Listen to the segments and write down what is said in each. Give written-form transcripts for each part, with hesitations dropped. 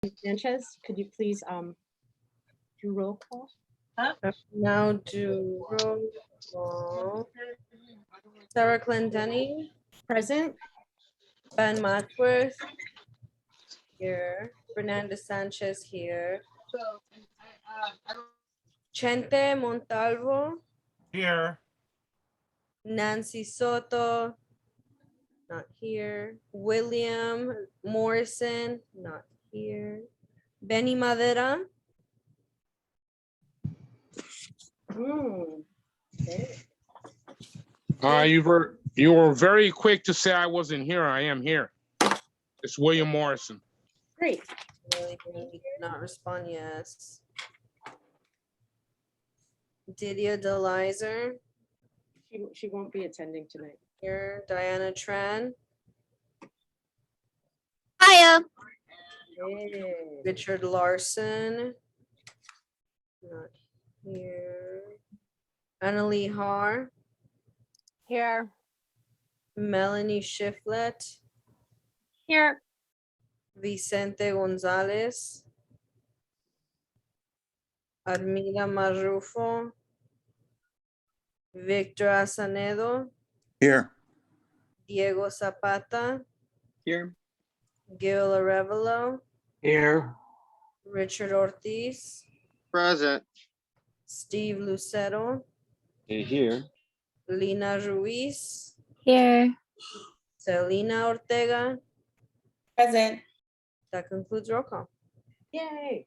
Sanchez, could you please do roll call? Now do roll call. Sarah Clendenny, Present. Ben Mackworth, here. Fernanda Sanchez here. Chente Montalvo, Here. Nancy Soto, not here. William Morrison, not here. Benny Madera, Okay. You were very quick to say I wasn't here. I am here. It's William Morrison. Great. William did not respond, yes. Didier DeLizer, She won't be attending tonight. here. Diana Tran, Hiya. Yay. Richard Larson, not here. Annalie Har, Here. Melanie Shiflett, Here. Vicente Gonzalez, Armida Marrufo, Victor Asanedo, Here. Diego Zapata, Here. Gil Arevalo, Here. Richard Ortiz, Present. Steve Lucero, Here. Lina Ruiz, Here. Selena Ortega. Present. That concludes roll call. Yay.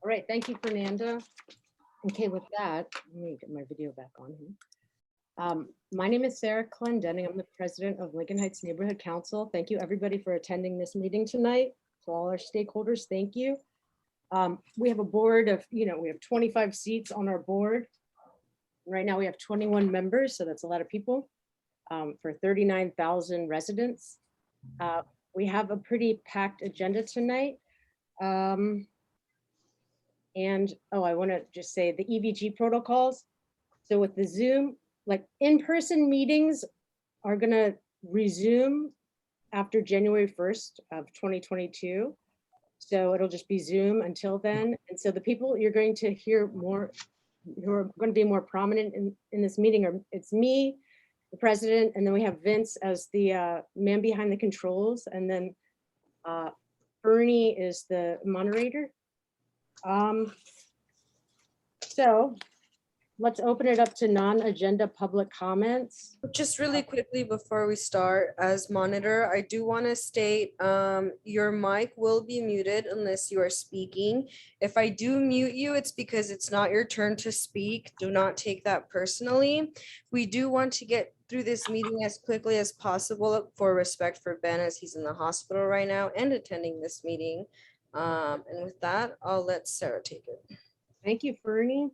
All right, thank you, Fernanda. Okay, with that, let me get my video back on here. My name is Sarah Clendenning. I'm the president of Lincoln Heights Neighborhood Council. Thank you, everybody, for attending this meeting tonight. To all our stakeholders, thank you. We have a board of, we have 25 seats on our board. Right now we have 21 members, so that's a lot of people for 39,000 residents. We have a pretty packed agenda tonight. And I want to just say the EVG protocols. So with the Zoom, like in-person meetings are going to resume after January 1st of 2022. So it'll just be Zoom until then. And so the people you're going to hear more, who are going to be more prominent in this meeting are, it's me, the president, and then we have Vince as the man behind the controls. And then Bernie is the moderator. So let's open it up to non-agenda public comments. Just really quickly before we start, as monitor, I do want to state your mic will be muted unless you are speaking. If I do mute you, it's because it's not your turn to speak. Do not take that personally. We do want to get through this meeting as quickly as possible for respect for Ben as he's in the hospital right now and attending this meeting. And with that, I'll let Sarah take it. Thank you, Bernie.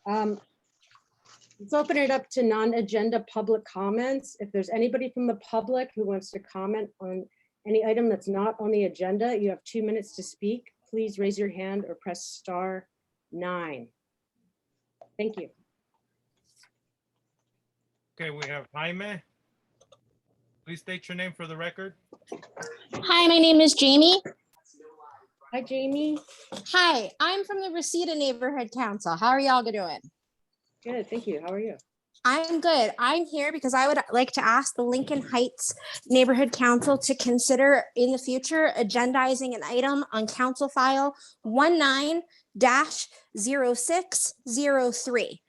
Let's open it up to non-agenda public comments. If there's anybody from the public who wants to comment on any item that's not on the agenda, you have 2 minutes to speak. Please raise your hand or press *9. Thank you. Okay, we have Jaime. Please state your name for the record. Hi, my name is Jamie. Hi, Jamie. Hi, I'm from the Reseda Neighborhood Council. How are y'all doing? Good, thank you. How are you? I'm good. I'm here because I would like to ask the Lincoln Heights Neighborhood Council to consider in the future agendizing an item on Council File 19-0603.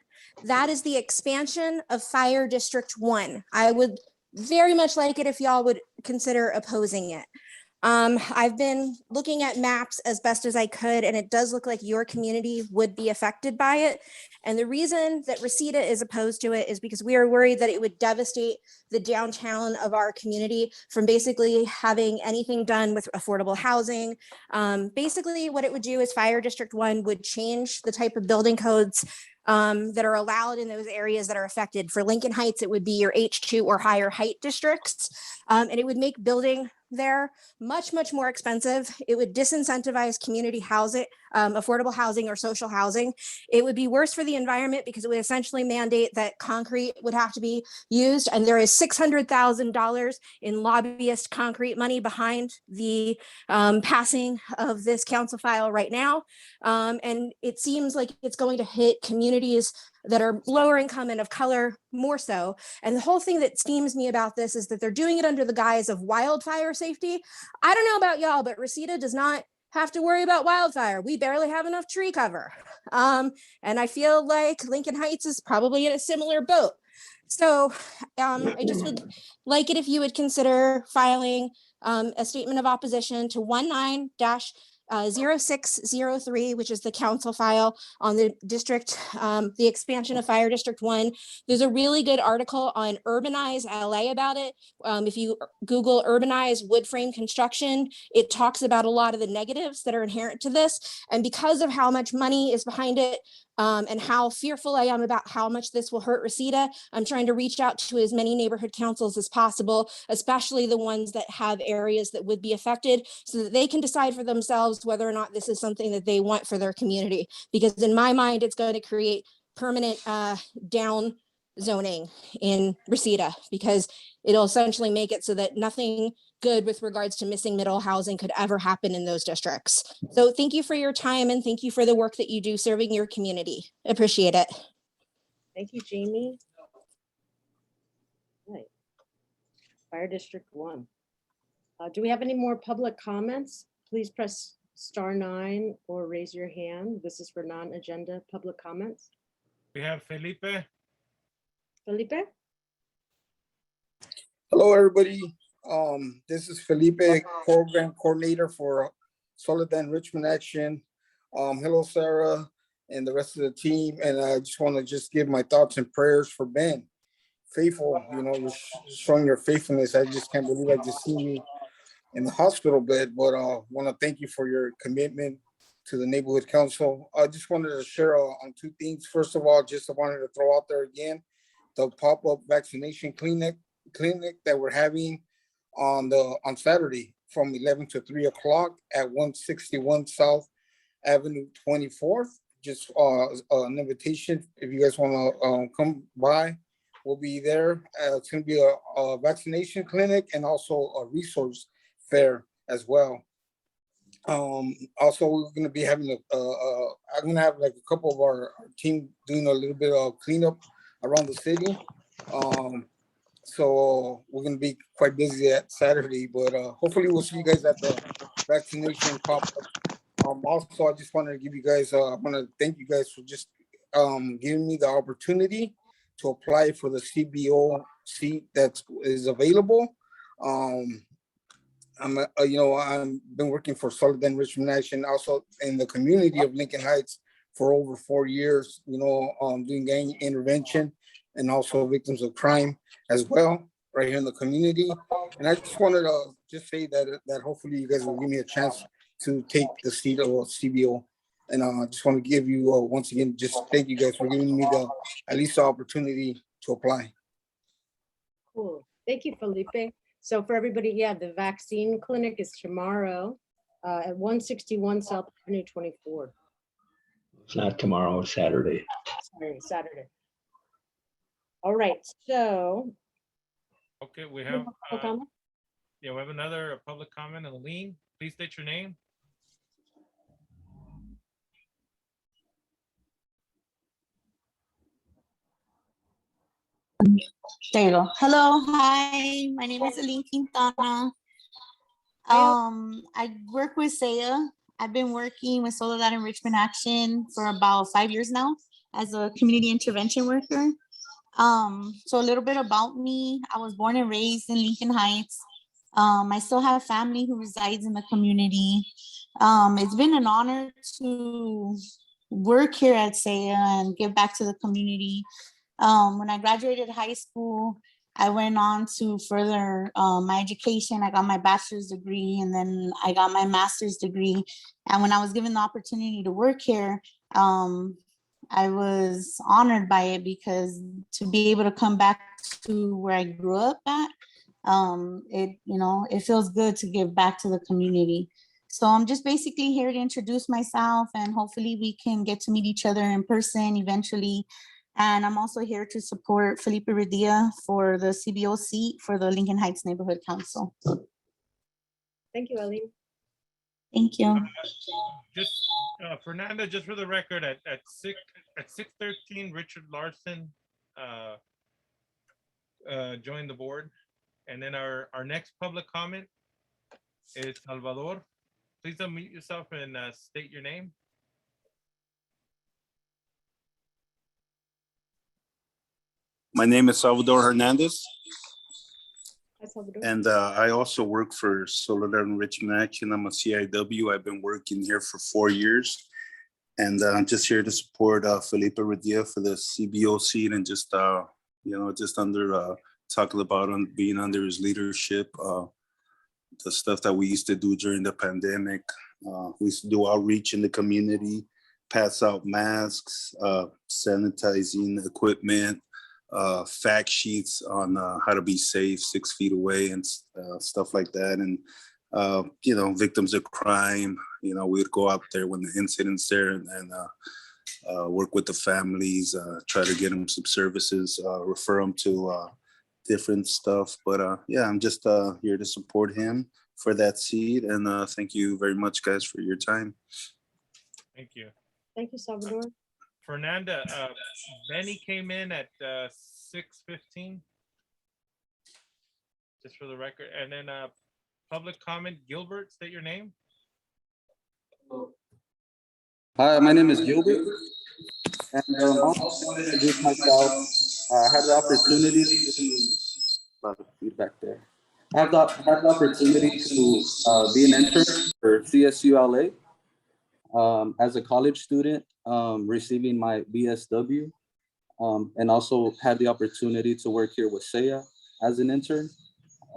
That is the expansion of Fire District 1. I would very much like it if y'all would consider opposing it. I've been looking at maps as best as I could, and it does look like your community would be affected by it. And the reason that Reseda is opposed to it is because we are worried that it would devastate the downtown of our community from basically having anything done with affordable housing. Basically, what it would do is Fire District 1 would change the type of building codes that are allowed in those areas that are affected. For Lincoln Heights, it would be your H2 or higher height districts, and it would make building there, much, much more expensive. It would disincentivize community housing, affordable housing or social housing. It would be worse for the environment because it would essentially mandate that concrete would have to be used. And there is $600,000 in lobbyist concrete money behind the passing of this council file right now. And it seems like it's going to hit communities that are lower income and of color more so. And the whole thing that steams me about this is that they're doing it under the guise of wildfire safety. I don't know about y'all, but Reseda does not have to worry about wildfire. We barely have enough tree cover. And I feel like Lincoln Heights is probably in a similar boat. So I just would like it if you would consider filing a statement of opposition to 19-0603, which is the council file on the district, the expansion of Fire District 1. There's a really good article on Urbanize LA about it. If you Google Urbanize wood frame construction, it talks about a lot of the negatives that are inherent to this. And because of how much money is behind it, and how fearful I am about how much this will hurt Reseda, I'm trying to reach out to as many neighborhood councils as possible, especially the ones that have areas that would be affected, so that they can decide for themselves whether or not this is something that they want for their community. Because in my mind, it's going to create permanent down zoning in Reseda, because it'll essentially make it so that nothing good with regards to missing middle housing could ever happen in those districts. So thank you for your time and thank you for the work that you do serving your community. Appreciate it. Thank you, Jamie. Right. Fire District 1. Do we have any more public comments? Please press *9 or raise your hand. This is for non-agenda public comments. We have Felipe. Felipe? Hello, everybody. This is Felipe, Program Coordinator for Soledad Enrichment Action. Hello, Sarah and the rest of the team. And I just want to give my thoughts and prayers for Ben. Faithful, you're showing your faithfulness. I just can't believe I just seen you in the hospital bed, but want to thank you for your commitment to the neighborhood council. I just wanted to share on two things. First of all, just wanted to throw out there again, the pop-up vaccination clinic that we're having on Saturday from 11 to 3 o'clock at 161 South Avenue 24th. Just an invitation if you guys want to come by. We'll be there. It's going to be a vaccination clinic and also a resource fair as well. Also, we're going to be having I'm going to have like a couple of our team doing a little bit of cleanup around the city. So we're going to be quite busy at Saturday, but hopefully we'll see you guys at the vaccination pop-up. Also, I just wanted to give you guys, I want to thank you guys for just giving me the opportunity to apply for the CBO seat that is available. I've been working for Soledad Enrichment Action, also in the community of Lincoln Heights for over 4 years, doing gang intervention and also victims of crime as well, right here in the community. And I just wanted to just say that hopefully you guys will give me a chance to take the seat of CBO. And I just want to give you once again, just thank you guys for giving me at least the opportunity to apply. Cool. Thank you, Felipe. So for everybody, the vaccine clinic is tomorrow at 161 South Avenue 24. It's not tomorrow, it's Saturday. Sorry, Saturday. All right, so. Okay, we have, public comment? we have another public comment. Aline, please state your name. There you go. Hello, hi, my name is Aline Quintana. I work with SEA. I've been working with Soledad Enrichment Action for about 5 years now as a community intervention worker. So a little bit about me. I was born and raised in Lincoln Heights. I still have family who resides in the community. It's been an honor to work here at SEA and give back to the community. When I graduated high school, I went on to further my education. I got my bachelor's degree and then I got my master's degree. And when I was given the opportunity to work here, I was honored by it because to be able to come back to where I grew up at, It feels good to give back to the community. So I'm just basically here to introduce myself, and hopefully we can get to meet each other in person eventually. And I'm also here to support Felipe Radia for the CBO seat for the Lincoln Heights Neighborhood Council. Thank you, Eileen. Thank you. Just Fernanda, just for the record, at 6:13, Richard Larson joined the board. And then our next public comment is Salvador. Please unmute yourself and state your name. My name is Salvador Hernandez, Hi, Salvador. and I also work for Soledad Enrichment Action. I'm a CIW. I've been working here for 4 years, and I'm just here to support Felipe Radia for the CBO seat, and just just under talking about being under his leadership, the stuff that we used to do during the pandemic. We used to do outreach in the community, pass out masks, sanitizing equipment, fact sheets on how to be safe 6 feet away, and stuff like that. And victims of crime, we'd go out there when the incident's there, and work with the families, try to get them some services, refer them to different stuff. But yeah, I'm just here to support him for that seat, and thank you very much, guys, for your time. Thank you. Thank you, Salvador. Fernanda, Benny came in at 6:15, just for the record. And then public comment, Gilbert, state your name. Hi, my name is Gilbert, and I also want to introduce myself. I had the opportunity to feedback there. I had the opportunity to be an intern for CSU LA as a college student, receiving my BSW, and also had the opportunity to work here with SEA as an intern.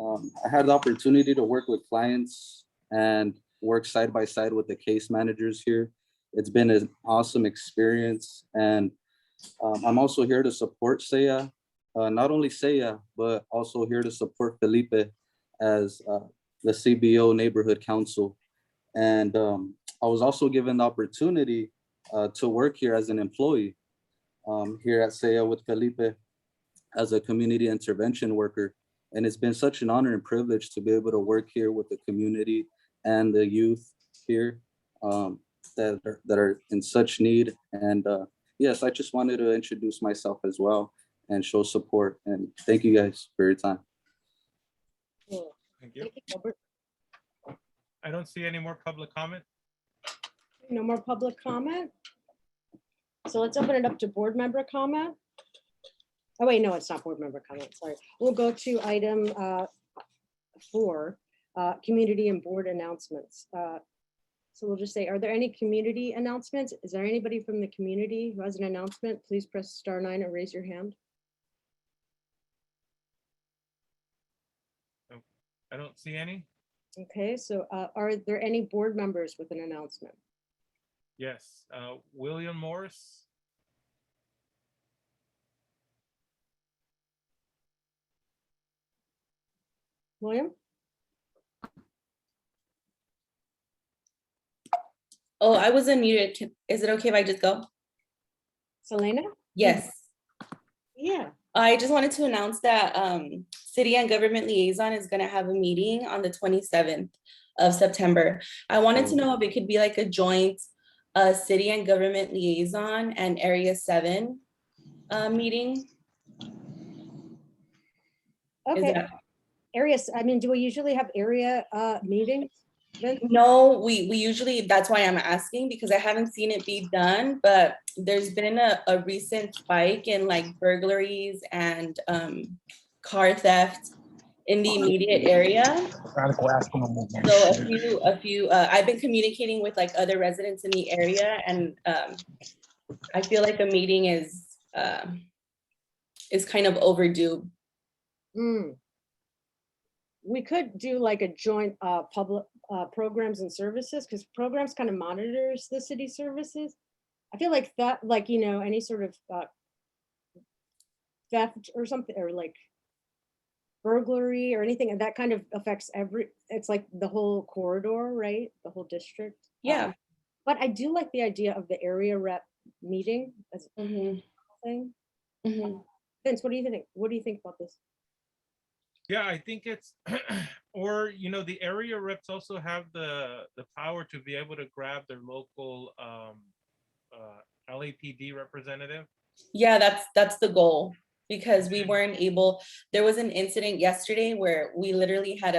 I had the opportunity to work with clients and work side by side with the case managers here. It's been an awesome experience, and I'm also here to support SEA, not only SEA, but also here to support Felipe as the CBO Neighborhood Council. And I was also given the opportunity to work here as an employee here at SEA with Felipe as a community intervention worker. And it's been such an honor and privilege to be able to work here with the community and the youth here that are in such need. And yes, I just wanted to introduce myself as well and show support. And thank you guys for your time. Cool. Thank you. Thank you, Gilbert. I don't see any more public comment. No more public comment. So let's open it up to board member comment. Oh, wait, no, it's not board member comment. Sorry. We'll go to item 4, community and board announcements. So we'll just say, are there any community announcements? Is there anybody from the community who has an announcement? Please press *9 or raise your hand. I don't see any. Okay, so are there any board members with an announcement? Yes, William Morris. William? Oh, I was unmuted. Is it okay if I just go? Selena? Yes. Yeah. I just wanted to announce that City and Government Liaison is going to have a meeting on the 27th of September. I wanted to know if it could be like a joint City and Government Liaison and Area 7 meeting. Okay. Areas, I mean, do we usually have area meetings? No, we usually, that's why I'm asking, because I haven't seen it be done, but there's been a recent spike in like burglaries and car theft in the immediate area. So a few I've been communicating with like other residents in the area, and I feel like a meeting is kind of overdue. We could do like a joint public programs and services, because programs kind of monitors the city services. I feel like that, like, you know, any sort of theft or something, or like burglary or anything, and that kind of affects it's like the whole corridor, right? The whole district. Yeah. But I do like the idea of the area rep meeting as a Mhm. thing. Mhm. Vince, what do you think? What do you think about this? Yeah, I think it's, or, you know, the area reps also have the power to be able to grab their local LAPD representative. Yeah, that's the goal, because we weren't able, there was an incident yesterday where we literally had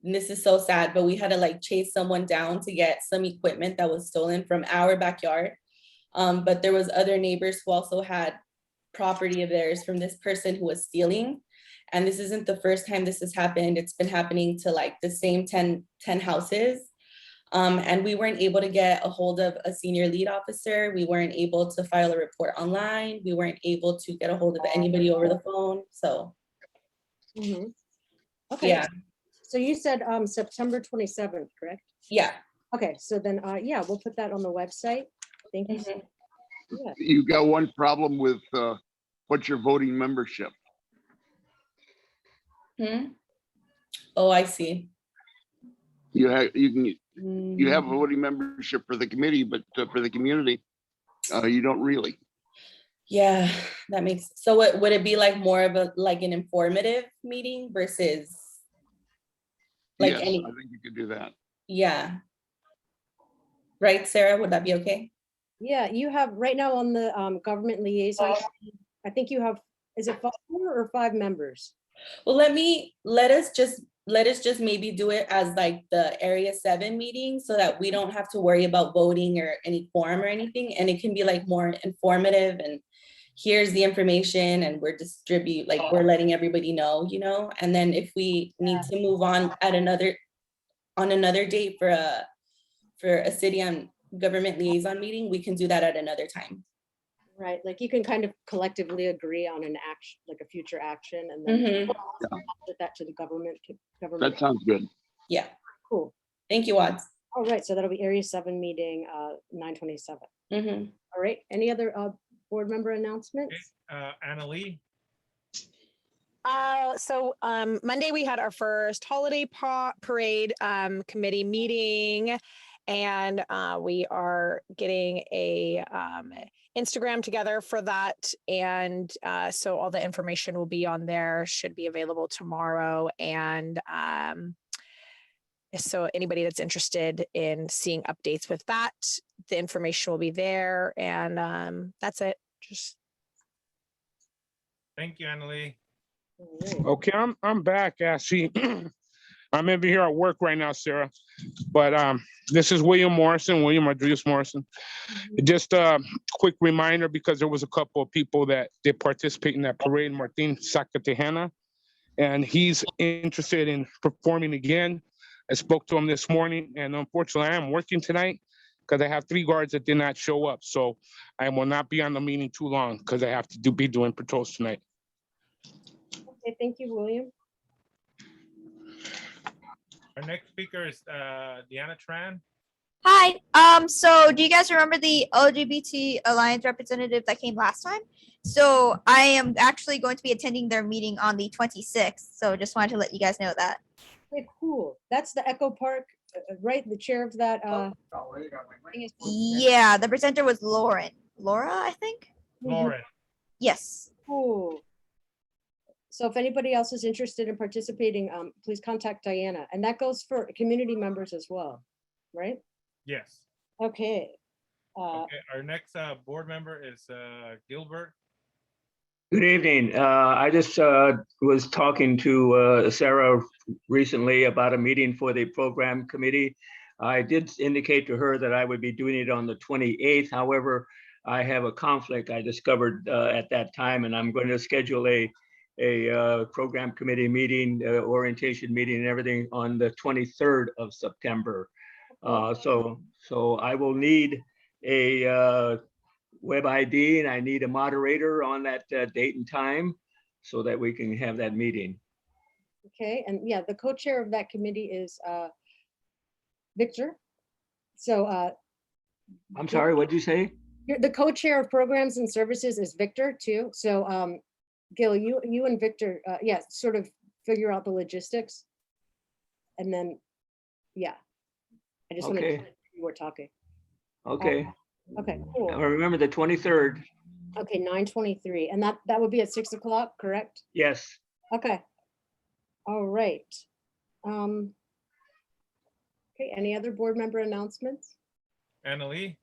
and this is so sad, but we had to like chase someone down to get some equipment that was stolen from our backyard. But there was other neighbors who also had property of theirs from this person who was stealing. And this isn't the first time this has happened. It's been happening to like the same 10 houses. And we weren't able to get a hold of a senior lead officer. We weren't able to file a report online. We weren't able to get a hold of anybody over the phone. So, Okay. yeah. So you said September 27th, correct? Yeah. Okay, so then, yeah, we'll put that on the website. Thank you. Yeah. You got one problem with what's your voting membership? Oh, I see. You have a voting membership for the committee, but for the community, you don't really. Yeah, that makes, so what would it be like, more of a like an informative meeting versus like Yes, any? I think you could do that. Yeah. Right, Sarah, would that be okay? Yeah, you have right now on the government liaison, I think you have, is it 4 or 5 members? Well, let us just maybe do it as like the Area 7 meeting, so that we don't have to worry about voting or any quorum or anything. And it can be like more informative, and here's the information, and we're letting everybody know, you know. And then if we need to move on at another date for a city and government liaison meeting, we can do that at another time. Right, like you can kind of collectively agree on an action, like a future action, and then put that to the government. That sounds good. Yeah. Cool. Thank you, Watts. All right, so that'll be Area 7 meeting 9/27. All right, any other board member announcements? Annalee? So Monday we had our first holiday parade committee meeting, and we are getting a Instagram together for that, and so all the information will be on there, should be available tomorrow. And so anybody that's interested in seeing updates with that, the information will be there. And that's it. Thank you, Annalee. Okay, I'm back, Ashley. I'm over here at work right now, Sarah. But this is William Rodriguez Morrison. Just a quick reminder, because there was a couple of people that did participate in that parade, Martin Zacatejana, and he's interested in performing again. I spoke to him this morning, and unfortunately I am working tonight because I have 3 guards that did not show up. So I will not be on the meeting too long because I have to be doing patrols tonight. Okay, thank you, William. Our next speaker is Deanna Tran. Hi. So do you guys remember the LGBT Alliance representative that came last time? So I am actually going to be attending their meeting on the 26th. So just wanted to let you guys know that. Okay, cool. That's the Echo Park, right? The chair of that. Yeah, the presenter was Laura, I think. Lauren. Yes. Cool. So if anybody else is interested in participating, please contact Diana. And that goes for community members as well, right? Yes. Okay. Okay, our next board member is Gilbert. Good evening. I just was talking to Sarah recently about a meeting for the program committee. I did indicate to her that I would be doing it on the 28th. However, I have a conflict I discovered at that time, and I'm going to schedule a program committee meeting, orientation meeting and everything on the 23rd of September. So I will need a web ID, and I need a moderator on that date and time so that we can have that meeting. Okay, and yeah, the co-chair of that committee is Victor. So I'm sorry, what'd you say? The co-chair of programs and services is Victor too. So Gil, you and Victor, yeah, sort of figure out the logistics. And then, yeah. I just want to, Okay. you were talking. Okay. Okay, cool. Remember the 23rd. Okay, 9:23, and that would be at 6 o'clock, correct? Yes. Okay. All right. Okay, any other board member announcements? Annalee?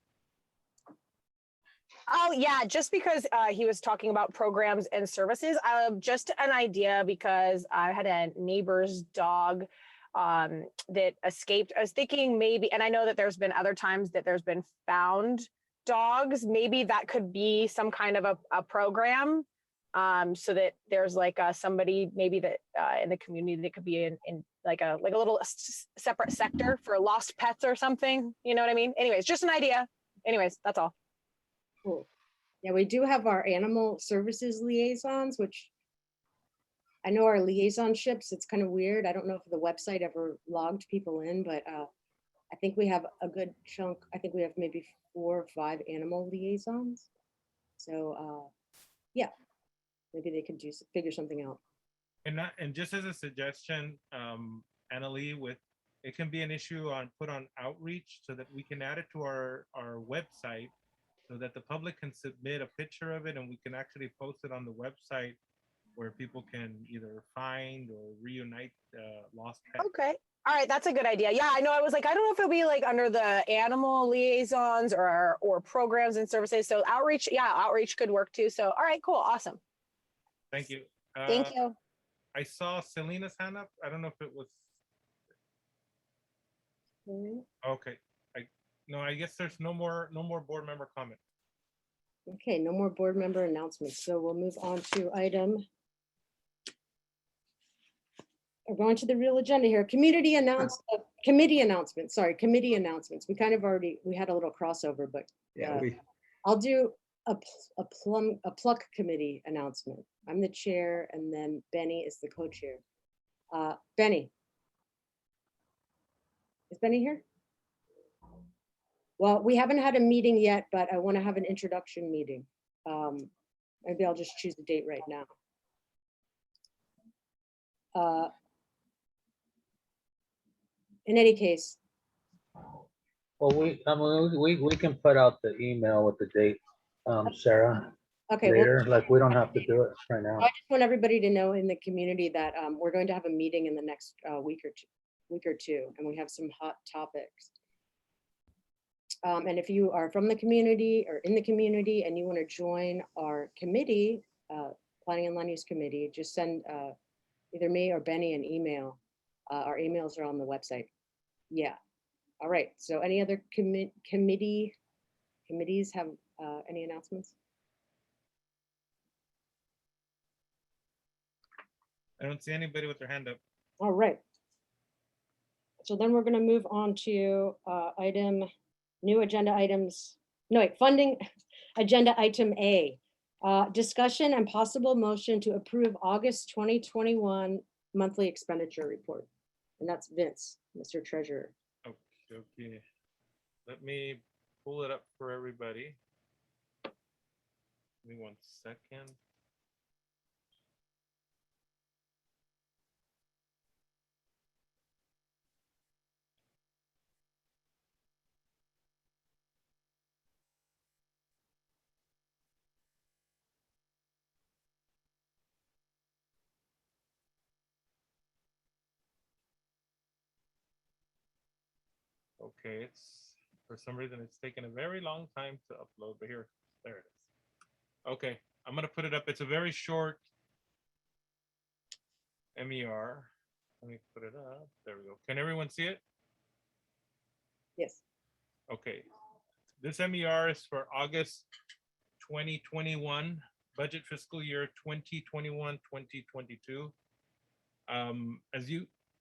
Oh, yeah, just because he was talking about programs and services, just an idea because I had a neighbor's dog that escaped. I was thinking maybe, and I know that there's been other times that there's been found dogs. Maybe that could be some kind of a program so that there's like somebody maybe that in the community that could be in like a little separate sector for lost pets or something. You know what I mean? Anyways, just an idea. Anyways, that's all. Cool. Yeah, we do have our animal services liaisons, which I know our liaisonships, it's kind of weird. I don't know if the website ever logged people in, but I think we have a good chunk. I think we have maybe 4 or 5 animal liaisons. So yeah, maybe they could figure something out. And just as a suggestion, Annalee, it can be an issue put on outreach so that we can add it to our website so that the public can submit a picture of it and we can actually post it on the website where people can either find or reunite lost pets. Okay. All right. That's a good idea. Yeah, I know. I was like, I don't know if it'll be like under the animal liaisons or programs and services. So outreach, yeah, outreach could work too. So, all right, cool. Awesome. Thank you. Thank you. I saw Selena's hand up. I don't know if it was. Okay. No, I guess there's no more board member comment. Okay, no more board member announcements. So we'll move on to we're going to the real agenda here. Committee announcements. Sorry, committee announcements. We kind of we had a little crossover, but Yeah. I'll do a pluck committee announcement. I'm the chair and then Benny is the co-chair. Benny. Is Benny here? Well, we haven't had a meeting yet, but I want to have an introduction meeting. Maybe I'll just choose the date right now. In any case. Well, we can put out the email with the date, Sarah. Okay. Later, like we don't have to do it right now. I just want everybody to know in the community that we're going to have a meeting in the next week or two, and we have some hot topics. And if you are from the community or in the community and you want to join our committee, Planning and Land Use Committee, just send either me or Benny an email. Our emails are on the website. Yeah. All right. So any other committees have any announcements? I don't see anybody with their hand up. All right. So then we're going to move on to new agenda items. No, wait, funding agenda item A. Discussion and possible motion to approve August 2021 monthly expenditure report. And that's Vince, Mr. Treasurer. Okay. Let me pull it up for everybody. Give me 1 second. Okay, for some reason it's taken a very long time to upload, but here, there it is. Okay, I'm gonna put it up. It's a very short MER. Let me put it up. There we go. Can everyone see it? Yes. Okay. This MER is for August 2021, budget fiscal year 2021-2022.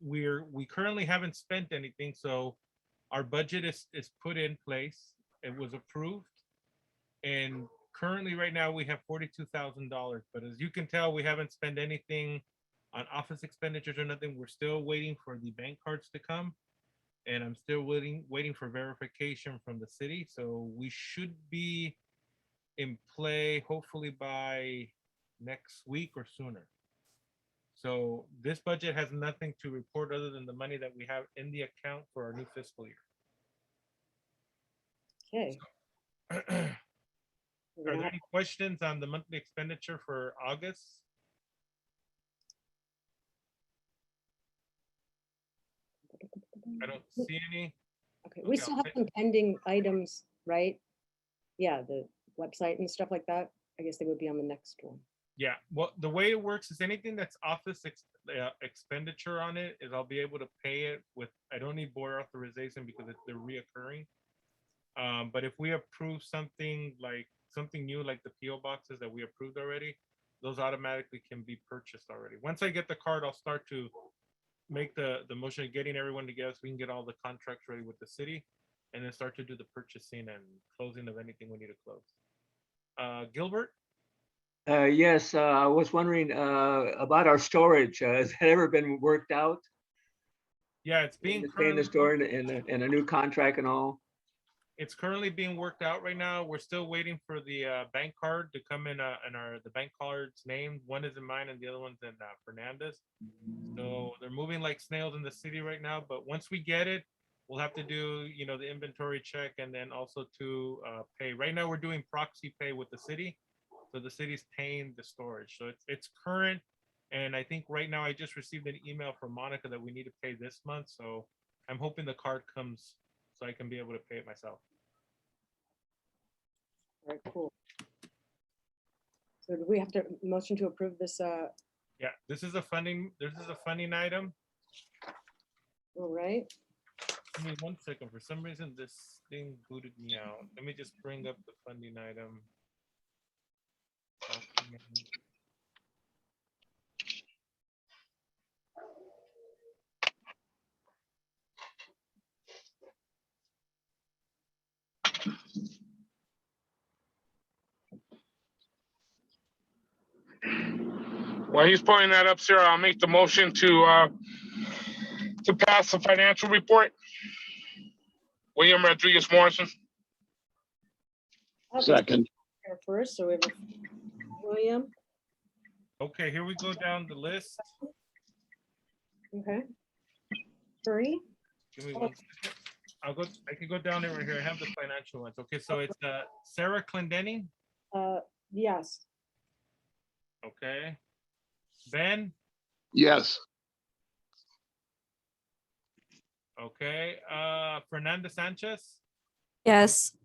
We currently haven't spent anything, so our budget is put in place. It was approved. And currently right now we have $42,000, but as you can tell, we haven't spent anything on office expenditures or nothing. We're still waiting for the bank cards to come. And I'm still waiting for verification from the city. So we should be in play hopefully by next week or sooner. So this budget has nothing to report other than the money that we have in the account for our new fiscal year. Okay. Are there any questions on the monthly expenditure for August? I don't see any. Okay, we still have some pending items, right? Yeah, the website and stuff like that. I guess they would be on the next one. Yeah, well, the way it works is anything that's office expenditure on it is I'll be able to pay it with, I don't need board authorization because they're reoccurring. But if we approve something like something new, like the PO boxes that we approved already, those automatically can be purchased already. Once I get the card, I'll start to make the motion of getting everyone together so we can get all the contracts ready with the city and then start to do the purchasing and closing of anything we need to close. Gilbert? Yes, I was wondering about our storage. Has it ever been worked out? Yeah, it's being Paying the storage in a new contract and all? It's currently being worked out right now. We're still waiting for the bank card to come in the bank card's name. One is in mine and the other one's in Fernandez. So they're moving like snails in the city right now. But once we get it, we'll have to do, the inventory check and then also to pay. Right now we're doing proxy pay with the city. So the city's paying the storage. So it's current. And I think right now I just received an email from Monica that we need to pay this month. So I'm hoping the card comes so I can be able to pay it myself. All right, cool. So do we have to motion to approve this? Yeah, this is a funding item. All right. Give me 1 second. For some reason, this thing booted me out. Let me just bring up the funding item. While he's pulling that up, Sarah, I'll make the motion to pass the financial report. William Rodriguez Morrison. Okay, Second. here first, so we have William. Okay, here we go down the list. Okay. Bernie. Give me 1 second. I can go down there right here. I have the financial ones. Okay, so it's Sarah Clendenning. Yes. Okay. Ben. Yes. Okay. Fernanda Sanchez. Yes.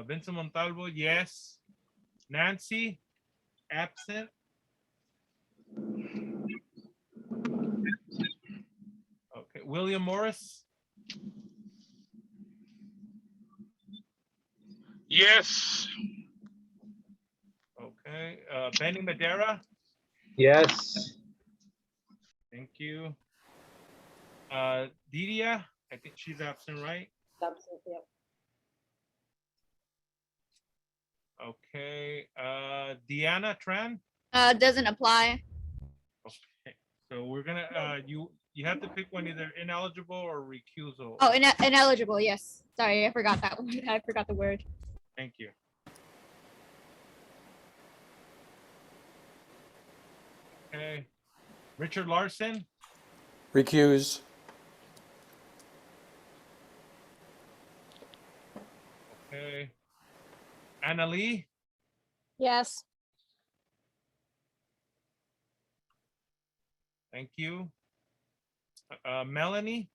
Vincent Montalvo, yes. Nancy, absent. Okay. William Morris. Yes. Okay. Benny Madera. Yes. Thank you. Didia, I think she's absent, right? Absent, yep. Okay. Deanna Tran. Doesn't apply. Okay. So we're gonna you have to pick one, either ineligible or recusal. Oh, ineligible. Yes. Sorry, I forgot that one. I forgot the word. Thank you. Okay. Richard Larson. Recuse. Okay. Anna Lee. Yes. Thank you. Melanie.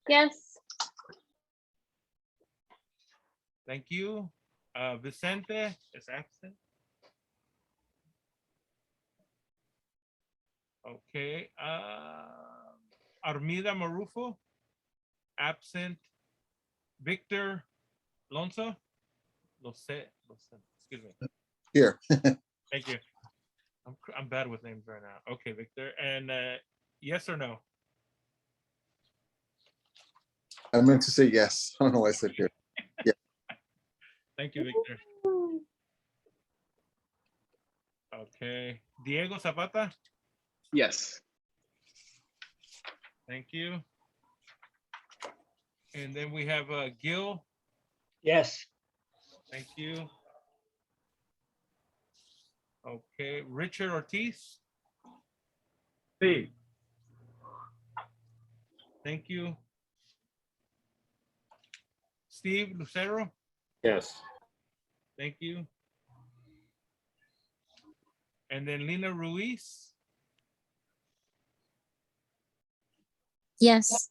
Yes. Thank you. Vicente is absent. Okay. Armida Marufo, absent. Victor Lonzo. Excuse me. Here. Thank you. I'm bad with names right now. Okay, Victor. And yes or no? I meant to say yes. I don't know why I said here. Yeah. Thank you, Victor. Okay. Diego Zapata. Yes. Thank you. And then we have Gil. Yes. Thank you. Okay, Richard Ortiz. Sí. Thank you. Steve Lucero. Yes. Thank you. And then Lina Ruiz. Yes.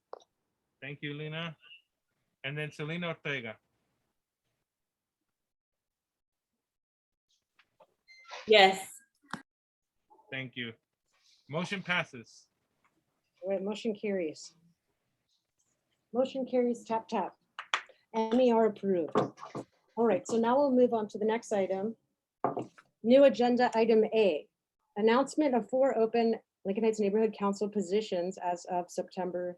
Thank you, Lina. And then Selena Ortega. Yes. Thank you. Motion passes. All right, motion carries. Motion carries, tap, tap. MER approved. All right, so now we'll move on to the next item. New agenda item A, announcement of 4 open Lincoln Heights Neighborhood Council positions as of September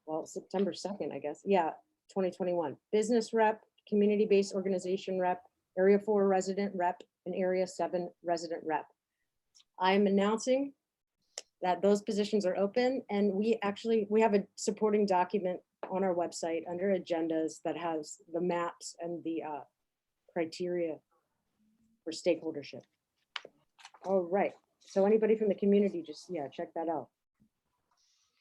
2nd, I guess. Yeah, 2021. Business rep, community-based organization rep, area 4 resident rep, and area 7 resident rep. I'm announcing that those positions are open, and we have a supporting document on our website under agendas that has the maps and the criteria for stakeholdership. All right, so anybody from the community, just, yeah, check that out.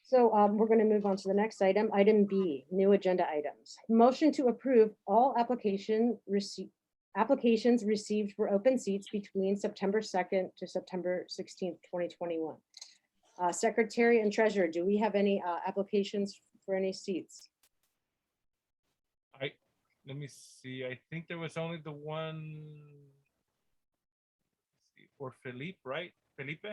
So we're going to move on to the next item, item B, new agenda items. Motion to approve all applications received for open seats between September 2nd to September 16th, 2021. Secretary and Treasurer, do we have any applications for any seats? Let me see. I think there was only the one for Felipe, right? Felipe?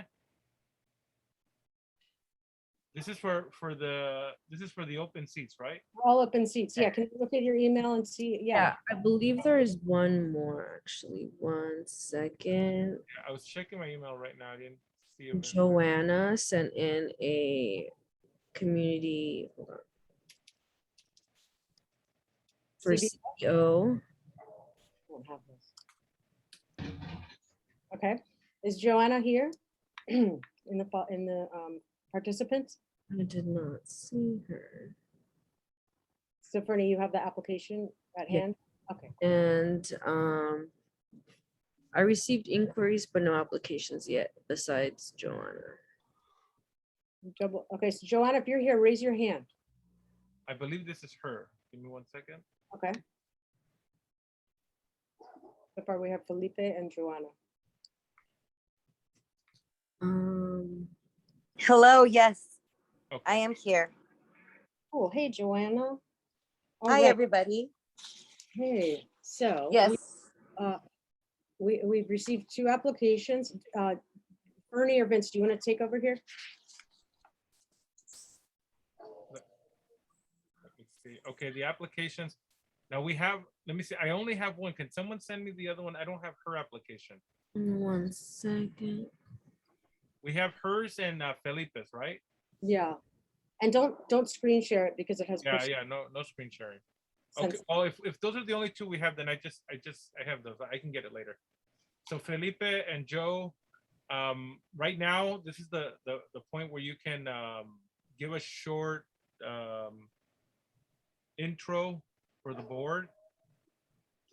This is for the open seats, right? All open seats. Yeah, can you look at your email and see? Yeah. I believe there is one more, actually. 1 second. Yeah, I was checking my email right now. I didn't see it. Joanna sent in a community, hold on, for CEO. Don't have this. Okay, is Joanna here in the participants? I did not see her. So Fernie, you have the application at hand? Okay. And I received inquiries, but no applications yet, besides Joanna. Okay, so Joanna, if you're here, raise your hand. I believe this is her. Give me 1 second. Okay. So far we have Felipe and Joanna. Hello, yes, Okay. I am here. Oh, hey, Joanna. All Hi, right. everybody. Hey, so Yes. we've received 2 applications. Ernie or Vince, do you want to take over here? Let me see. Okay, the applications. Now we have, let me see. I only have one. Can someone send me the other one? I don't have her application. 1 second. We have hers and Felipe's, right? Yeah. And don't screen share it because it has. Yeah, no screen sharing. Okay, well, if those are the only 2 we have, then I have those. I can get it later. So Felipe and Joe, right now, this is the point where you can give a short intro for the board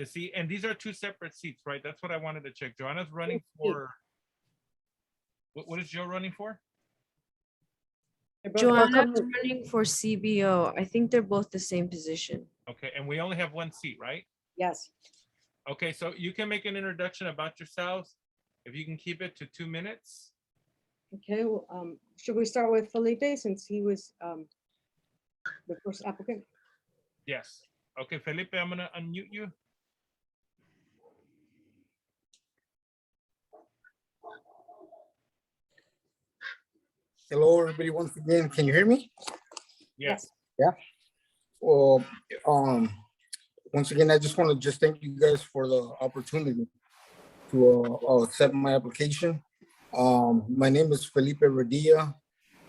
to see. And these are 2 separate seats, right? That's what I wanted to check. Joanna's running for, what is Joe running for? Joanna's running for CBO. I think they're both the same position. Okay, and we only have 1 seat, right? Yes. Okay, so you can make an introduction about yourselves. If you can keep it to 2 minutes. Okay, well, should we start with Felipe since he was the first applicant? Yes. Okay, Felipe, I'm gonna unmute you. Hello, everybody, once again, can you hear me? Yes. Yeah. Well, once again, I just want to just thank you guys for the opportunity to accept my application. My name is Felipe Rodilla.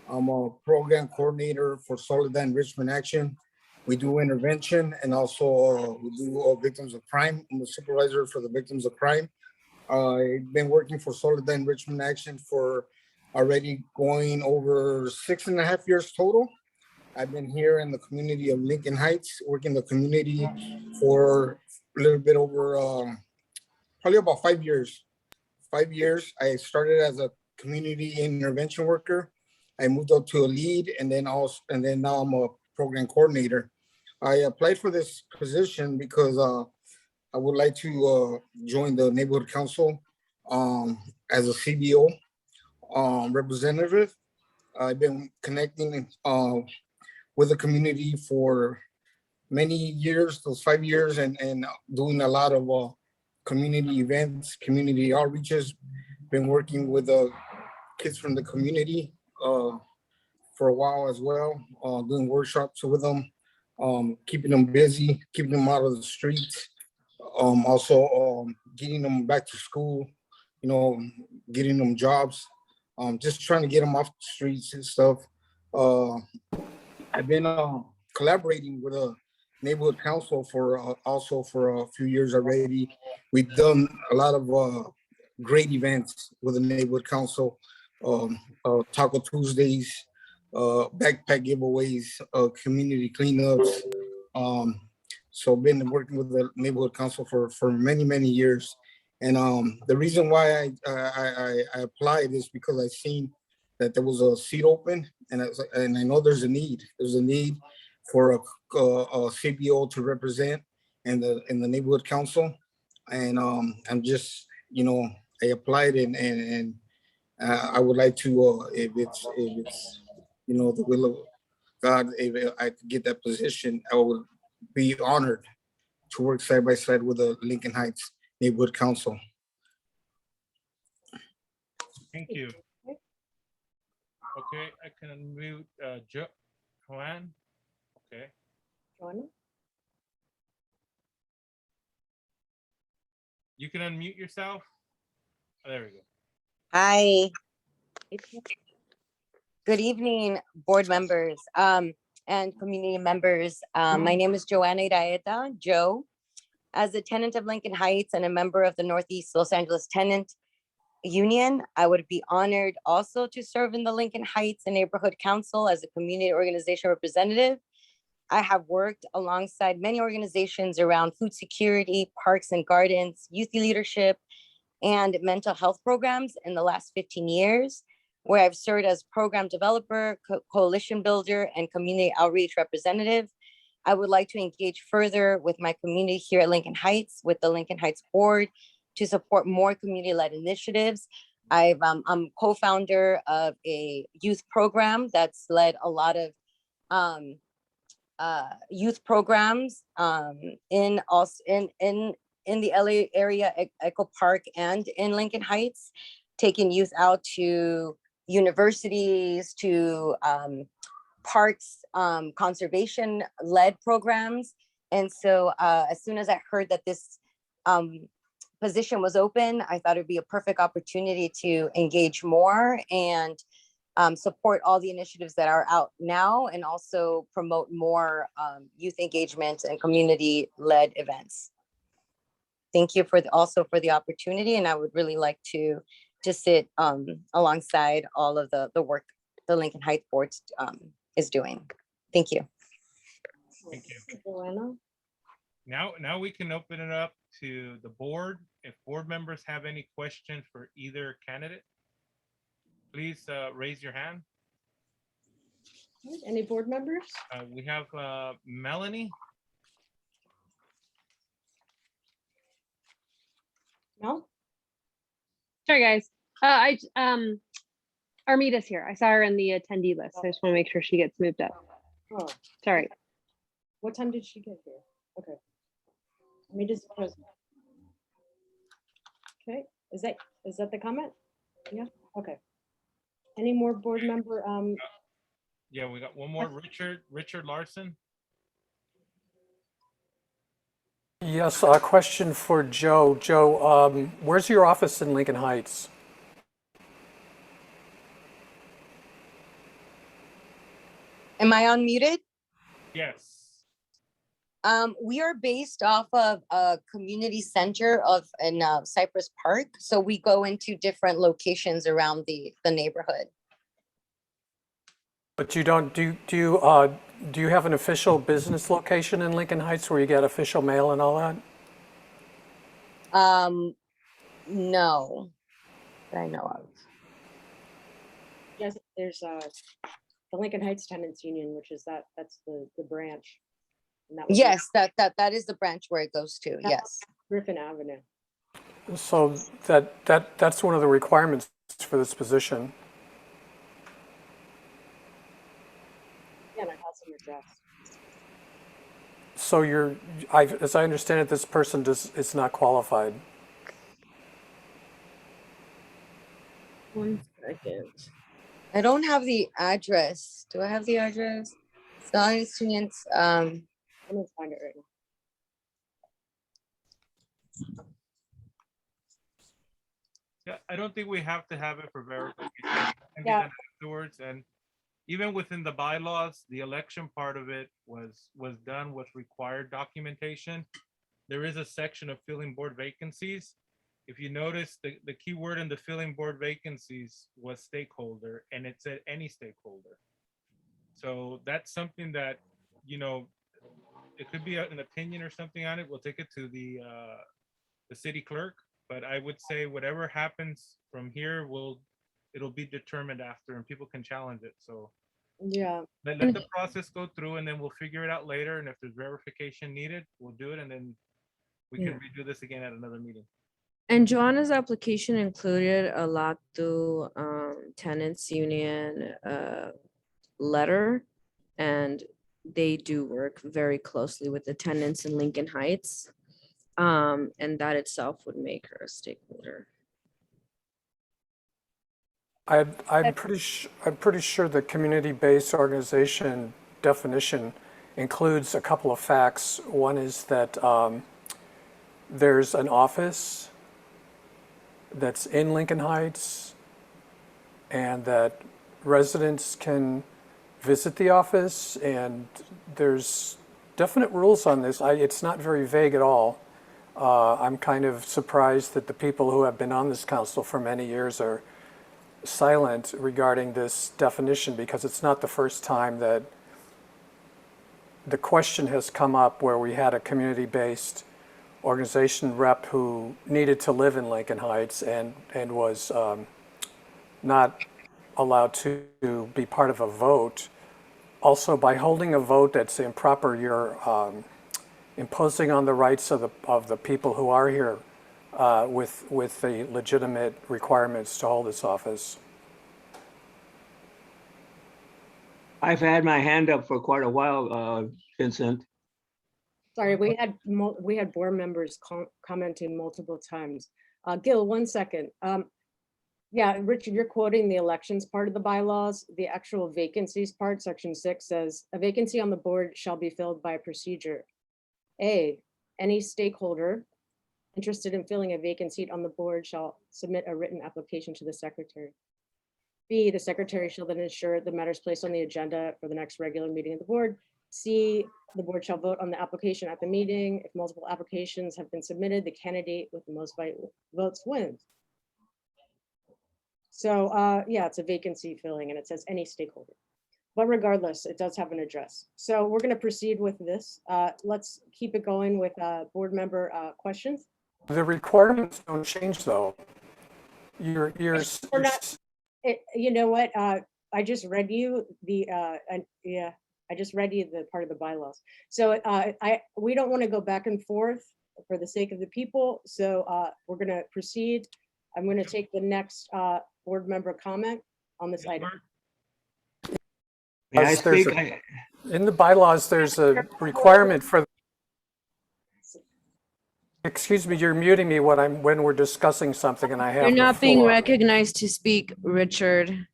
I'm a program coordinator for Soledad Enrichment Action. We do intervention and also we do victims of crime. I'm a supervisor for the victims of crime. I've been working for Soledad Enrichment Action for already going over 6.5 years total. I've been here in the community of Lincoln Heights, working the community for a little bit over, probably about 5 years. 5 years. I started as a community intervention worker. I moved up to a lead, and then now I'm a program coordinator. I applied for this position because I would like to join the neighborhood council as a CBO representative. I've been connecting with the community for many years, those 5 years, and doing a lot of community events, community outreaches. Been working with kids from the community for a while as well, doing workshops with them, keeping them busy, keeping them out of the streets, also getting them back to school, getting them jobs, just trying to get them off the streets and stuff. I've been collaborating with a neighborhood council also for a few years already. We've done a lot of great events with the neighborhood council, Taco Tuesdays, backpack giveaways, community cleanups. So been working with the neighborhood council for many years. And the reason why I applied is because I seen that there was a seat open, and I know there's a need. There's a need for a CBO to represent in the neighborhood council, and I'm just I applied, and I would like to if it's the will of God, if I could get that position, I would be honored to work side by side with the Lincoln Heights Neighborhood Council. Thank you. Okay, I can unmute Joanne. Okay. Joanna? You can unmute yourself. Oh, there we go. Hi. Good evening, board members and community members. My name is Joanna Iraeta, Joe. As a tenant of Lincoln Heights and a member of the Northeast Los Angeles Tenant Union, I would be honored also to serve in the Lincoln Heights Neighborhood Council as a community organization representative. I have worked alongside many organizations around food security, parks and gardens, youth leadership, and mental health programs in the last 15 years, where I've served as program developer, coalition builder, and community outreach representative. I would like to engage further with my community here at Lincoln Heights, with the Lincoln Heights Board, to support more community-led initiatives. I'm co-founder of a youth program that's led a lot of youth programs in the LA area, Echo Park, and in Lincoln Heights, taking youth out to universities, to parks, conservation-led programs. And so as soon as I heard that this position was open, I thought it'd be a perfect opportunity to engage more and support all the initiatives that are out now, and also promote more youth engagement and community-led events. Thank you also for the opportunity, and I would really like to sit alongside all of the work the Lincoln Heights Board is doing. Thank you. Thank you. Joanna? Now we can open it up to the board. If board members have any questions for either candidate, please raise your hand. Any board members? We have Melanie. No? Sorry, guys. Armita's here. I saw her in the attendee list. I just want to make sure she gets moved up. Oh, Sorry. what time did she get here? Okay. Amita's present. Okay, is that the comment? Yeah, okay. Any more board member? Yeah, we got one more, Richard Larson. Yes, a question for Joe. Joe, where's your office in Lincoln Heights? Am I unmuted? Yes. We are based off of a community center in Cypress Park. So we go into different locations around the neighborhood. But you don't, do you have an official business location in Lincoln Heights where you get official mail and all that? No. that I know of. Yes, there's the Lincoln Heights Tenants Union, which is that's the branch. And that would be Yes, that is the branch where it goes to, yes. Griffin Avenue. So that's one of the requirements for this position. Yeah, and I have some address. So as I understand it, this person is not qualified. One second. I don't have the address. Do I have the address? It's not in students. I'm gonna find it right now. Yeah, I don't think we have to have it for verification. I can do Yeah. that afterwards, and even within the bylaws, the election part of it was done with required documentation. There is a section of filling board vacancies. If you notice, the key word in the filling board vacancies was stakeholder, and it said any stakeholder. So that's something that, you know, it could be an opinion or something on it. We'll take it to the city clerk, but I would say whatever happens from here it'll be determined after, and people can challenge it. So yeah, let the process go through, and then we'll figure it out later. And if there's verification needed, we'll do it, and then we can redo this again at another meeting. And Joanna's application included a LACTU tenants union letter, and they do work very closely with the tenants in Lincoln Heights. And that itself would make her a stakeholder. I'm pretty sure the community-based organization definition includes a couple of facts. One is that there's an office that's in Lincoln Heights, and that residents can visit the office, and there's definite rules on this. It's not very vague at all. I'm kind of surprised that the people who have been on this council for many years are silent regarding this definition, because it's not the first time that the question has come up where we had a community-based organization rep who needed to live in Lincoln Heights and was not allowed to be part of a vote. Also, by holding a vote that's improper, you're imposing on the rights of the people who are here with the legitimate requirements to hold this office. I've had my hand up for quite a while, Vincent. Sorry, we had board members commenting multiple times. Gil, 1 second. Yeah, Richard, you're quoting the elections part of the bylaws. The actual vacancies part, section 6 says, a vacancy on the board shall be filled by a procedure. A, any stakeholder interested in filling a vacant seat on the board shall submit a written application to the secretary. B, the secretary shall then ensure the matters placed on the agenda for the next regular meeting of the board. C, the board shall vote on the application at the meeting. If multiple applications have been submitted, the candidate with the most votes wins. So yeah, it's a vacancy filling, and it says any stakeholder. But regardless, it does have an address. So we're going to proceed with this. Let's keep it going with board member questions. The requirements don't change, though. You're you know what? I just read you the yeah. I just read you the part of the bylaws. So we don't want to go back and forth for the sake of the people. So we're going to proceed. I'm going to take the next board member comment on this item. May I speak? In the bylaws, there's a requirement for. Excuse me, you're muting me when we're discussing something, and I have. You're not the being floor. recognized to speak, Richard.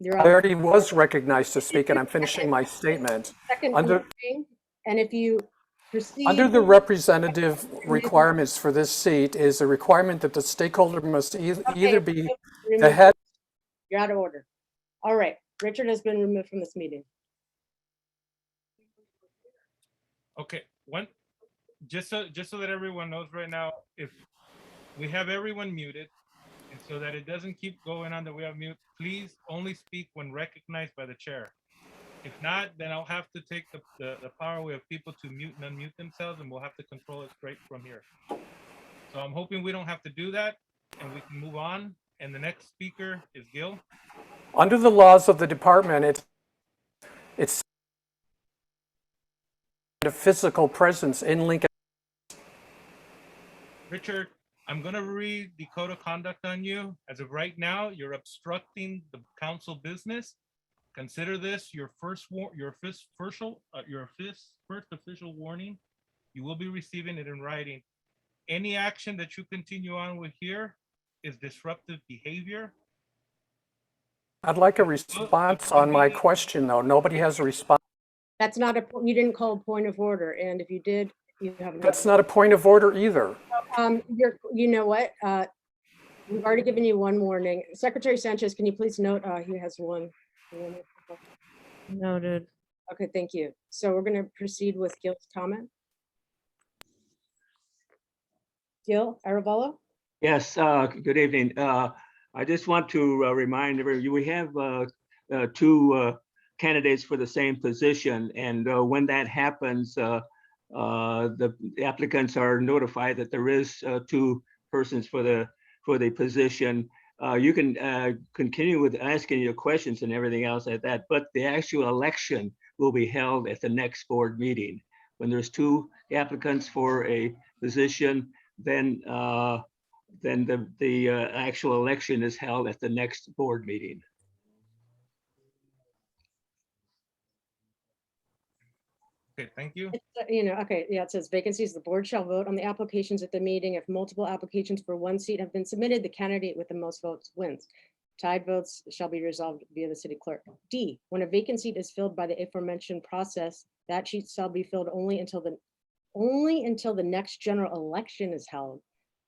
I already was recognized to speak, and I'm finishing my statement. Second, and if you proceed. Under the representative requirements for this seat is a requirement that the stakeholder must either be the head. You're out of order. All right, Richard has been removed from this meeting. Okay, just so that everyone knows right now, if we have everyone muted, and so that it doesn't keep going on that we have mute, please only speak when recognized by the chair. If not, then I'll have to take the power away of people to mute and unmute themselves, and we'll have to control it straight from here. So I'm hoping we don't have to do that. and we can move on. And the next speaker is Gil. Under the laws of the department, it's a physical presence in Lincoln. Richard, I'm gonna read the code of conduct on you. As of right now, you're obstructing the council business. Consider this your first official warning. You will be receiving it in writing. Any action that you continue on with here is disruptive behavior. I'd like a response on my question, though. Nobody has a response. That's not you didn't call a point of order, and if you did, you have. That's not a point of order either. You know what? We've already given you one warning. Secretary Sanchez, can you please note, he has one. Noted. Okay, thank you. So we're gonna proceed with Gil's comment. Gil Arevalo? Yes, good evening. I just want to remind everybody, we have two candidates for the same position, and when that happens, the applicants are notified that there is two persons for the position. You can continue with asking your questions and everything else like that, but the actual election will be held at the next board meeting. When there's two applicants for a position, then the actual election is held at the next board meeting. Okay, thank you. Okay, yeah, it says vacancies. The board shall vote on the applications at the meeting. If multiple applications for one seat have been submitted, the candidate with the most votes wins. Tied votes shall be resolved via the city clerk. D, when a vacant seat is filled by the aforementioned process, that seat shall be filled only until the next general election is held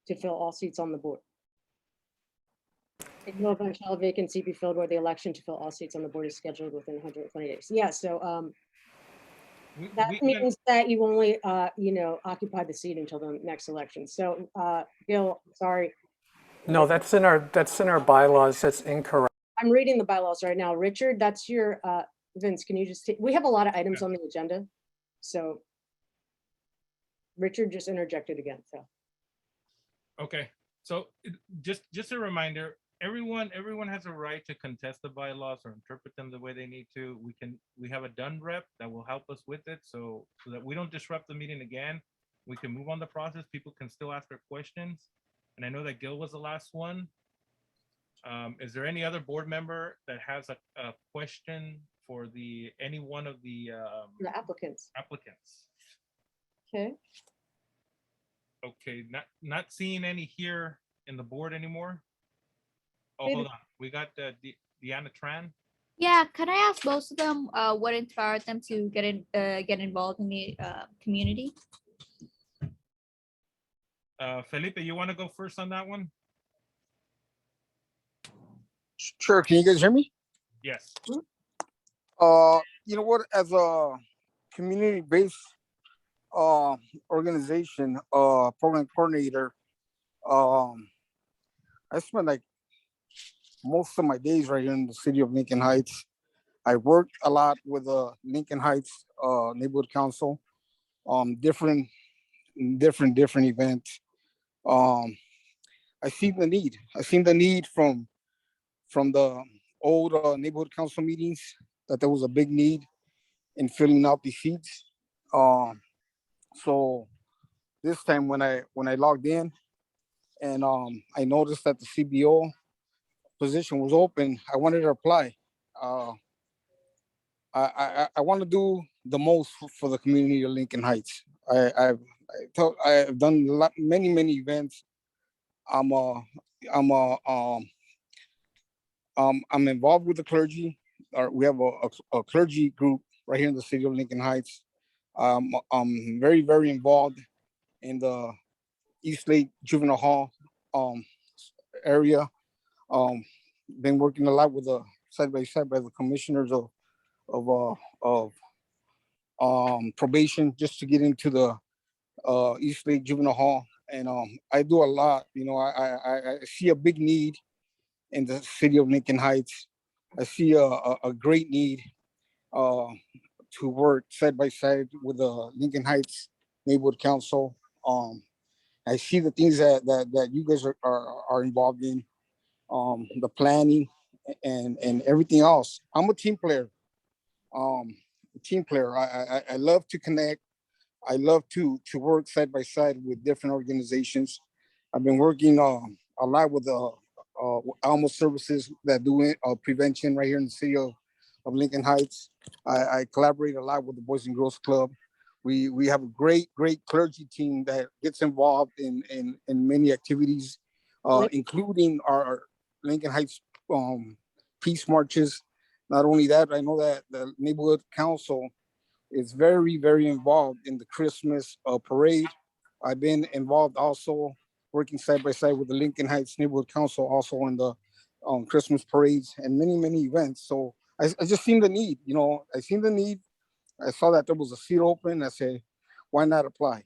to fill all seats on the board. No event shall a vacant seat be filled where the election to fill all seats on the board is scheduled within 120 days. Yeah, so that means that you only occupy the seat until the next election. So Gil, sorry. No, that's in our bylaws. That's incorrect. I'm reading the bylaws right now. Richard, that's your Vince, can you just we have a lot of items on the agenda. So Richard just interjected again. So Okay, so just a reminder, everyone has a right to contest the bylaws or interpret them the way they need to. We have a done rep that will help us with it, so that we don't disrupt the meeting again. We can move on the process. People can still ask their questions. And I know that Gil was the last one. Is there any other board member that has a question for any one of the applicants? Okay. Okay, not seeing any here in the board anymore. Oh, hold on. We got Deanna Tran. Yeah, can I ask most of them what inspired them to get involved in the community? Felipe, you want to go first on that one? Sure, can you guys hear me? Yes. You know what, as a community-based organization, program coordinator, I spend like most of my days right here in the city of Lincoln Heights. I worked a lot with the Lincoln Heights neighborhood council, different events. I seen the need. I seen the need from the old neighborhood council meetings, that there was a big need in filling out the seats. So this time when I logged in and I noticed that the CBO position was open, I wanted to apply. I want to do the most for the community of Lincoln Heights. I've done many events. I'm involved with the clergy. We have a clergy group right here in the city of Lincoln Heights. I'm very involved in the East Lake Juvenile Hall area. Been working a lot with the side by side by the commissioners of probation, just to get into the East Lake Juvenile Hall. And I do a lot. I see a big need in the city of Lincoln Heights. I see a great need to work side by side with the Lincoln Heights Neighborhood Council. And I see the things that you guys are involved in, the planning and everything else. I'm a team player. I love to connect. I love to work side by side with different organizations. I've been working a lot with Almo Services that do prevention right here in the city of Lincoln Heights. I collaborate a lot with the Boys and Girls Club. We have a great clergy team that gets involved in many activities, including our Lincoln Heights peace marches. Not only that, I know that the neighborhood council is very involved in the Christmas parade. I've been involved also working side by side with the Lincoln Heights Neighborhood Council also on the Christmas parades and many events. So I just seen the need, I seen the need. I saw that there was a seat open. I said, why not apply?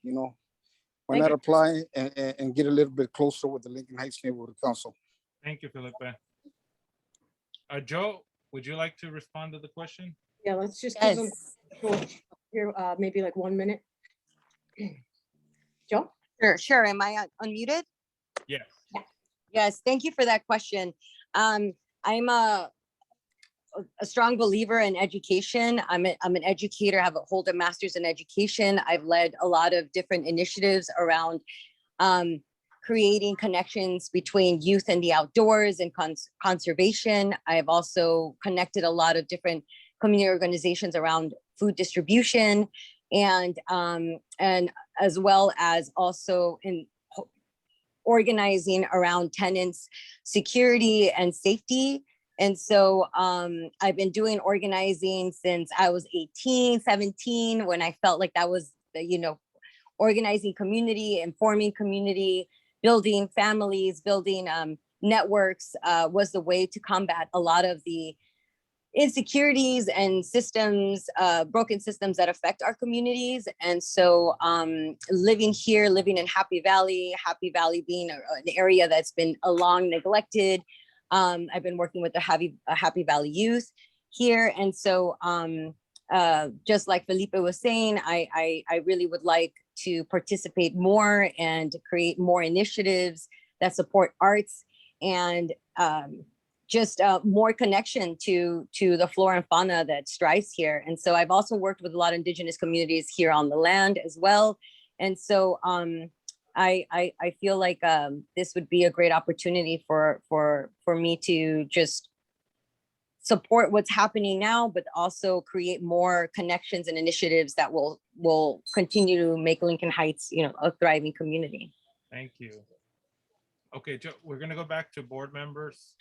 Why not apply and get a little bit closer with the Lincoln Heights Neighborhood Council? Thank you, Felipe. Joe, would you like to respond to the question? Yeah, let's just give them here, maybe like 1 minute. Joe? Sure. Am I unmuted? Yes. Yes, thank you for that question. I'm a strong believer in education. I'm an educator. I hold a master's in education. I've led a lot of different initiatives around creating connections between youth and the outdoors and conservation. I have also connected a lot of different community organizations around food distribution and as well as also in organizing around tenants' security and safety. And so I've been doing organizing since I was 18, 17, when I felt like that was, organizing community, informing community, building families, building networks was the way to combat a lot of the insecurities and systems, broken systems that affect our communities. And so living in Happy Valley being an area that's been long neglected. I've been working with the Happy Valley youth here. And so just like Felipe was saying, I really would like to participate more and create more initiatives that support arts and just more connection to the flora and fauna that strives here. And so I've also worked with a lot of indigenous communities here on the land as well. And so I feel like this would be a great opportunity for me to just support what's happening now, but also create more connections and initiatives that will continue to make Lincoln Heights, a thriving community. Thank you. Okay, Joe, we're gonna go back to board members.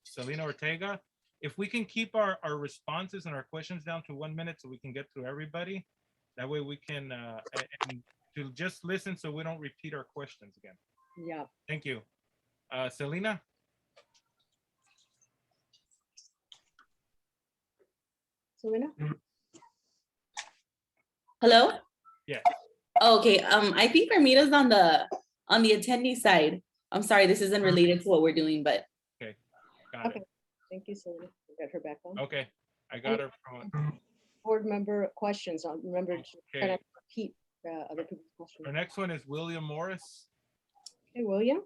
Selena Ortega, if we can keep our responses and our questions down to 1 minute so we can get through everybody. That way we can and to just listen so we don't repeat our questions again. Yeah. Thank you. Selena? Selena? Hello? Yeah. Okay, I think Armita's on the attendee side. I'm sorry, this isn't related to what we're doing, but. Okay, got it. Thank you, Selena. Got her back on. Okay, I got her from. Board member questions. I'll remember to kind of repeat other people's questions. Our next one is William Morris. Okay, William?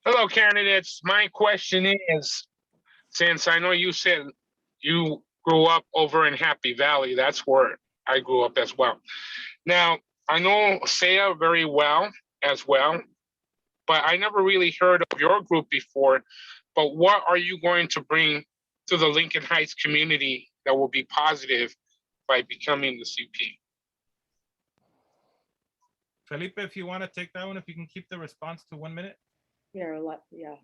Hello, candidates. My question is, since I know you said you grew up over in Happy Valley, that's where I grew up as well. Now, I know Saya very well as well, but I never really heard of your group before. But what are you going to bring to the Lincoln Heights community that will be positive by becoming the CP? Felipe, if you want to take that one, if you can keep the response to 1 minute. Yeah, yeah.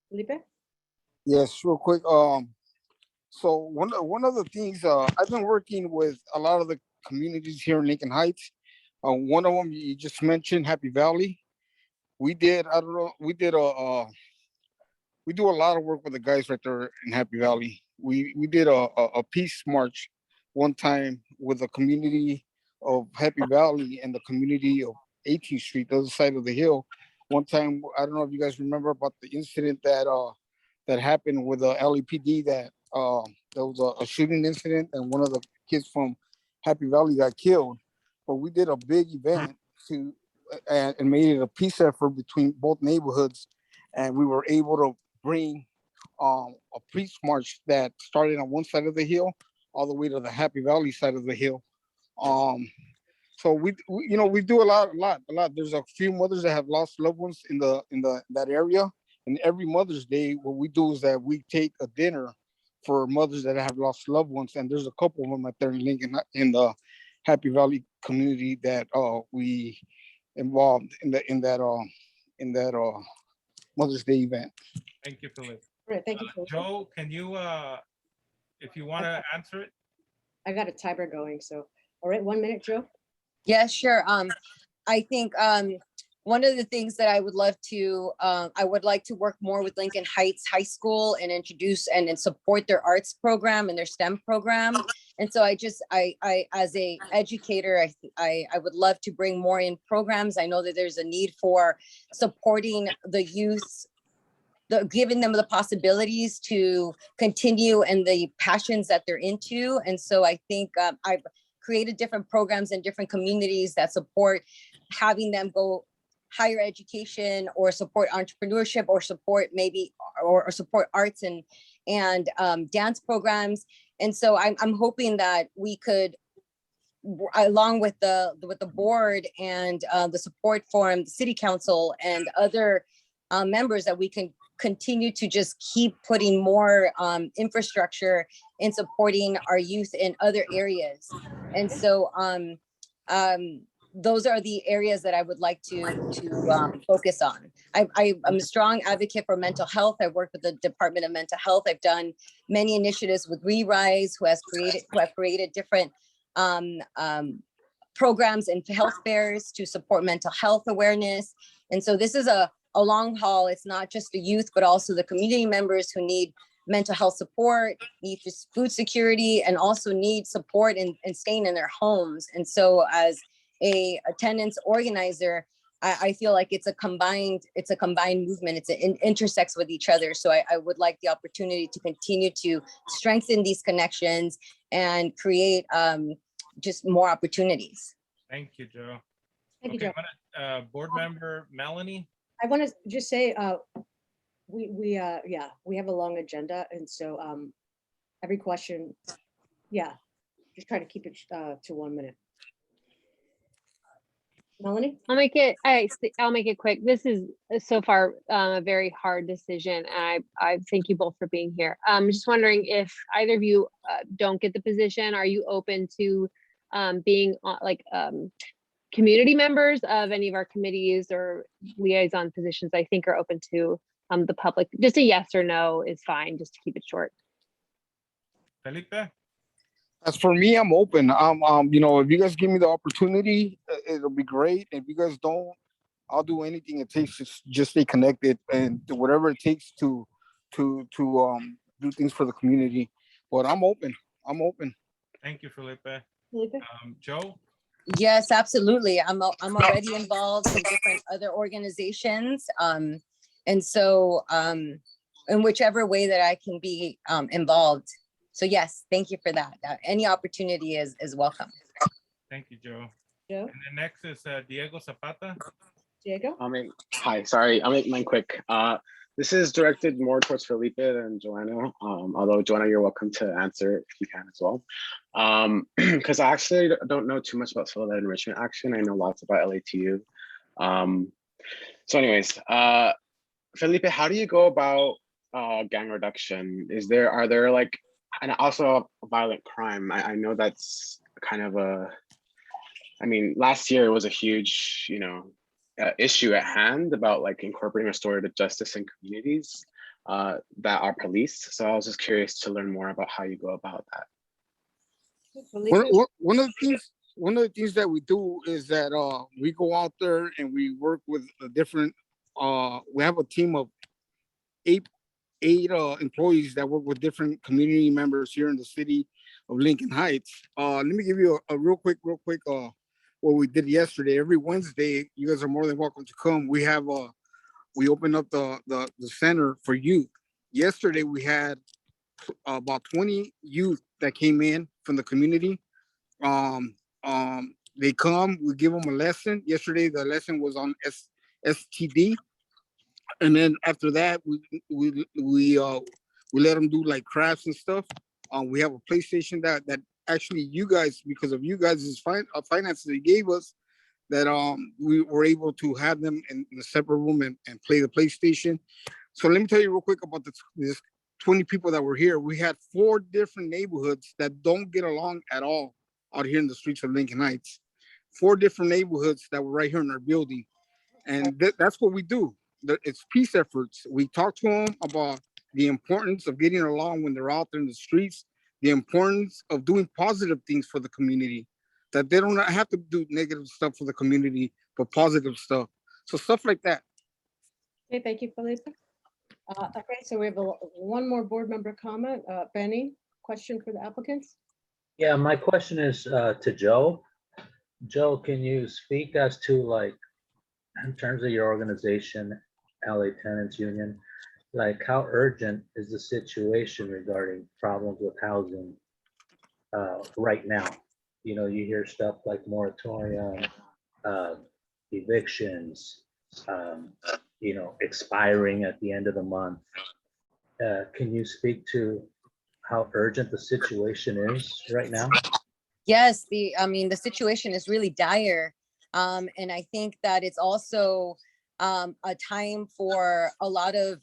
Felipe? Yes, real quick. So one of the things I've been working with a lot of the communities here in Lincoln Heights. One of them you just mentioned, Happy Valley. We did we do a lot of work with the guys right there in Happy Valley. We did a peace march one time with the community of Happy Valley and the community of 18th Street, the other side of the hill. One time, I don't know if you guys remember about the incident that happened with the LAPD that there was a shooting incident and one of the kids from Happy Valley got killed. But we did a big event to and made it a peace effort between both neighborhoods, and we were able to bring a peace march that started on one side of the hill all the way to the Happy Valley side of the hill. So we do a lot. There's a few mothers that have lost loved ones in that area, and every Mother's Day, what we do is that we take a dinner for mothers that have lost loved ones, and there's a couple of them out there in Lincoln, in the Happy Valley community that we involved in that Mother's Day event. Thank you, Philip. Right, thank you. Joe, can you, if you want to answer it? I got a timer going, so, all right, 1 minute, Joe. Yeah, sure. I think one of the things that I would like to work more with Lincoln Heights High School and introduce and support their arts program and their STEM program. And so I as a educator, I would love to bring more in programs. I know that there's a need for supporting the youth, giving them the possibilities to continue and the passions that they're into. And so I think I've created different programs in different communities that support having them go higher education or support entrepreneurship or support or support arts and dance programs. And so I'm hoping that we could, along with the board and the support from the city council and other members, that we can continue to just keep putting more infrastructure in supporting our youth in other areas. And so those are the areas that I would like to focus on. I'm a strong advocate for mental health. I work with the Department of Mental Health. I've done many initiatives with ReRise, who have created different programs and health fairs to support mental health awareness. And so this is a long haul. It's not just the youth, but also the community members who need mental health support, need food security, and also need support in staying in their homes. And so as a attendance organizer, I feel like it's a combined movement. It intersects with each other. So I would like the opportunity to continue to strengthen these connections and create just more opportunities. Thank you, Joe. Thank you, Joe. Board member Melanie. I want to just say, we have a long agenda, and so every question, just try to keep it to 1 minute. Melanie? I'll make it quick. This is so far a very hard decision, and I thank you both for being here. I'm just wondering if either of you don't get the position, are you open to being community members of any of our committees or liaison positions? I think are open to the public. Just a yes or no is fine, just to keep it short. Felipe? As for me, I'm open. If you guys give me the opportunity, it'll be great. If you guys don't, I'll do anything it takes to just stay connected and whatever it takes to do things for the community. But I'm open. Thank you, Felipe. Joe? Yes, absolutely. I'm already involved in different other organizations. And so in whichever way that I can be involved. So yes, thank you for that. Any opportunity is welcome. Thank you, Joe. Joe? And then next is Diego Zapata. Diego? Hi, sorry, I'll make mine quick. This is directed more towards Felipe than Joanna, although Joanna, you're welcome to answer if you can as well. Because I actually don't know too much about Soledad Enrichment Action. I know lots about LATU. So anyways, Felipe, how do you go about gang reduction? Are there like, and also violent crime? I know that's kind of last year was a huge, issue at hand about like incorporating restorative justice in communities that are police. So I was just curious to learn more about how you go about that. One of the things that we do is that we go out there and we work with a different. We have a team of eight employees that work with different community members here in the city of Lincoln Heights. Let me give you a real quick what we did yesterday. Every Wednesday, you guys are more than welcome to come. We open up the center for youth. Yesterday we had about 20 youth that came in from the community. They come, we give them a lesson. Yesterday, the lesson was on STD. And then after that, we let them do like crafts and stuff. We have a PlayStation that actually you guys, because of you guys' finances they gave us, that we were able to have them in a separate room and play the PlayStation. So let me tell you real quick about this 20 people that were here. We had 4 different neighborhoods that don't get along at all out here in the streets of Lincoln Heights. 4 different neighborhoods that were right here in our building. And that's what we do. It's peace efforts. We talk to them about the importance of getting along when they're out there in the streets, the importance of doing positive things for the community, that they don't have to do negative stuff for the community, but positive stuff. So stuff like that. Okay, thank you, Felipe. Okay, so we have one more board member comment. Benny, question for the applicants? Yeah, my question is to Joe. Joe, can you speak as to, like, in terms of your organization, LA Tenants Union, like how urgent is the situation regarding problems with housing right now? You know, you hear stuff like moratorium, evictions, you know, expiring at the end of the month. Can you speak to how urgent the situation is right now? Yes, the situation is really dire. And I think that it's also a time for a lot of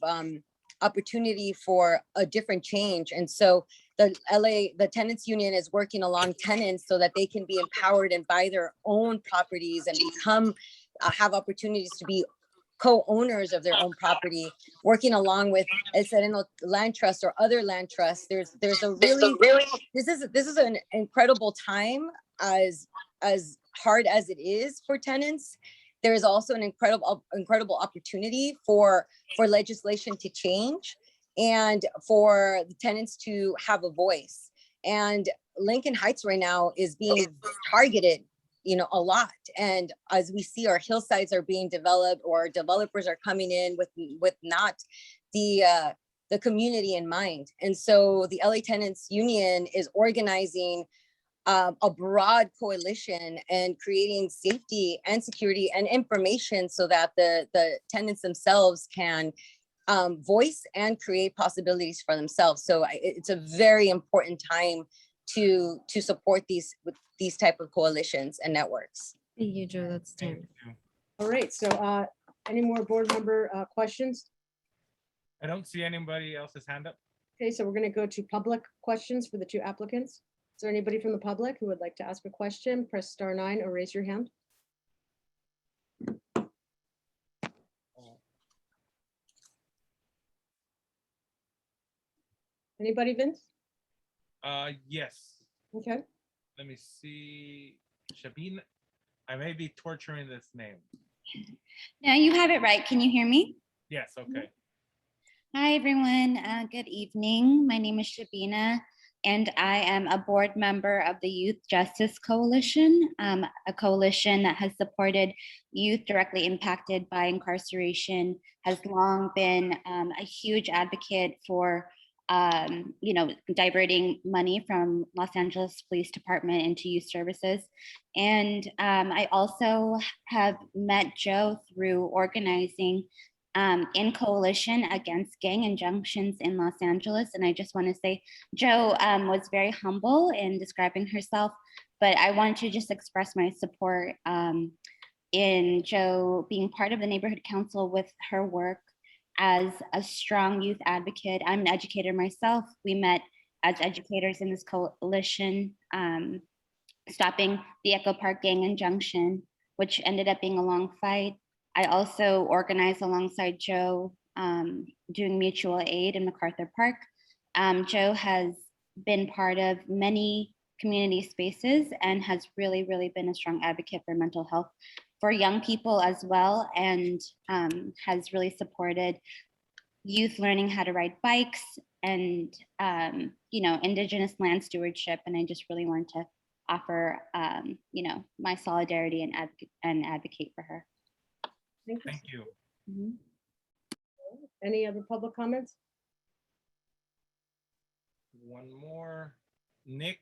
opportunity for a different change. And so the Tenants Union is working along tenants so that they can be empowered and buy their own properties and become, have opportunities to be co-owners of their own property, working along with El Sereno Land Trust or other land trusts. There's a really, this is an incredible time, as hard as it is for tenants. There is also an incredible opportunity for legislation to change and for the tenants to have a voice. And Lincoln Heights right now is being targeted, you know, a lot. And as we see, our hillsides are being developed, or developers are coming in with not the community in mind. And so the LA Tenants Union is organizing a broad coalition and creating safety and security and information so that the tenants themselves can voice and create possibilities for themselves. So it's a very important time to support these type of coalitions and networks. Thank you, Joe. That's 10. All right, so any more board member questions? I don't see anybody else's hand up. Okay, so we're going to go to public questions for the 2 applicants. Is there anybody from the public who would like to ask a question? Press *9 or raise your hand. Anybody, Vince? Yes. Okay. Let me see. Shabina. I may be torturing this name. No, you have it right. Can you hear me? Yes, okay. Hi, everyone. Good evening. My name is Shabina, and I am a board member of the Youth Justice Coalition, a coalition that has supported youth directly impacted by incarceration, has long been a huge advocate for you know, diverting money from Los Angeles Police Department into youth services. And I also have met Joe through organizing in coalition against gang injunctions in Los Angeles. And I just want to say, Joe was very humble in describing herself, but I want to just express my support in Joe being part of the neighborhood council with her work as a strong youth advocate. I'm an educator myself. We met as educators in this coalition, stopping the Echo Park gang injunction, which ended up being a long fight. I also organized alongside Joe doing mutual aid in MacArthur Park. Joe has been part of many community spaces and has really, really been a strong advocate for mental health for young people as well, and has really supported youth learning how to ride bikes and you know, indigenous land stewardship. And I just really want to offer you know, my solidarity and advocate for her. Thank you. Mm-hmm. Any other public comments? one more. Nick,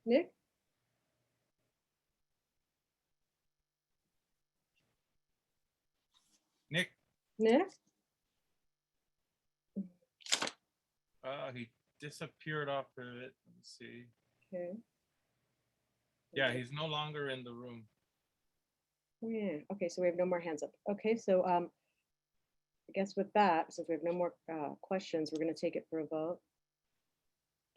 Nick? Nick, Nick? he disappeared off of it. Let me see. Okay. Yeah, he's no longer in the room. Yeah, okay, so we have no more hands up. Okay, so I guess with that, since we have no more questions, we're gonna take it for a vote.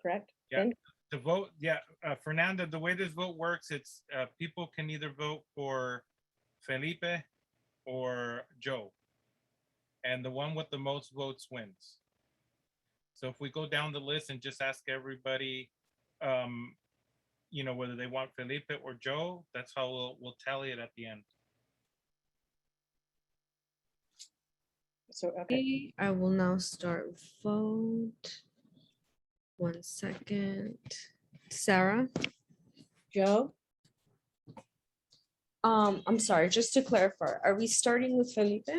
Correct? Yeah, Ben? the vote, yeah, Fernanda, the way this vote works, it's people can either vote for Felipe or Joe. And the one with the most votes wins. So if we go down the list and just ask everybody, you know, whether they want Felipe or Joe, that's how we'll tally it at the end. So, okay. I will now start vote. 1 second. Sarah? Joe? I'm sorry, just to clarify, are we starting with Felipe?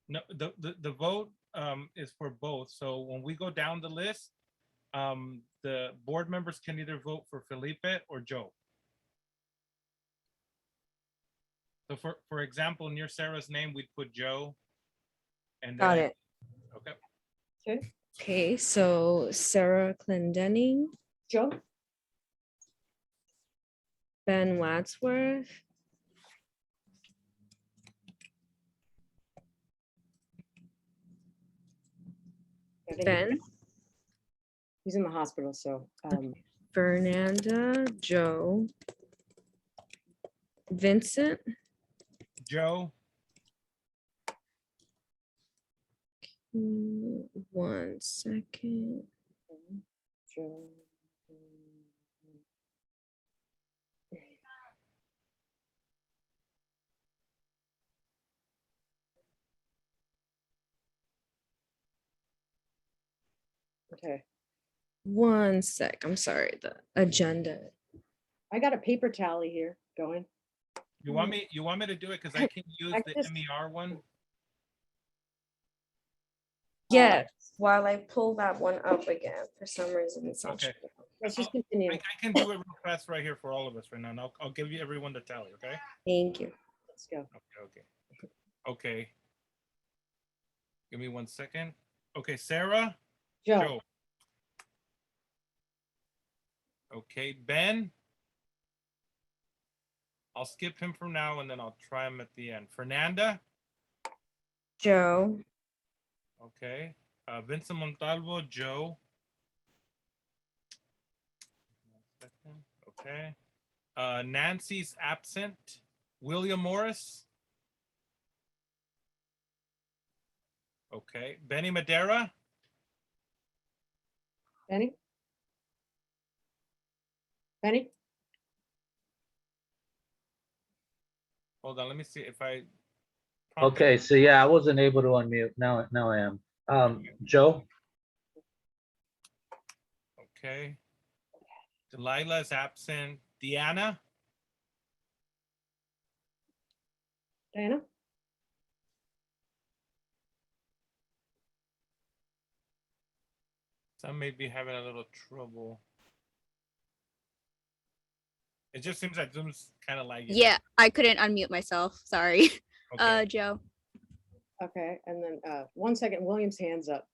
No, the vote is for both. So when we go down the list, the board members can either vote for Felipe or Joe. So for example, near Sarah's name, we'd put Joe. And Got then, it. okay. Okay. Okay, so Sarah Clendenning. Joe? Ben Wadsworth. Ben. He's in the hospital, so. Fernanda, Joe. Vincent. Joe. 1 second. Joe. Okay. 1 sec. I'm sorry. The agenda. I got a paper tally here going. You want me to do it because I can use the MER one? Yeah, while I pull that one up again, for some reason it's not. Okay. Let's just continue. I can do it real fast right here for all of us right now. And I'll give you everyone the tally, okay? Thank you. Let's go. Okay. Give me 1 second. Okay, Sarah? Joe. Okay, Ben? I'll skip him for now and then I'll try him at the end. Fernanda? Joe. Okay. Vincent Montalvo, Joe. 1 second. Okay. Nancy's absent. William Morris. Okay. Benny Madera. Benny? Benny? Hold on, let me see if I. Okay, so yeah, I wasn't able to unmute. Now I am. Joe? Okay. Delilah is absent. Deanna? Diana? Some may be having a little trouble. It just seems like Zoom's kind of lagging. Yeah, I couldn't unmute myself. Sorry. Okay. Joe. Okay, and then 1 second, William's hands up.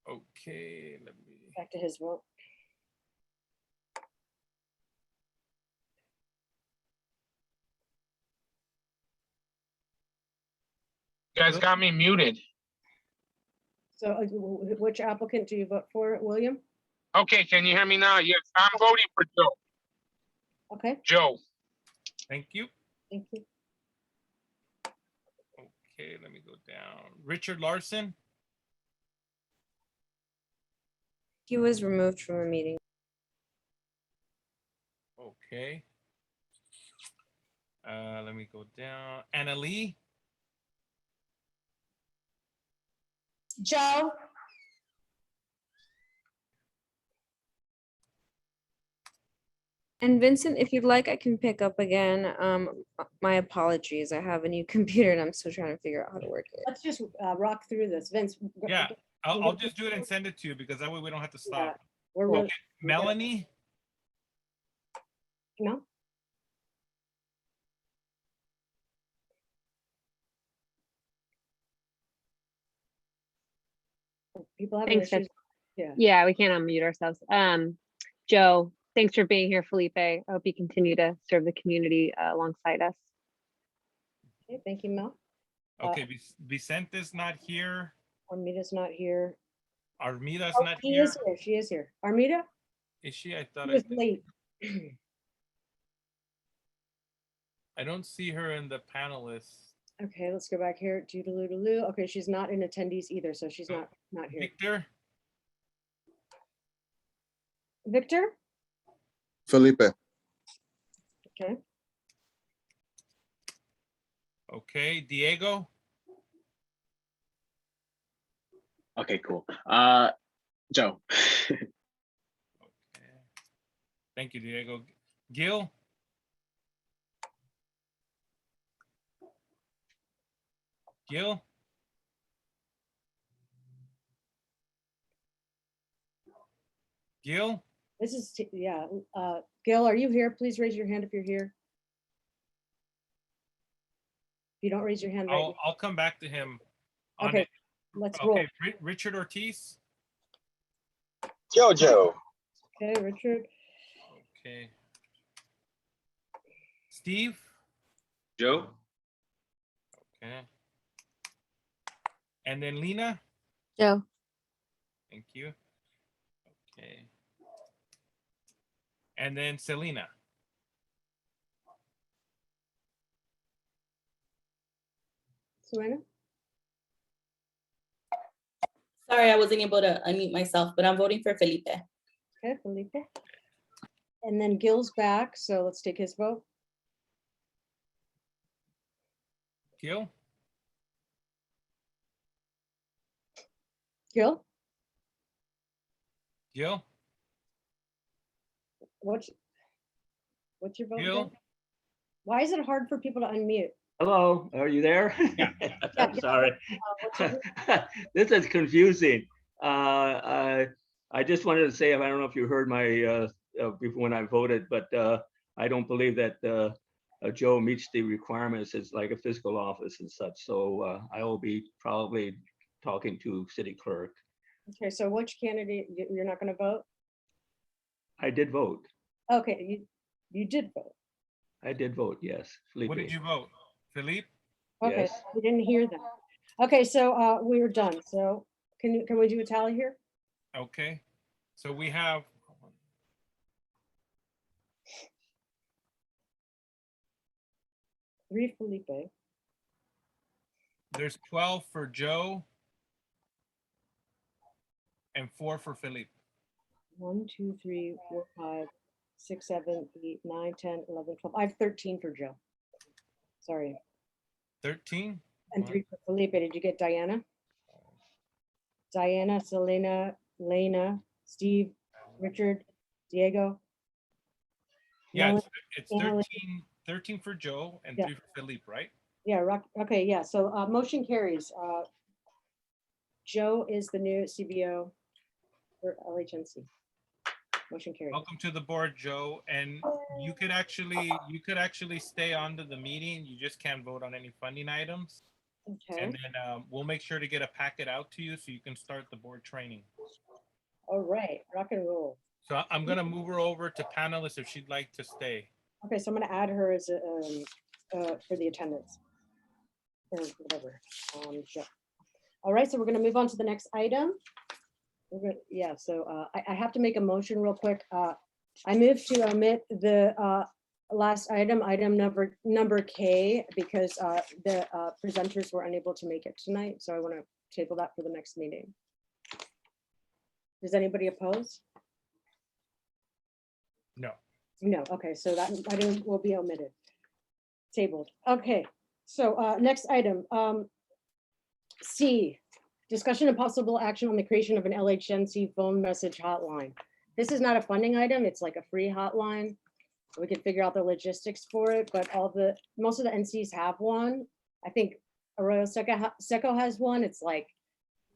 Okay, let me. Back to his vote. You guys got me muted. So which applicant do you vote for, William? Okay, can you hear me now? Yes, I'm voting for Joe. Okay. Joe. Thank you. Thank you. Okay, let me go down. Richard Larson. He was removed from the meeting. Okay. Let me go down. Anna Lee. Joe. And Vincent, if you'd like, I can pick up again. My apologies. I have a new computer and I'm still trying to figure out how to work it. Let's just rock through this. Vince, Yeah. I'll just do it and send it to you because that way we don't have to Yeah, stop. we're Okay, really, Melanie, no? People having Thanks, issues. Judge. Yeah. Yeah, we can't unmute ourselves. Joe, thanks for being here, Felipe. I hope you continue to serve the community alongside us. Okay, thank you, Mel. okay, Vicente's not here. Armita's not here. Armida's Oh, not she here. is here. She is here. Armita? Is she? I thought She was I late. don't see her in the panelists. Okay, let's go back here. Doodaloo. Okay, she's not in attendees either, so she's not here. Victor, Victor? Felipe. Okay. okay, Diego, Okay, cool. Joe. thank you, Diego. Gil, Gil, Gil, This is, yeah. Gil, are you here? Please raise your hand if you're here. If you don't raise your hand right now. I'll come back to him. On Okay, it. let's roll. Okay, Richard Ortiz. Jojo. Okay, Richard. Okay. Steve. Joe. Okay. And then Lena. Joe. Thank you. Okay. And then Selena. Serena? Sorry, I wasn't able to unmute myself, but I'm voting for Felipe. Okay, Felipe. And then Gil's back, so let's take his vote. Gil. Gil? Gil. What's your vote? Gil. Gil? Why is it hard for people to unmute? Hello, are you there? Yeah. I'm sorry. What's your This is confusing. I just wanted to say, I don't know if you heard my, before when I voted, but I don't believe that Joe meets the requirements as like a fiscal office and such. So I will be probably talking to City Clerk. Okay, so which candidate, you're not gonna vote? I did vote. Okay, you did vote. I did vote, yes. What Felipe. did you vote? Philippe? Okay, Yes. we didn't hear that. Okay, so we were done. So can we do a tally here? Okay. So we have 3 Felipe. there's 12 for Joe and 4 for Philippe. 1, 2, 3, 4, 5, 6, 7, 8, 9, 10, 11, 12. I have 13 for Joe. Sorry. 13? And 3 for Felipe. Did you get Diana? Diana, Selena, Lena, Steve, Richard, Diego? Yeah, Melanie, it's Emily. 13 for Joe and Yeah. 3 for Philippe, right? Yeah, okay, yeah, so motion carries. Joe is the new CBO for LHNC. Motion carries. Welcome to the board, Joe. And you could actually stay on to the meeting. You just can't vote on any funding items. Okay, And then we'll make sure to get a packet out to you so you can start the board training. all right, rock and roll. So I'm gonna move her over to panelists if she'd like to stay. Okay, so I'm gonna add her as a, for the attendance. Or whatever. Sure. All right, so we're gonna move on to the next item. Yeah, so I have to make a motion real quick. I move to omit the last item number K, because the presenters were unable to make it tonight. So I want to table that for the next meeting. Does anybody oppose? No. No, okay, so that item will be omitted. Tabled. Okay, so next item. C, discussion and possible action on the creation of an LHNC phone message hotline. This is not a funding item, it's like a free hotline. We could figure out the logistics for it, but most of the NCs have one. I think Arroyo Seco has one. It's like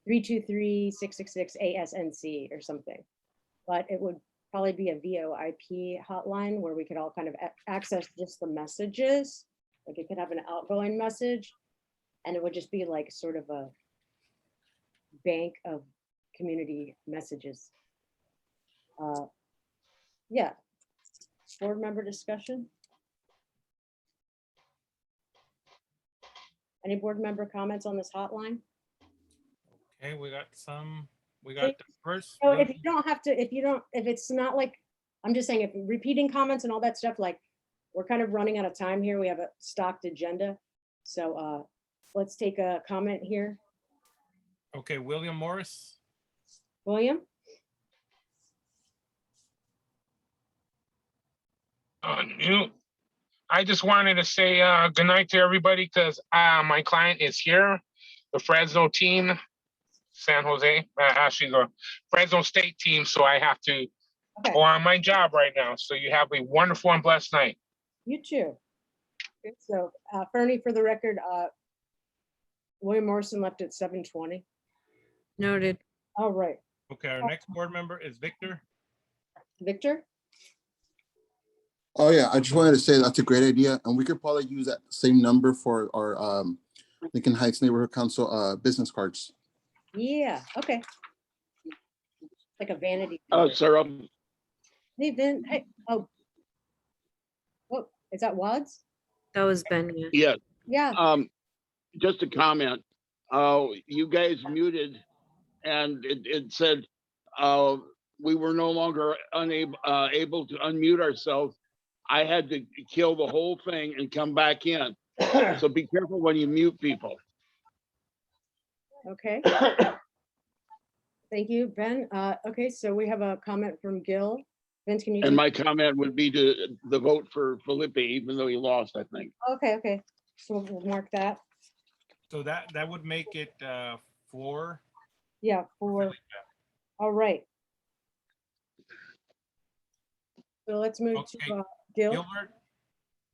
323-666 ASNC or something. But it would probably be a VoIP hotline where we could all kind of access just the messages. Like it could have an outgoing message, and it would just be like sort of a bank of community messages. Yeah. Board member discussion? Any board member comments on this hotline? Okay, we got the first. So if you don't have to, if it's not like, I'm just saying, if repeating comments and all that stuff, like, we're kind of running out of time here. We have a stocked agenda. So let's take a comment here. Okay, William Morris. William? I just wanted to say good night to everybody because my client is here, the Fresno team, San Jose, actually the Fresno State team. So I have to go on my job right now. So you have a wonderful and blessed night. You too. Okay, so Fernie, for the record, William Morrison left at 7:20. Noted. All right. Okay, our next board member is Victor. Victor? Oh, yeah, I just wanted to say that's a great idea, and we could probably use that same number for our Lincoln Heights Neighborhood Council business cards. Yeah, okay. Like a vanity. Oh, Sarah, Hey, Vin, hey, oh. What, is that Wads? That was Ben, yeah. yeah, Yeah. just a comment. You guys muted and it said we were no longer able to unmute ourselves. I had to kill the whole thing and come back in. So be careful when you mute people. Okay. Thank you, Ben. Okay, so we have a comment from Gil. Vince, can you? And my comment would be to the vote for Felipe, even though he lost, I think. Okay. So we'll mark that. So that would make it 4. Yeah, 4. All right. So let's move to Gil. Gilbert.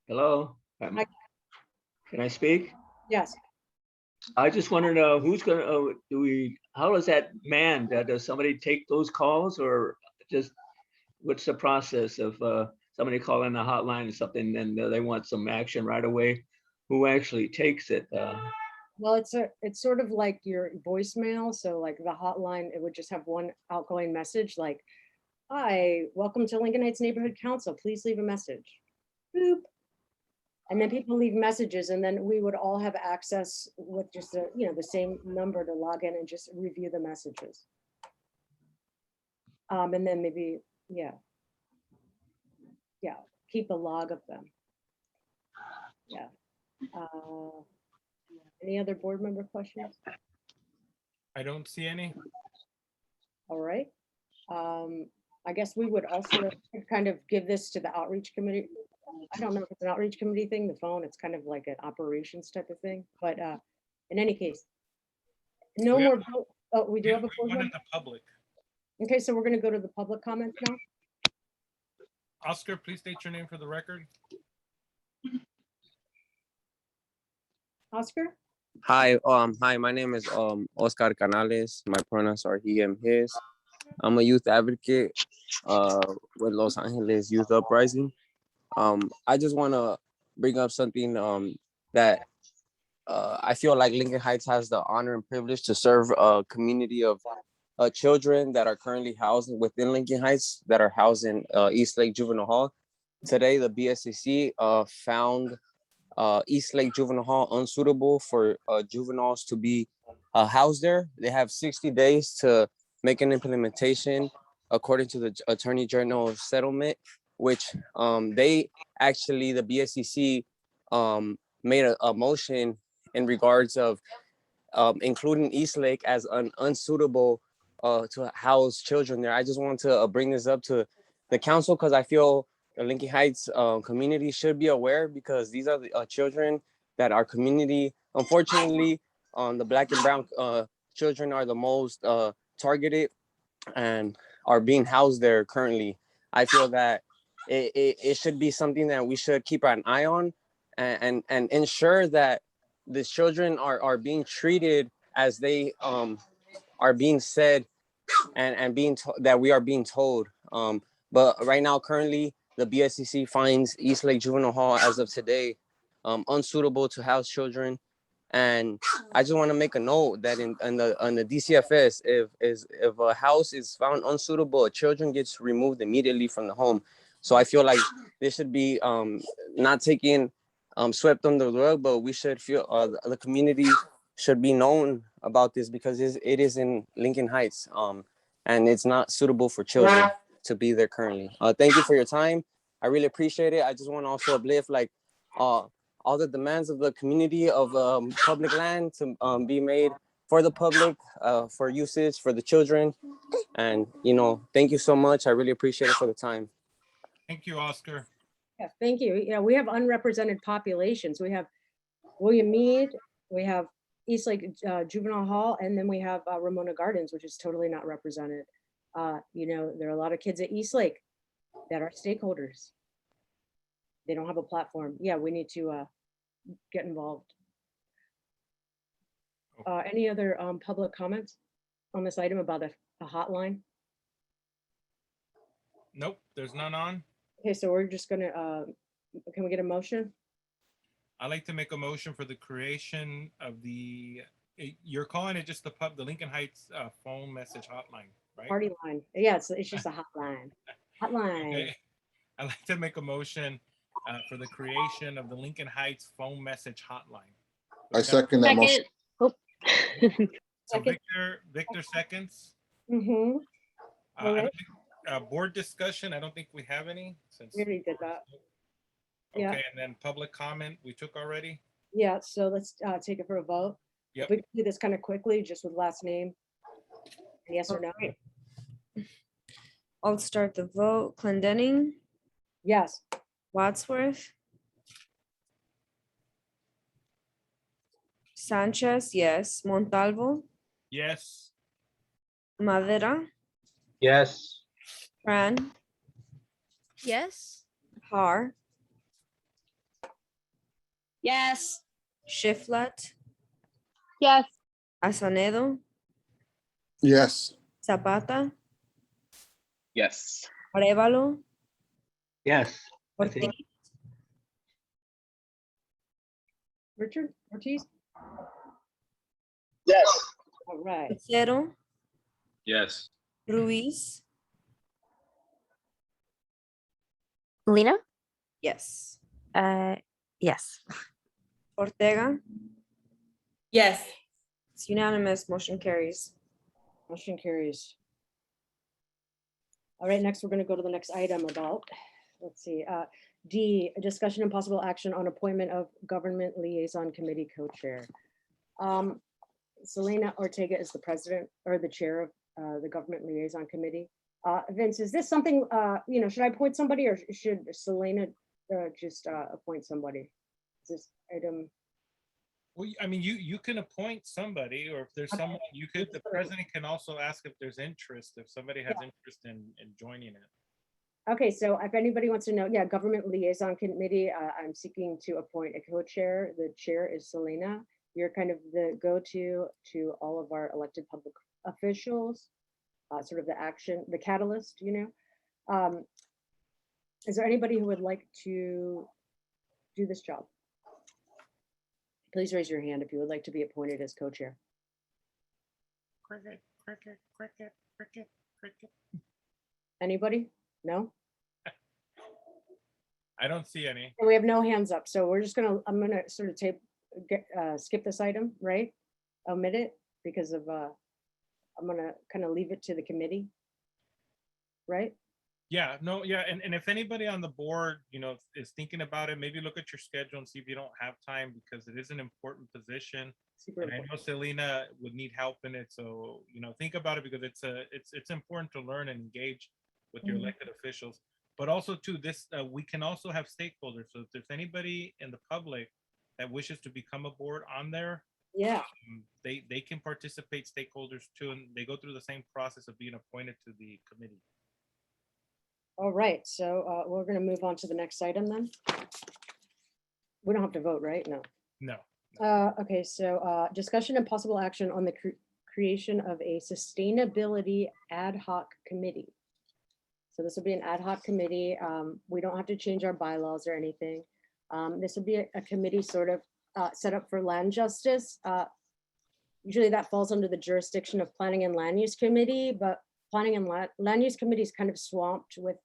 Hello. Can I speak? Yes. I just want to know who's gonna, how is that manned? Does somebody take those calls or just, what's the process of somebody calling the hotline or something and they want some action right away? Who actually takes it? Well, it's sort of like your voicemail. So like the hotline, it would just have one outgoing message like, "Hi, welcome to Lincoln Heights Neighborhood Council. Please leave a message." Boop. And then people leave messages, and then we would all have access with just the same number to log in and just review the messages. And then maybe, yeah, keep a log of them. Yeah. Any other board member questions? I don't see any. All right. I guess we would also kind of give this to the outreach committee. I don't know if it's an outreach committee thing, the phone, it's kind of like an operations type of thing, but in any case, no more vote. Oh, we do have a board One in member? the public. Okay, so we're gonna go to the public comments now. Oscar, please state your name for the record. Oscar? Hi, my name is Oscar Canales. My pronouns are he, him, his. I'm a youth advocate with Los Angeles Youth Uprising. I just want to bring up something that I feel like Lincoln Heights has the honor and privilege to serve a community of children that are currently housed within Lincoln Heights that are housed in East Lake Juvenile Hall. Today, the BSCC found East Lake Juvenile Hall unsuitable for juveniles to be housed there. They have 60 days to make an implementation according to the Attorney General settlement, which the BSCC made a motion in regards of including East Lake as an unsuitable to house children there. I just want to bring this up to the council because I feel the Lincoln Heights community should be aware because these are the children that our community, unfortunately, the Black and brown children are the most targeted and are being housed there currently. I feel that it should be something that we should keep an eye on and ensure that the children are being treated as they are being said and that we are being told. But right now, currently, the BSCC finds East Lake Juvenile Hall as of today unsuitable to house children. And I just want to make a note that on the DCFS, if a house is found unsuitable, children gets removed immediately from the home. So I feel like this should be not taken swept under the rug, but we should feel the community should be known about this because it is in Lincoln Heights, and it's not suitable for children to be there currently. Thank you for your time. I really appreciate it. I just want to also uplift like all the demands of the community of public land to be made for the public, for usage, for the children. And, thank you so much. I really appreciate it for the time. Thank you, Oscar. Yeah, thank you. Yeah, we have unrepresented populations. We have William Mead, we have East Lake Juvenile Hall, and then we have Ramona Gardens, which is totally not represented. There are a lot of kids at East Lake that are stakeholders. They don't have a platform. Yeah, we need to get involved. Any other public comments on this item about a hotline? Nope, there's none on. Okay, so we're just gonna, can we get a motion? I'd like to make a motion for the creation of you're calling it just the Lincoln Heights phone message hotline, right? Party line. Yeah, it's just a hotline. Hotline. Okay. I'd like to make a motion for the creation of the Lincoln Heights phone message hotline. I second that motion. Oh. So Victor seconds. Mm-hmm. I don't think, board discussion, I don't think we have any. Since we already did that. Okay, Yeah. and then public comment we took already. Yeah, so let's take it for a vote. Yep. We can do this kind of quickly, just with last name. Yes or no? I'll start the vote. Clendenning, Yes. Wadsworth, Sanchez, yes. Montalvo, Yes. Madera, Yes. Fran, Yes. Har, Yes. Shiflet, Yes. Asanedo, Yes. Zapata, Yes. Arevalo, Yes. I Ortiz, think- Richard Ortiz? Yes. All right. Lucero, Yes. Ruiz, Lena? yes. Yes. Ortega, Yes. it's unanimous, motion carries. Motion carries. All right, next we're going to go to the next item about, let's see, D, a discussion and possible action on appointment of Government Liaison Committee co-chair. Selena Ortega is the president or the chair of the Government Liaison Committee. Vince, is this something, should I appoint somebody or should Selena just appoint somebody? Is this item? Well, I mean, you can appoint somebody, or if there's someone the president can also ask if there's interest, if somebody has interest in joining it. Okay, so if anybody wants to know, yeah, Government Liaison Committee, I'm seeking to appoint a co-chair. The chair is Selena. You're kind of the go-to to all of our elected public officials, sort of the catalyst, Is there anybody who would like to do this job? Please raise your hand if you would like to be appointed as co-chair. Cricket, cricket, cricket, cricket, cricket. Anybody? No? I don't see any. We have no hands up, so I'm gonna sort of skip this item, right? Omit it because of, I'm gonna kind of leave it to the committee, right? Yeah, no, yeah, and if anybody on the board, is thinking about it, maybe look at your schedule and see if you don't have time, because it is an important position. Super and important. I know Selena would need help in it, so think about it, because it's important to learn and engage with your elected officials. But also too, this we can also have stakeholders. So if there's anybody in the public that wishes to become a board on there, yeah, they can participate, stakeholders too, and they go through the same process of being appointed to the committee. All right, so we're gonna move on to the next item then. We don't have to vote, right? No. No. Okay, so discussion and possible action on the creation of a sustainability ad hoc committee. So this will be an ad hoc committee. We don't have to change our bylaws or anything. This will be a committee sort of set up for land justice. Usually that falls under the jurisdiction of Planning and Land Use Committee, but Planning and Land Use Committee is kind of swamped with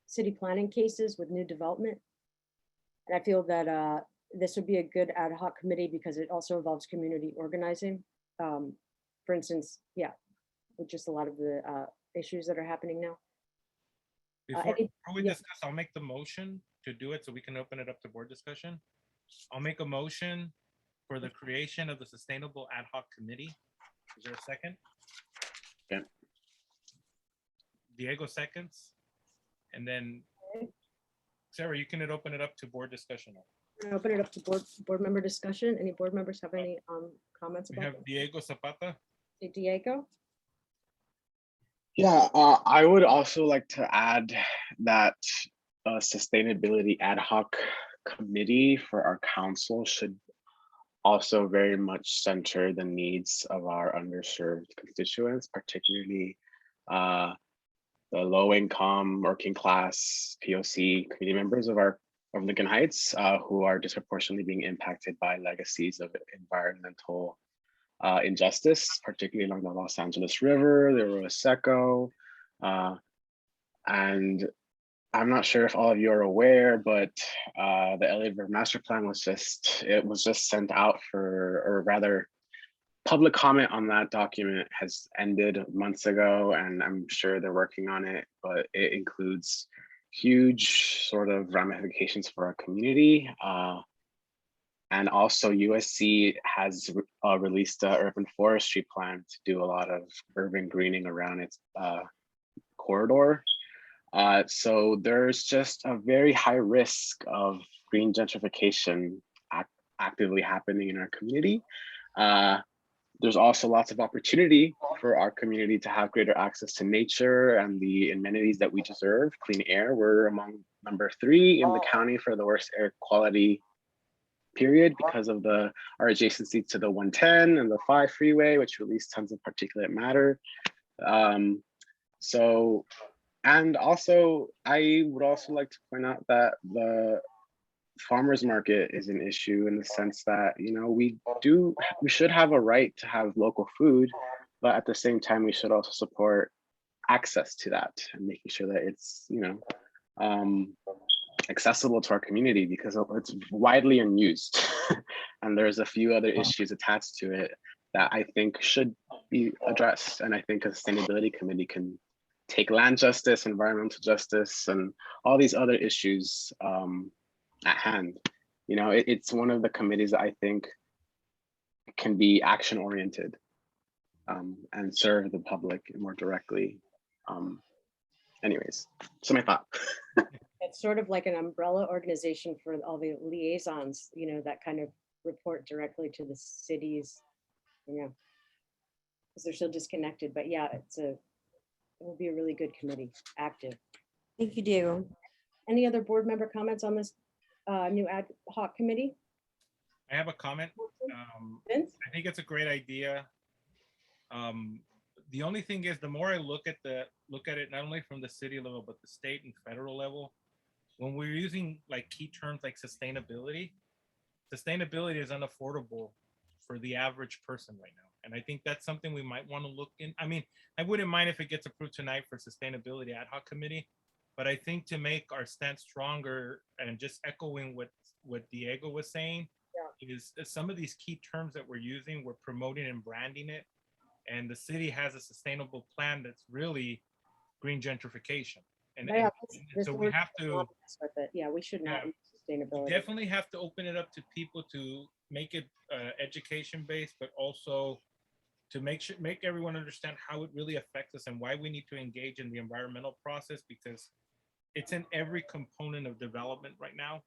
city planning cases with new development. And I feel that this would be a good ad hoc committee because it also involves community organizing. For instance, yeah, with just a lot of the issues that are happening now. Before we discuss, I'll make the motion to do it so we can open it up to board discussion. I'll make a motion for the creation of the Sustainable Ad Hoc Committee. Is there a second? Yeah. Diego seconds. And then Sarah, you can open it up to board discussion. I'm gonna open it up to board member discussion. Any board members have any comments We about have it? Diego Zapata. Hey, Diego? Yeah, I would also like to add that a sustainability ad hoc committee for our council should also very much center the needs of our underserved constituents, particularly the low income, working class, POC community members of Lincoln Heights who are disproportionately being impacted by legacies of environmental injustice, particularly along the Los Angeles River, the Arroyo Seco. And I'm not sure if all of you are aware, but the LA River Master Plan was just sent out for, or rather, public comment on that document has ended months ago, and I'm sure they're working on it, but it includes huge sort of ramifications for our community. And also USC has released an urban forestry plan to do a lot of urban greening around its corridor. So there's just a very high risk of green gentrification actively happening in our community. There's also lots of opportunity for our community to have greater access to nature and the amenities that we deserve. Clean air, we're among number 3 in the county for the worst air quality period because of our adjacency to the 110 and the 5 freeway, which release tons of particulate matter. And also, I would also like to point out that the farmers market is an issue in the sense that, you know, we should have a right to have local food, but at the same time, we should also support access to that and making sure that it's, you know, accessible to our community because it's widely unused. And there's a few other issues attached to it that I think should be addressed. And I think a sustainability committee can take land justice, environmental justice, and all these other issues at hand. You know, it's one of the committees that I think can be action oriented and serve the public more directly. Anyways, so my thought. It's sort of like an umbrella organization for all the liaisons, you know, that kind of report directly to the cities, you know, because they're so disconnected. But yeah, it will be a really good committee, active. Thank you, Diego. Any other board member comments on this new ad hoc committee? I have a comment. I think it's a great idea. The only thing is, the more I look at it, not only from the city level, but the state and federal level, when we're using like key terms like sustainability is unaffordable for the average person right now. And I think that's something we might want to look in. I mean, I wouldn't mind if it gets approved tonight for sustainability ad hoc committee, but I think to make our stance stronger and just echoing what Diego was saying, is some of these key terms that we're using, we're promoting and branding it. And the city has a sustainable plan that's really green gentrification. And, Yeah, and so we have to, yeah, we should not use sustainability. definitely have to open it up to people to make it education based, but also to make everyone understand how it really affects us and why we need to engage in the environmental process, because it's in every component of development right now.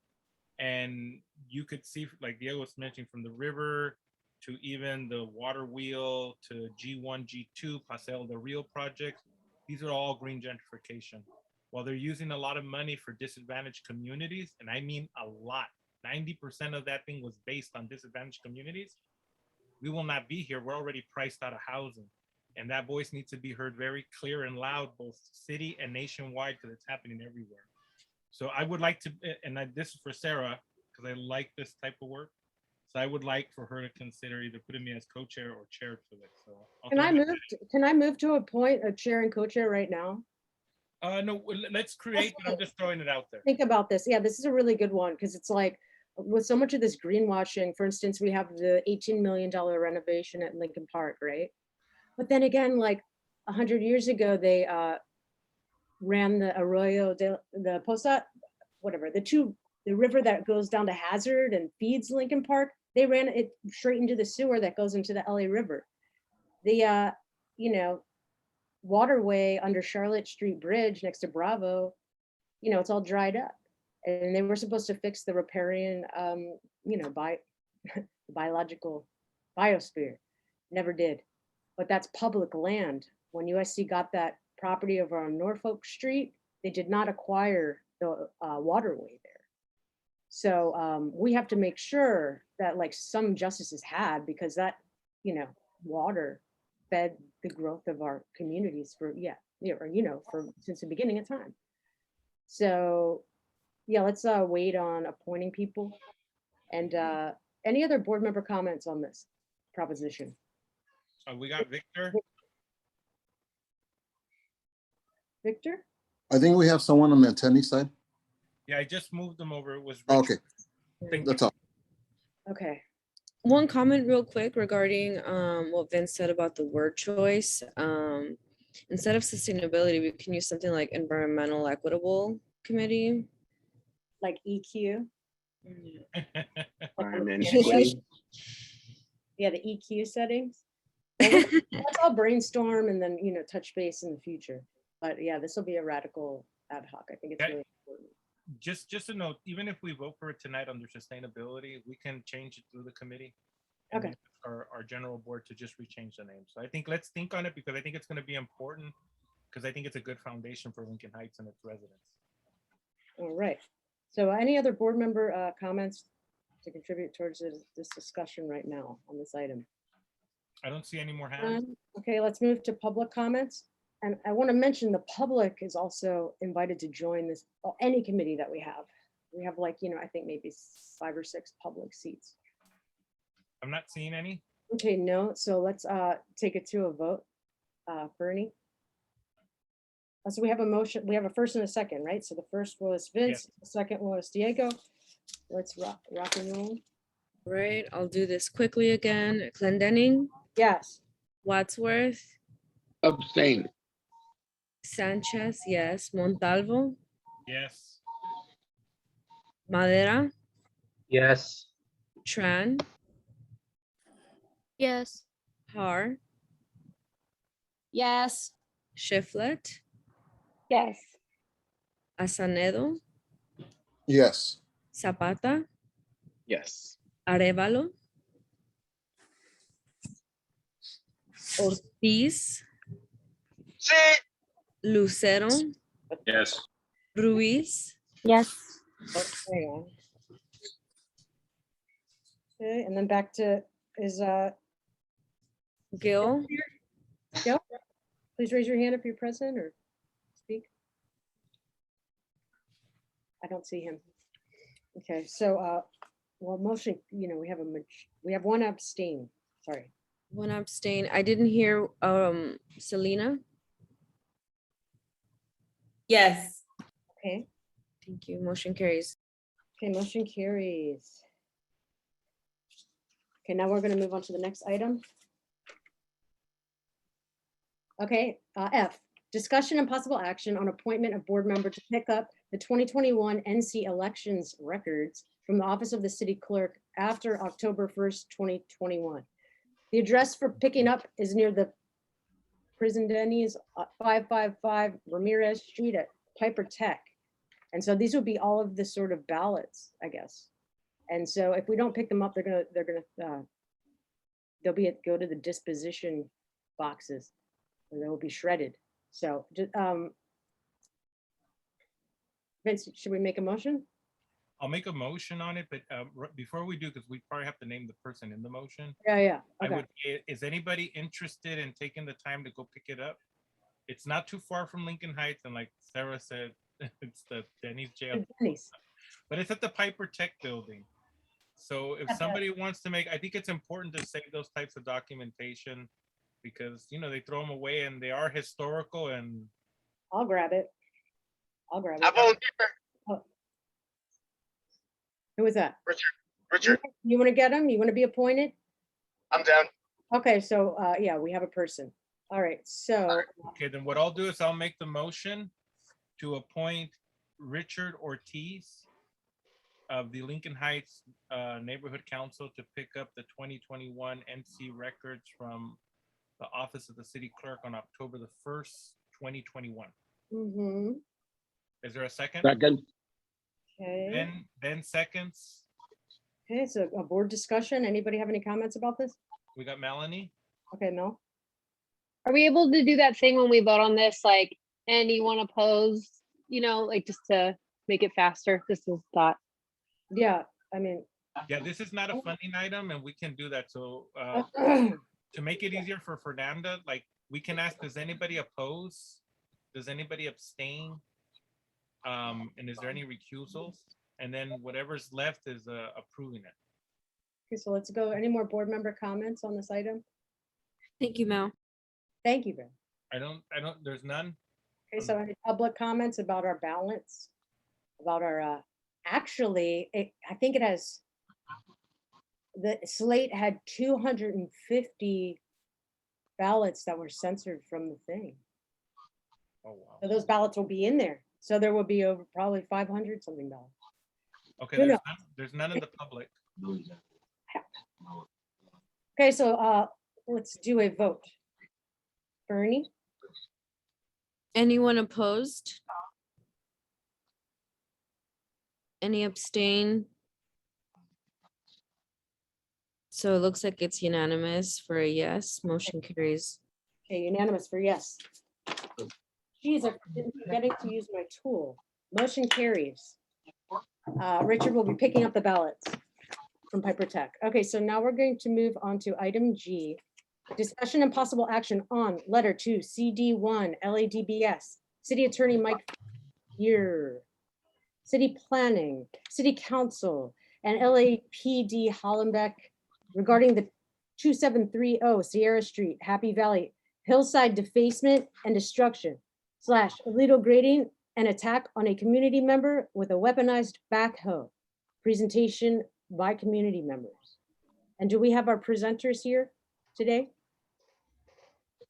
And you could see, like Diego was mentioning, from the river to even the water wheel to G1, G2, Paseo del Rio projects, these are all green gentrification. While they're using a lot of money for disadvantaged communities, and I mean a lot, 90% of that thing was based on disadvantaged communities, we will not be here. We're already priced out of housing. And that voice needs to be heard very clear and loud, both city and nationwide, because it's happening everywhere. So I would like to, and this is for Sarah, because I like this type of work. So I would like for her to consider either putting me as co-chair or chair to it. So I'll Can throw I my- move, can I move to appoint a chair and co-chair right now? No, let's create, but I'm just throwing it out there. Think about this. Yeah, this is a really good one because it's like with so much of this greenwashing, for instance, we have the $18 million renovation at Lincoln Park, right? But then again, like 100 years ago, they ran the Arroyo, the Posa, whatever, the river that goes down to Hazard and feeds Lincoln Park. They ran it straight into the sewer that goes into the LA River. The, you know, waterway under Charlotte Street Bridge next to Bravo, you know, it's all dried up. And they were supposed to fix the riparian, you know, biological biosphere. Never did. But that's public land. When USC got that property over on Norfolk Street, they did not acquire the waterway there. So we have to make sure that like some justice is had, because that, you know, water fed the growth of our communities for, for since the beginning of time. So yeah, let's wait on appointing people. And any other board member comments on this proposition? We got Victor. Victor? I think we have someone on the attendee side. Yeah, I just moved them over. It was Okay, Thank that's all. Okay. One comment real quick regarding what Vince said about the word choice. Instead of sustainability, we can use something like environmental equitable committee. Like EQ? Yeah, the EQ settings. Well, let's all brainstorm and then, you know, touch base in the future. But yeah, this will be a radical ad hoc. I think it's really important. Just a note, even if we vote for it tonight under sustainability, we can change it through the committee. And Okay. Our general board to just rechange the name. So I think let's think on it, because I think it's going to be important, because I think it's a good foundation for Lincoln Heights and its residents. All right. So any other board member comments to contribute towards this discussion right now on this item? I don't see any more hands. Okay, let's move to public comments. And I want to mention the public is also invited to join this, or any committee that we have. We have like, you know, I think maybe 5 or 6 public seats. I'm not seeing any. Okay, no, so let's take it to a vote. Bernie? So we have a motion, we have a first and a second, right? So the first was Vince, the second was Diego. Let's rock and roll. Right, I'll do this quickly again. Clendenning, Yes. Wadsworth, Abstain. Sanchez, yes. Montalvo, Yes. Madera, Yes. Tran, Yes. Har, Yes. Shiflet, Yes. Asanedo, Yes. Zapata, Yes. Arevalo, Ortiz, Lucero, Yes. Ruiz, Yes. Okay. Okay, and then back to is Gil, Gil? Please raise your hand if you're present or speak. I don't see him. Okay, so well, motion, you know, we have one abstain. Sorry. one abstain. I didn't hear Selena. Yes. Okay. Thank you. Motion carries. Okay, motion carries. Okay, now we're going to move on to the next item. Okay, F, discussion and possible action on appointment of board member to pick up the 2021 NC elections records from the office of the city clerk after October 1st, 2021. The address for picking up is near the Prison Denny's, 555 Ramirez Street at Piper Tech. And so these would be all of the sort of ballots, I guess. And so if we don't pick them up, they'll go to the disposition boxes, and they will be shredded. So, Vince, should we make a motion? I'll make a motion on it, but before we do, because we probably have to name the person in the motion. Yeah, I okay. would, is anybody interested in taking the time to go pick it up? It's not too far from Lincoln Heights, and like Sarah said, it's the Denny's jail. Denny's. But it's at the Piper Tech building. So if somebody wants to make, I think it's important to save those types of documentation because, you know, they throw them away and they are historical and. I'll grab it. I'll grab it. I volunteer. Oh. Who was that? Richard, You want to get him? You want to be appointed? I'm down. Okay, so yeah, we have a person. All right, so. Okay, then what I'll do is I'll make the motion to appoint Richard Ortiz of the Lincoln Heights Neighborhood Council to pick up the 2021 NC records from the Office of the City Clerk on October the 1st, 2021. Mm-hmm. Is there a second? Second. Okay. Then seconds. Okay, so a board discussion. Anybody have any comments about this? We got Melanie. Okay, Mel. Are we able to do that thing when we vote on this, like anyone opposed, you know, like just to make it faster? This is thought. Yeah, I mean. Yeah, this is not a funding item and we can do that. So to make it easier for Fernanda, like we can ask, does anybody oppose? Does anybody abstain? And is there any recusals? And then whatever's left is approving it. Okay, so let's go. Any more board member comments on this item? Thank you, Mel. Thank you, Ben. There's none. Okay, so any public comments about our balance? About our, actually, I think it has, the slate had 250 ballots that were censored from the thing. Oh, wow. So those ballots will be in there. So there will be over probably 500 something ballots. Okay, there's none in the public. Okay, so let's do a vote. Bernie? Anyone opposed? Any abstain? So it looks like it's unanimous for a yes. Motion carries. Okay, unanimous for yes. Geez, I'm forgetting to use my tool. Motion carries. Richard will be picking up the ballots from Piper Tech. Okay, so now we're going to move on to item G. Discussion and possible action on letter to CD1 LADBS, City Attorney Mike Year, City Planning, City Council, and LAPD Hollenbeck regarding the 2730 Sierra Street, Happy Valley, hillside defacement and destruction / illegal grading and attack on a community member with a weaponized backhoe. Presentation by community members. And do we have our presenters here today?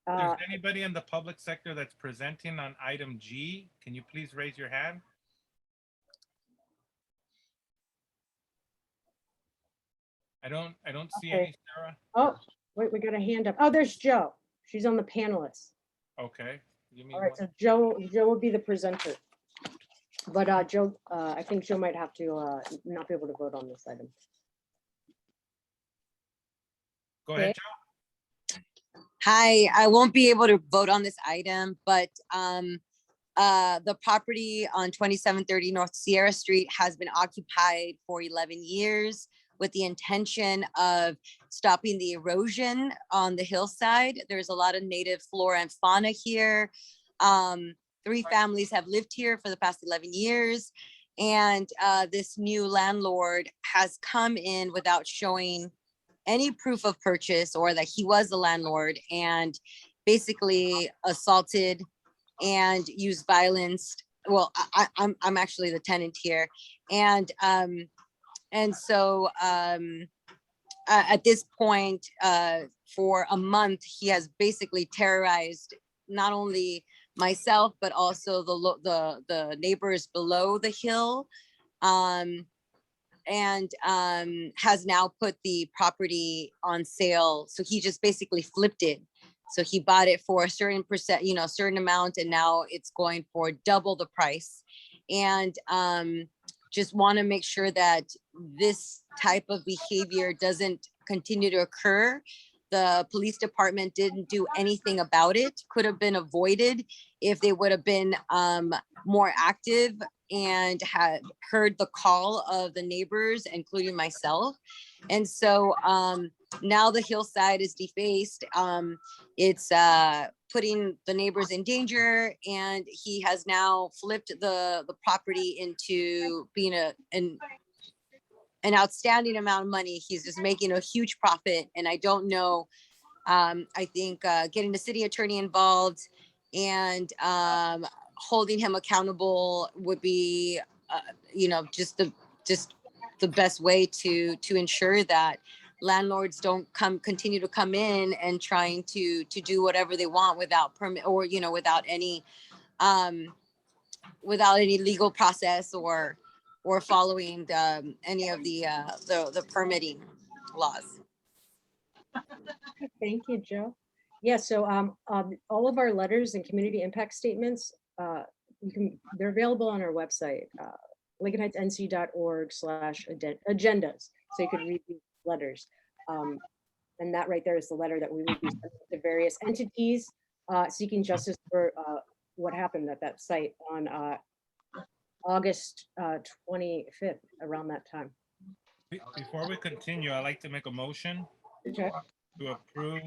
If there's anybody in the public sector that's presenting on item G, can you please raise your hand? I don't see any, Sarah. Oh, wait, we got a hand up. Oh, there's Joe. She's on the panelists. Okay. Give me All right, one. so Joe will be the presenter. But Joe, I think Joe might have to not be able to vote on this item. Go ahead, Okay. Joe. Hi, I won't be able to vote on this item, but the property on 2730 North Sierra Street has been occupied for 11 years with the intention of stopping the erosion on the hillside. There's a lot of native flora and fauna here. 3 families have lived here for the past 11 years. And this new landlord has come in without showing any proof of purchase or that he was the landlord, and basically assaulted and used violence. Well, I'm actually the tenant here. And so at this point, for a month, he has basically terrorized not only myself, but also the neighbors below the hill, and has now put the property on sale. So he just basically flipped it. So he bought it for a certain percent, certain amount, and now it's going for double the price. And just want to make sure that this type of behavior doesn't continue to occur. the police department didn't do anything about it. Could have been avoided if they would have been more active and had heard the call of the neighbors, including myself. And so now the hillside is defaced. It's putting the neighbors in danger, and he has now flipped the property into being an outstanding amount of money. He's just making a huge profit, and I don't know. I think getting the city attorney involved and holding him accountable would be, just the best way to ensure that landlords don't continue to come in and trying to do whatever they want without permit, or without any legal process or following any of the permitting laws. Thank you, Joe. Yeah, so all of our letters and community impact statements, they're available on our website, lincolnheightsnc.org/agendas. So you can read these letters. And that right there is the letter that we would be sending to various entities seeking justice for what happened at that site on August 25th, around that time. Before we continue, I'd like to make a motion Okay. to approve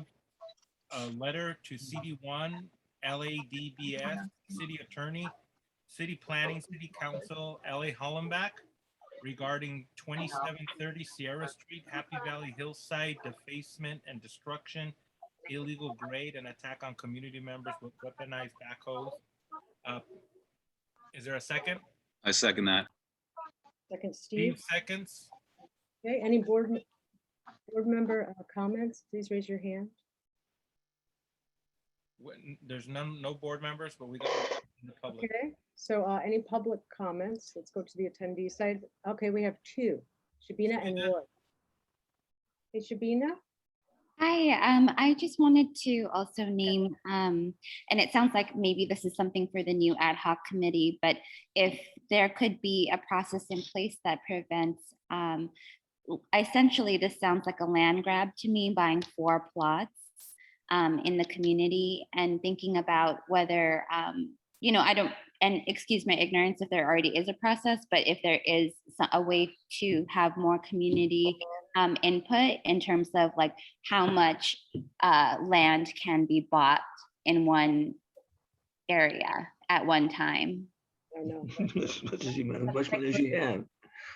a letter to CD1, LADBS, City Attorney, City Planning, City Council, L.A. Hollenbeck, regarding 2730 Sierra Street, Happy Valley Hillside, defacement and destruction, illegal grade, and attack on community members with weaponized backhoes. Is there a second? I second that. Second, Steve. Steve seconds. Okay, any board member comments? Please raise your hand. There's no board members, but we got in the public. Okay, so any public comments? Let's go to the attendee side. Okay, we have two, Shabina and Roy. Hey, Shabina. Hi, I just wanted to also name, and it sounds like maybe this is something for the new ad hoc committee, but if there could be a process in place that prevents, essentially this sounds like a land grab to me, buying 4 plots in the community and thinking about whether, I don't, and excuse my ignorance if there already is a process, but if there is a way to have more community input in terms of like how much land can be bought in one area at one time. I know. As much money as you have.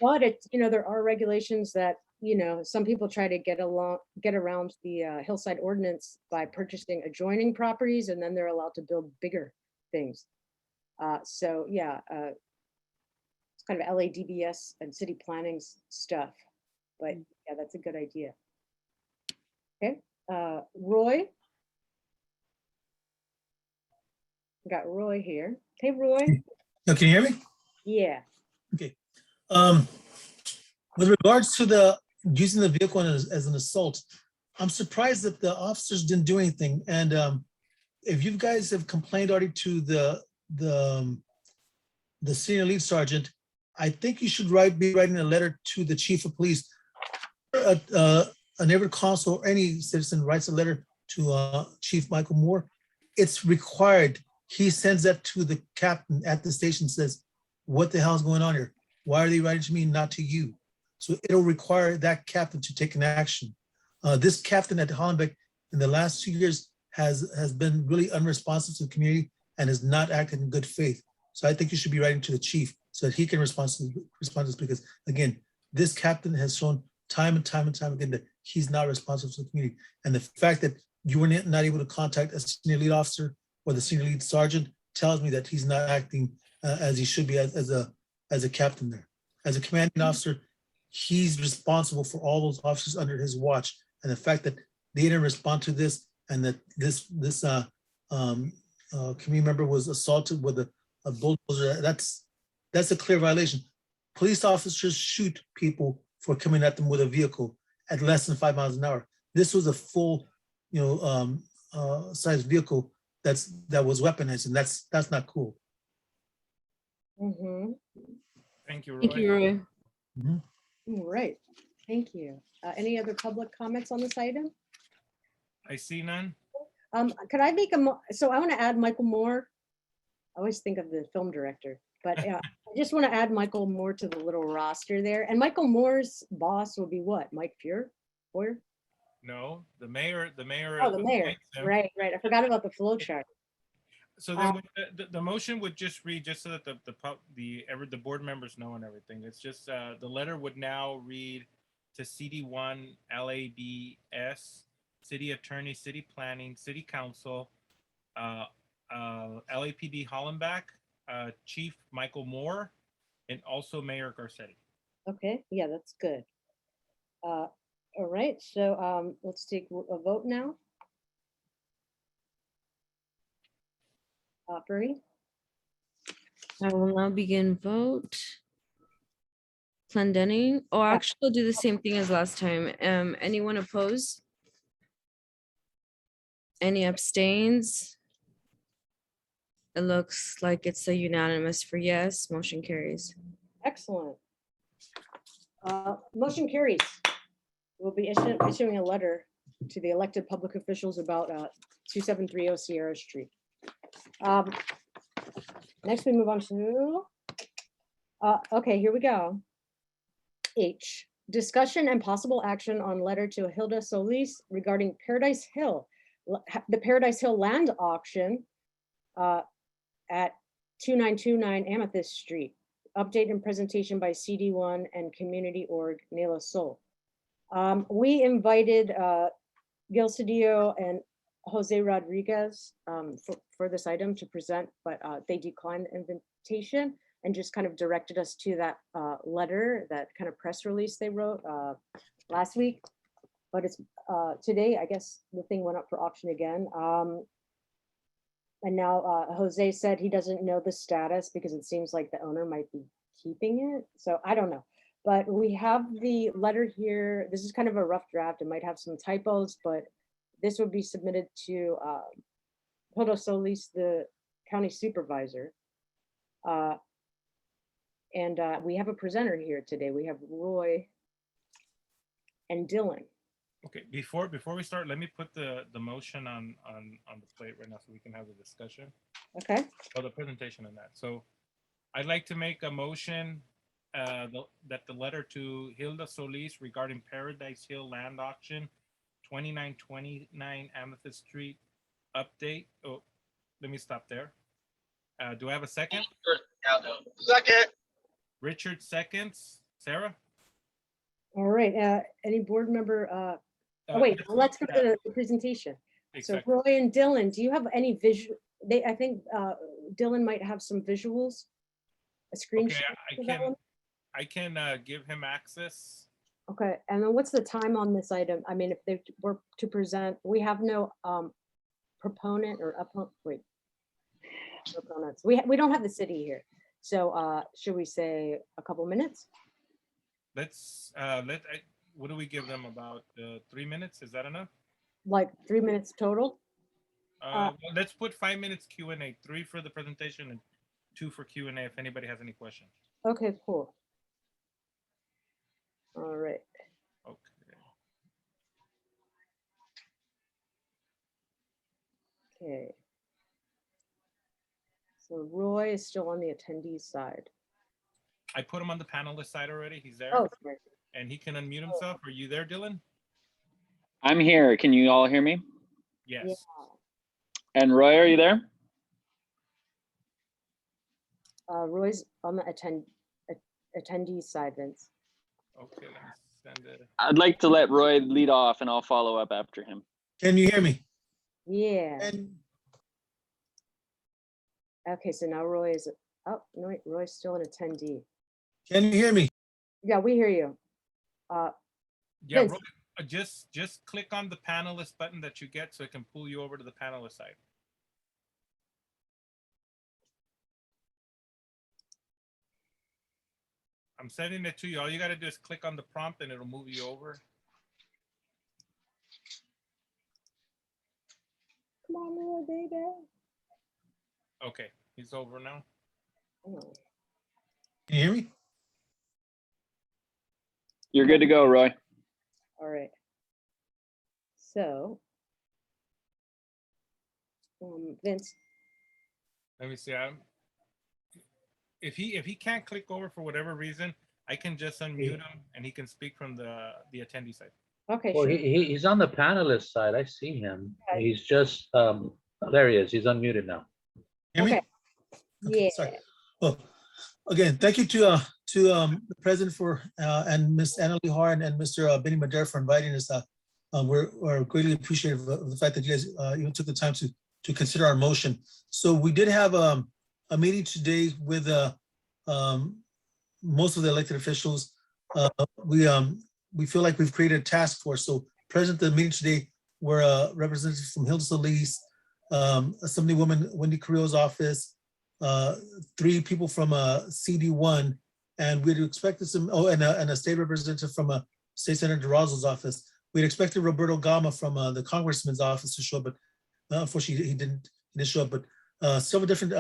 But it's, there are regulations that, some people try to get around the hillside ordinance by purchasing adjoining properties, and then they're allowed to build bigger things. So yeah, it's kind of LADBS and city planning stuff, but yeah, that's a good idea. Okay, Roy. We got Roy here. Hey, Roy. Now, can you hear me? Yeah. Okay. With regards to the using the vehicle as an assault, I'm surprised that the officers didn't do anything. And if you guys have complained already to the senior lead sergeant, I think you should be writing a letter to the chief of police. A neighborhood council or any citizen writes a letter to Chief Michael Moore, it's required. He sends that to the captain at the station, says, what the hell is going on here? Why are they writing to me, not to you? So it'll require that captain to take an action. This captain at Hollenbeck in the last 2 years has been really unresponsive to the community and has not acted in good faith. So I think you should be writing to the chief so that he can respond to this, because again, this captain has shown time and time again that he's not responsive to the community. And the fact that you were not able to contact a senior lead officer or the senior lead sergeant tells me that he's not acting as he should be as a captain there. As a commanding officer, he's responsible for all those officers under his watch. And the fact that they didn't respond to this and that this community member was assaulted with a bulldozer, that's a clear violation. Police officers shoot people for coming at them with a vehicle at less than 5 miles an hour. This was a full, size vehicle that was weaponized, and that's not cool. Mm-hmm. Thank you, Roy. Thank you, Roy. All right, thank you. Any other public comments on this item? I see none. Could I make so I want to add Michael Moore. I always think of the film director, but I just want to add Michael Moore to the little roster there. And Michael Moore's boss will be what? Mike Foyer? No, the mayor. Oh, the mayor. appoints him. Right. I forgot about the flow chart. So then the motion would just read, just so that the board members know and everything. It's just the letter would now read to CD1 LADBS, City Attorney, City Planning, City Council, LAPD Hollenbeck, Chief Michael Moore, and also Mayor Garcetti. Okay, yeah, that's good. All right, so let's take a vote now. Bree? I will now begin vote. Clendenning. Oh, actually, I'll do the same thing as last time. Anyone oppose? Any abstains? It looks like it's a unanimous for yes. Motion carries. Excellent. Motion carries. We'll be issuing a letter to the elected public officials about 2730 Sierra Street. Next, we move on to, okay, here we go. H, discussion and possible action on letter to Hilda Solis regarding Paradise Hill, the Paradise Hill land auction at 2929 Amethyst Street. Update and presentation by CD1 and Community Org Nela Soul. We invited Gil Cedillo and Jose Rodriguez for this item to present, but they declined the invitation and just kind of directed us to that letter, that kind of press release they wrote last week. But it's today, I guess the thing went up for auction again. And now Jose said he doesn't know the status because it seems like the owner might be keeping it. So I don't know. But we have the letter here. This is kind of a rough draft. It might have some typos, but this would be submitted to Hilda Solis, the county supervisor. And we have a presenter here today. We have Roy and Dylan. Okay, before we start, let me put the motion on the plate right now so we can have the discussion. Okay. Or the presentation on that. So I'd like to make a motion that the letter to Hilda Solis regarding Paradise Hill land auction, 2929 Amethyst Street update. Oh, let me stop there. Do I have a second? Second. Richard seconds. Sarah? All right. Any board member? Oh, wait, let's go to the presentation. Exactly. So Roy and Dylan, do you have any visual? I think Dylan might have some visuals, a screenshot. Okay, I can give him access. Okay, and then what's the time on this item? I mean, if they were to present, we have no proponent or opponent. Wait, proponents. We don't have the city here. So should we say a couple minutes? Let's what do we give them, about 3 minutes? Is that enough? Like 3 minutes total? Well, let's put 5 minutes Q&A, 3 for the presentation and 2 for Q&A if anybody has any questions. Okay, cool. All right. Okay. Okay. So Roy is still on the attendee side. I put him on the panelist side already. He's there. Oh, sorry. And he can unmute himself. Are you there, Dylan? I'm here. Can you all hear me? Yes. Yeah. And Roy, are you there? Roy's on the attendee side, Vince. Okay, let me send it. I'd like to let Roy lead off and I'll follow up after him. Can you hear me? Yeah. Okay, so now Roy is, oh, no, wait, Roy's still an attendee. Can you hear me? Yeah, we hear you. Yeah, Vince. Roy, just click on the panelist button that you get so it can pull you over to the panelist side. I'm sending it to you. All you got to do is click on the prompt and it'll move you over. Come on, Roy, baby. Okay, he's over now. Oh. Can you hear me? You're good to go, Roy. All right. So Vince? Let me see. If he can't click over for whatever reason, I can just unmute him and he can speak from the attendee side. Okay, Well, sure. he's on the panelist side. I see him. Okay. He's just, there he is. He's unmuted now. Hear me? Okay. Yeah. Sorry. Well, again, thank you to the president for and Ms. Annalie Hart and Mr. Benny Madera for inviting us. We're greatly appreciative of the fact that you guys even took the time to consider our motion. So we did have a meeting today with most of the elected officials. We feel like we've created a task force. So present at the meeting today were representatives from Hilda Solis, Assemblywoman Wendy Carrillo's office, 3 people from CD1, and we'd expected some, and a state representative from State Senator DeRosa's office. We'd expected Roberto Gama from the congressman's office to show up, but unfortunately he didn't show up. But several different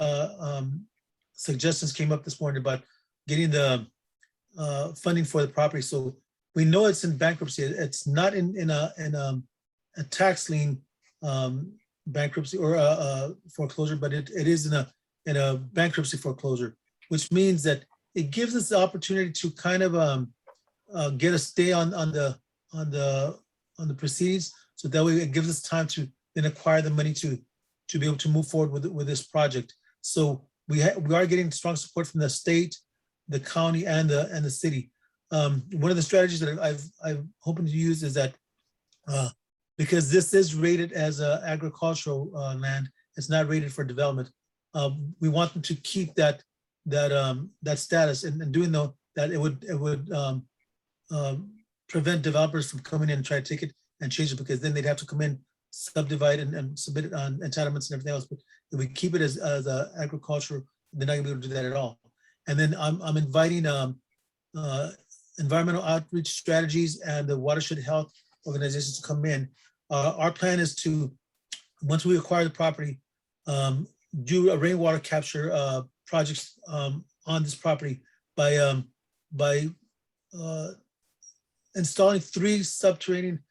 suggestions came up this morning about getting the funding for the property. So we know it's in bankruptcy. It's not in a tax lien bankruptcy or foreclosure, but it is in a bankruptcy foreclosure, which means that it gives us the opportunity to kind of get a stay on the proceedings. So that way it gives us time to then acquire the money to be able to move forward with this project. So we are getting strong support from the state, the county, and the city. One of the strategies that I'm hoping to use is that because this is rated as agricultural land, it's not rated for development. We want them to keep that status, and doing that it would prevent developers from coming in and try to take it and change it, because then they'd have to come in, subdivide and submit it on entitlements and everything else. But if we keep it as agriculture, they're not gonna be able to do that at all. And then I'm inviting environmental outreach strategies and the watershed health organizations to come in. Our plan is to, once we acquire the property, do a rainwater capture projects on this property by installing 3 subterranean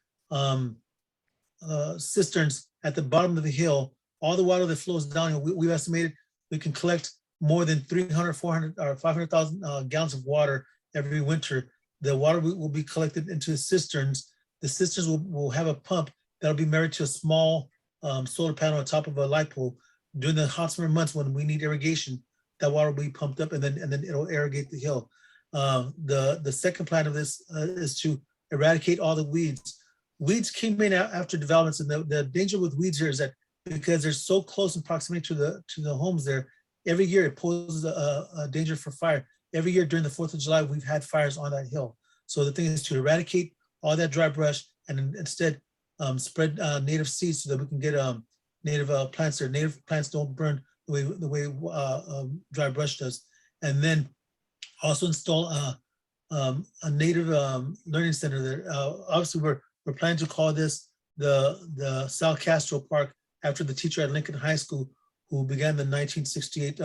cisterns at the bottom of the hill. All the water that flows down, we've estimated we can collect more than 300, 400, or 500,000 gallons of water every winter. The water will be collected into the cisterns. The cisterns will have a pump that'll be married to a small solar panel on top of a light pole. During the hot summer months when we need irrigation, that water will be pumped up and then it'll irrigate the hill. The second plan of this is to eradicate all the weeds. Weeds came in after developments, and the danger with weeds here is that because they're so close in proximity to the homes there, every year it poses a danger for fire. Every year during the 4th of July, we've had fires on that hill. So the thing is to eradicate all that dry brush and instead spread native seeds so that we can get native plants there. Native plants don't burn the way dry brush does. And then also install a native learning center there. Obviously, we're planning to call this the Sal Castro Park after the teacher at Lincoln High School who began the 1968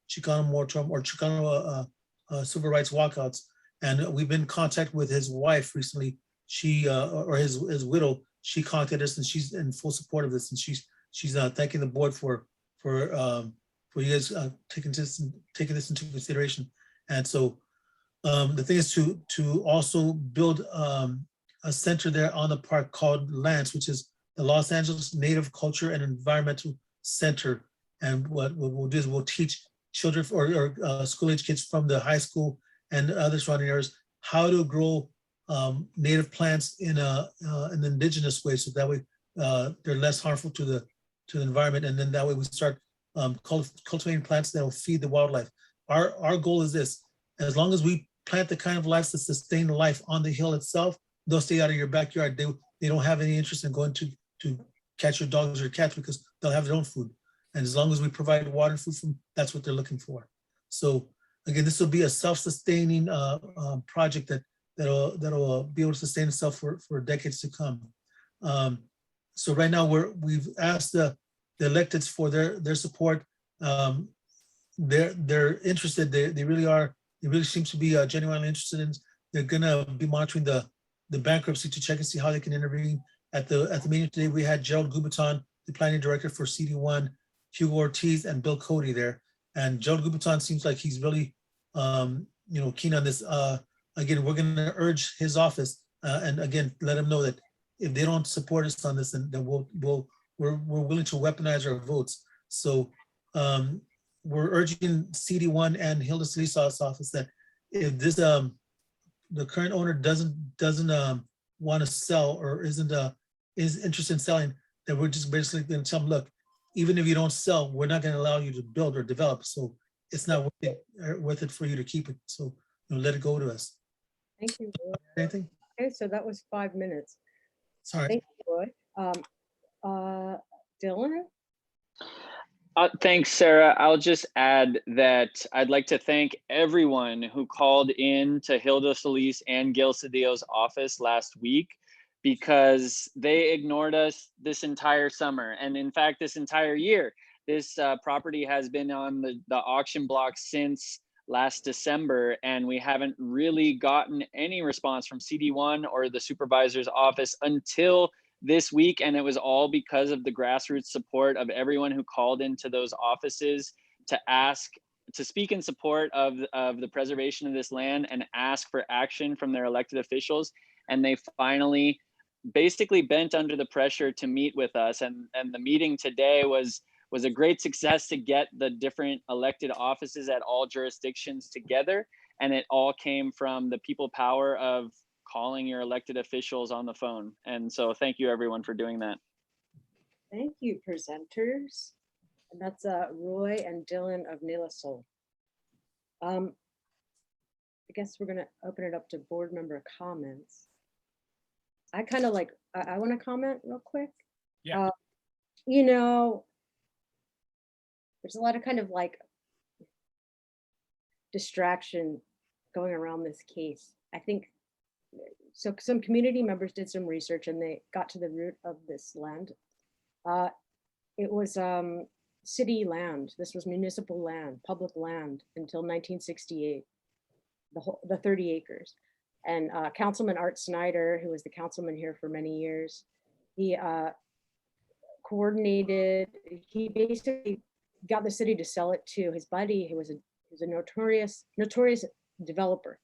Chicano moratorium or Chicano civil rights walkouts. And we've been in contact with his wife recently. She or his widow. She contacted us, and she's in full support of this. And she's thanking the board for you guys taking this into consideration. And so the thing is to also build a center there on the park called LHNC, which is the Los Angeles Native Culture and Environmental Center. And what we'll do is we'll teach children or school-age kids from the high school and other surrounding areas how to grow native plants in an indigenous way, so that way they're less harmful to the environment, and then that way we start cultivating plants that will feed the wildlife. Our goal is this: as long as we plant the kind of lives that sustain life on the hill itself, they'll stay out of your backyard. They don't have any interest in going to catch your dogs or cats because they'll have their own food. And as long as we provide water and food for them, that's what they're looking for. So again, this will be a self-sustaining project that'll be able to sustain itself for decades to come. So right now we've asked the electeds for their support. They're interested. They really are. They really seem to be genuinely interested in. They're gonna be monitoring the bankruptcy to check and see how they can intervene. At the meeting today, we had Gerald Gubaton, the planning director for CD1, Hugo Ortiz and Bill Cody there. And Joe Guberton seems like he's really, keen on this. Again, we're gonna urge his office and again, let him know that if they don't support us on this, then we're willing to weaponize our votes. So we're urging CD1 and Hilda Solis' office that if this the current owner doesn't want to sell or is interested in selling, then we're just basically going to tell them, look, even if you don't sell, we're not going to allow you to build or develop. So it's not worth it for you to keep it. So let it go to us. Thank you, Roy. Anything? Okay, so that was 5 minutes. Sorry. Thank you, Roy. Dylan? Thanks, Sarah. I'll just add that I'd like to thank everyone who called in to Hilda Solis and Gil Cedillo's office last week, because they ignored us this entire summer. And in fact, this entire year, this property has been on the auction block since last December, and we haven't really gotten any response from CD1 or the supervisor's office until this week. And it was all because of the grassroots support of everyone who called into those offices to speak in support of the preservation of this land and ask for action from their elected officials. And they finally basically bent under the pressure to meet with us. And the meeting today was a great success to get the different elected offices at all jurisdictions together. And it all came from the people power of calling your elected officials on the phone. And so thank you everyone for doing that. Thank you, presenters. And that's Roy and Dylan of Nela Soul. I guess we're gonna open it up to board member comments. I kind of like, I want to comment real quick. Yeah. There's a lot of kind of like distraction going around this case. I think so. Some community members did some research and they got to the root of this land. It was city land. This was municipal land, public land until 1968, the 30 acres. And Councilman Art Snyder, who was the councilman here for many years, he coordinated, he basically got the city to sell it to his buddy, who was a notorious developer.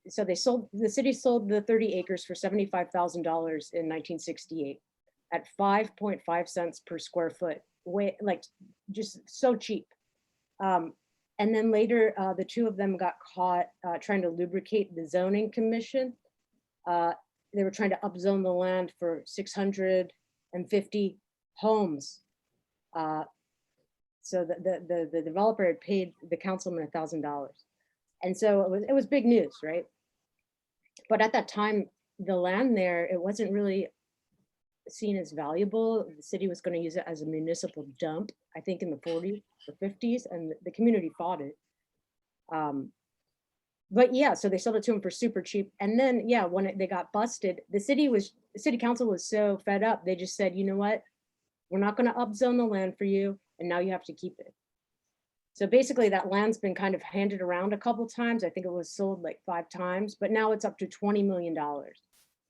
So the city sold the 30 acres for $75,000 in 1968 at 5.5 cents per square foot, just so cheap. And then later, the two of them got caught trying to lubricate the zoning commission. They were trying to upzone the land for 650 homes. So the developer had paid the councilman $1,000. And so it was big news, right? But at that time, the land there, it wasn't really seen as valuable. The city was going to use it as a municipal dump, I think in the 40s or 50s, and the community fought it. But yeah, so they sold it to him for super cheap. And then, yeah, when they got busted, the city council was so fed up, they just said, you know what? We're not going to upzone the land for you, and now you have to keep it. So basically that land's been kind of handed around a couple times. I think it was sold like 5 times, but now it's up to $20 million.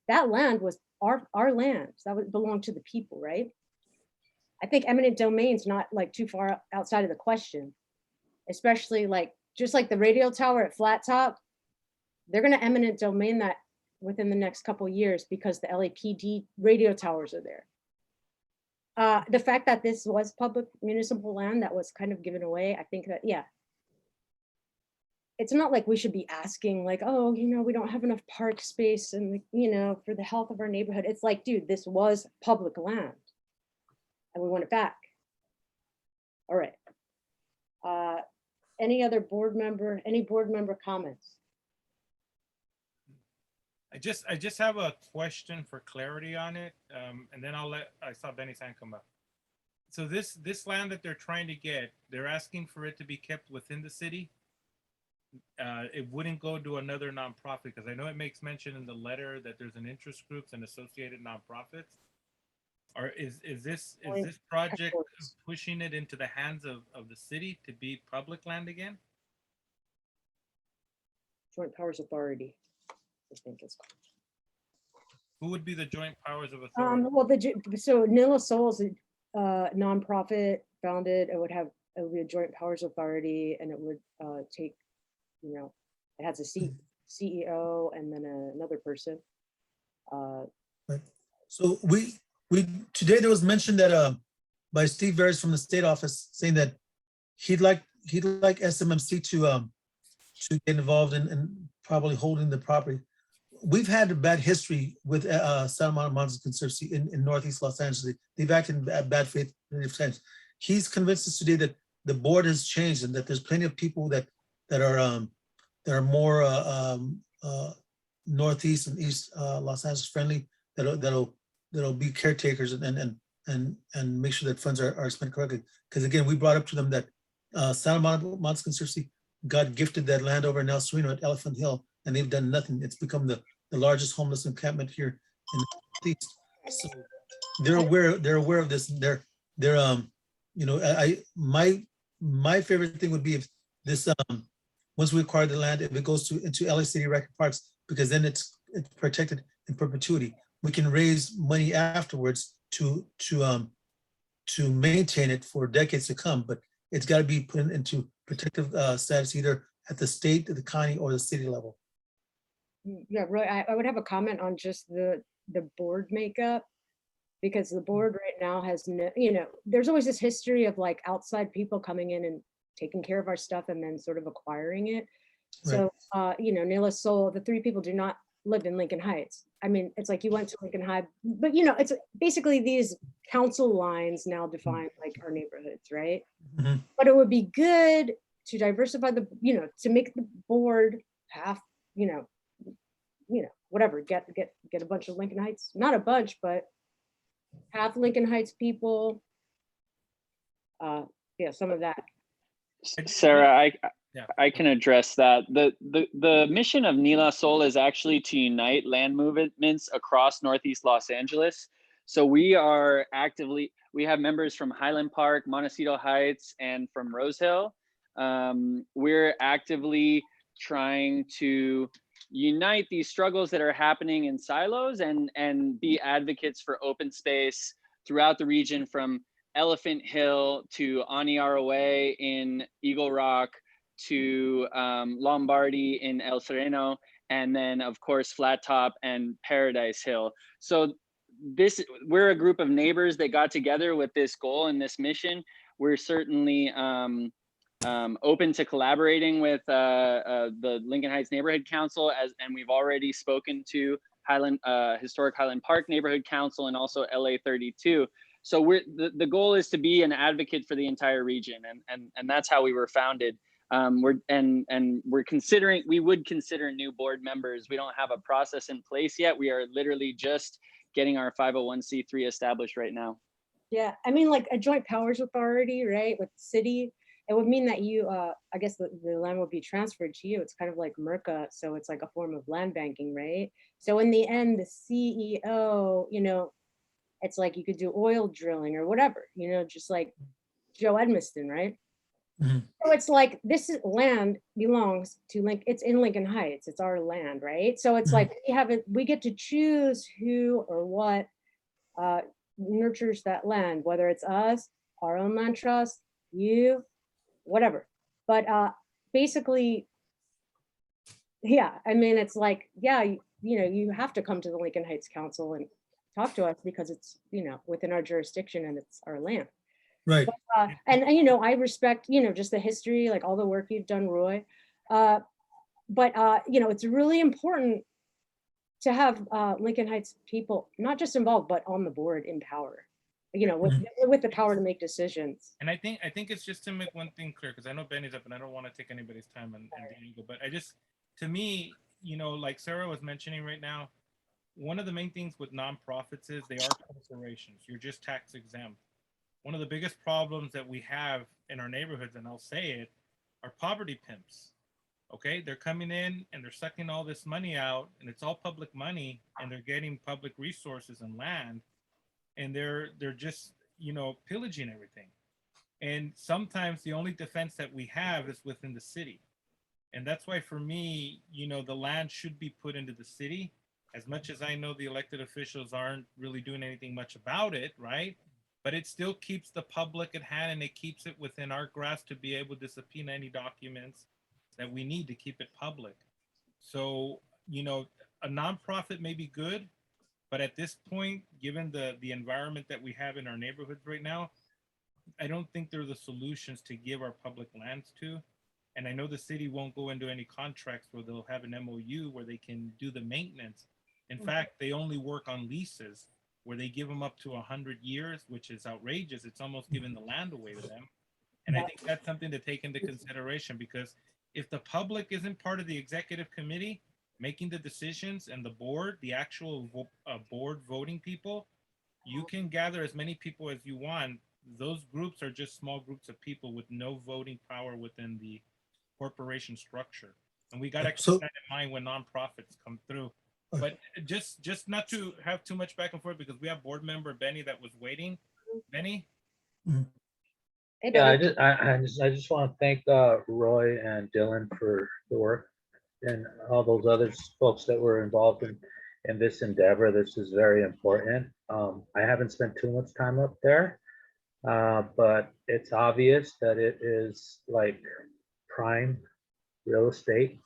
That land was our land. That belonged to the people, right? I think eminent domain's not like too far outside of the question, especially just like the radio tower at Flat Top, they're gonna eminent domain that within the next couple of years because the LAPD radio towers are there. The fact that this was public municipal land that was kind of given away, I think that, yeah. It's not like we should be asking like, oh, we don't have enough park space and, for the health of our neighborhood. It's like, dude, this was public land and we want it back. All right. Any board member comments? I just have a question for clarity on it, and then I saw Benny San come up. So this land that they're trying to get, they're asking for it to be kept within the city. It wouldn't go to another nonprofit, because I know it makes mention in the letter that there's an interest groups and associated nonprofits. Or is this project pushing it into the hands of the city to be public land again? Joint Powers Authority, I think it's called. Who would be the joint powers of authority? Well, so Nela Soul is a nonprofit founded. It would be a joint powers authority, and it would take, it has a CEO and then another person. Right. So we today there was mention that by Steve Veras from the state office saying that he'd like SMMC to get involved in probably holding the property. We've had a bad history with Santa Monica Conservancy in Northeast Los Angeles. They've acted in bad faith many times. He's convinced us today that the board has changed and that there's plenty of people that are more Northeast and East Los Angeles friendly that'll be caretakers and make sure that funds are spent correctly. Because again, we brought up to them that Santa Monica Conservancy got gifted that land over in El Sereno at Elephant Hill, and they've done nothing. It's become the largest homeless encampment here in the Northeast. So they're aware of this. My favorite thing would be if this once we acquire the land, if it goes into LA City Record Parks, because then it's protected in perpetuity. We can raise money afterwards to maintain it for decades to come, but it's got to be put into protective status either at the state, the county, or the city level. Yeah, Roy, I would have a comment on just the board makeup, because the board right now has no, there's always this history of like outside people coming in and taking care of our stuff and then sort of acquiring it. So, Nela Soul, the three people do not live in Lincoln Heights. I mean, it's like you went to Lincoln High, but it's basically these council lines now define like our neighborhoods, right? Mm-hmm. But it would be good to diversify to make the board half, whatever, get a bunch of Lincoln Heights, not a bunch, but half Lincoln Heights people. Some of that. Sarah, I can address that. The mission of Nela Soul is actually to unite land movements across Northeast Los Angeles. So we have members from Highland Park, Montecito Heights, and from Rose Hill. We're actively trying to unite these struggles that are happening in silos and be advocates for open space throughout the region, from Elephant Hill to Ani ROA in Eagle Rock to Lombardi in El Sereno, and then of course Flat Top and Paradise Hill. So we're a group of neighbors that got together with this goal and this mission. We're certainly open to collaborating with the Lincoln Heights Neighborhood Council, and we've already spoken to Historic Highland Park Neighborhood Council and also LA 32. So the goal is to be an advocate for the entire region, and that's how we were founded. We would consider new board members. We don't have a process in place yet. We are literally just getting our 501c3 established right now. Yeah, I mean, like a joint powers authority, right, with the city, it would mean that you, I guess the land would be transferred to you. It's kind of like MERCA, so it's like a form of land banking, right? So in the end, the CEO, it's like you could do oil drilling or whatever, just like Joe Edmiston, right? Mm-hmm. So it's like this land belongs to it's in Lincoln Heights. It's our land, right? So it's like we get to choose who or what nurtures that land, whether it's us, our own land trust, you, whatever. But basically, yeah, I mean, it's like, you have to come to the Lincoln Heights Council and talk to us because it's, within our jurisdiction and it's our land. Right. But, and I respect, just the history, like all the work you've done, Roy. But it's really important to have Lincoln Heights people, not just involved, but on the board in power, with the power to make decisions. And I think it's just to make one thing clear, because I know Benny's up and I don't want to take anybody's time and Diego, but to me, like Sarah was mentioning right now, one of the main things with nonprofits is they are corporations. You're just tax exempt. One of the biggest problems that we have in our neighborhoods, and I'll say it, are poverty pimps. Okay, they're coming in and they're sucking all this money out, and it's all public money, and they're getting public resources and land, and they're just pillaging everything. And sometimes the only defense that we have is within the city, and that's why for me, the land should be put into the city. as much as I know the elected officials aren't really doing anything much about it, right? But it still keeps the public at hand, and it keeps it within our grasp to be able to subpoena any documents that we need to keep it public. So, you know, a nonprofit may be good, but at this point, given the environment that we have in our neighborhoods right now, I don't think they're the solutions to give our public lands to. And I know the city won't go into any contracts where they'll have an MOU where they can do the maintenance. In fact, they only work on leases where they give them up to 100 years, which is outrageous. It's almost giving the land away to them. And I think that's something to take into consideration, because if the public isn't part of the executive committee making the decisions, and the board, the actual board voting people, you can gather as many people as you want. Those groups are just small groups of people with no voting power within the corporation structure. And we got to keep that in mind when nonprofits come through. But just not to have too much back and forth, because we have board member Benny that was waiting. Benny? Yeah, I just want to thank Roy and Dylan for the work, and all those other folks that were involved in this endeavor. This is very important. I haven't spent too much time up there, but it's obvious that it is like prime real estate.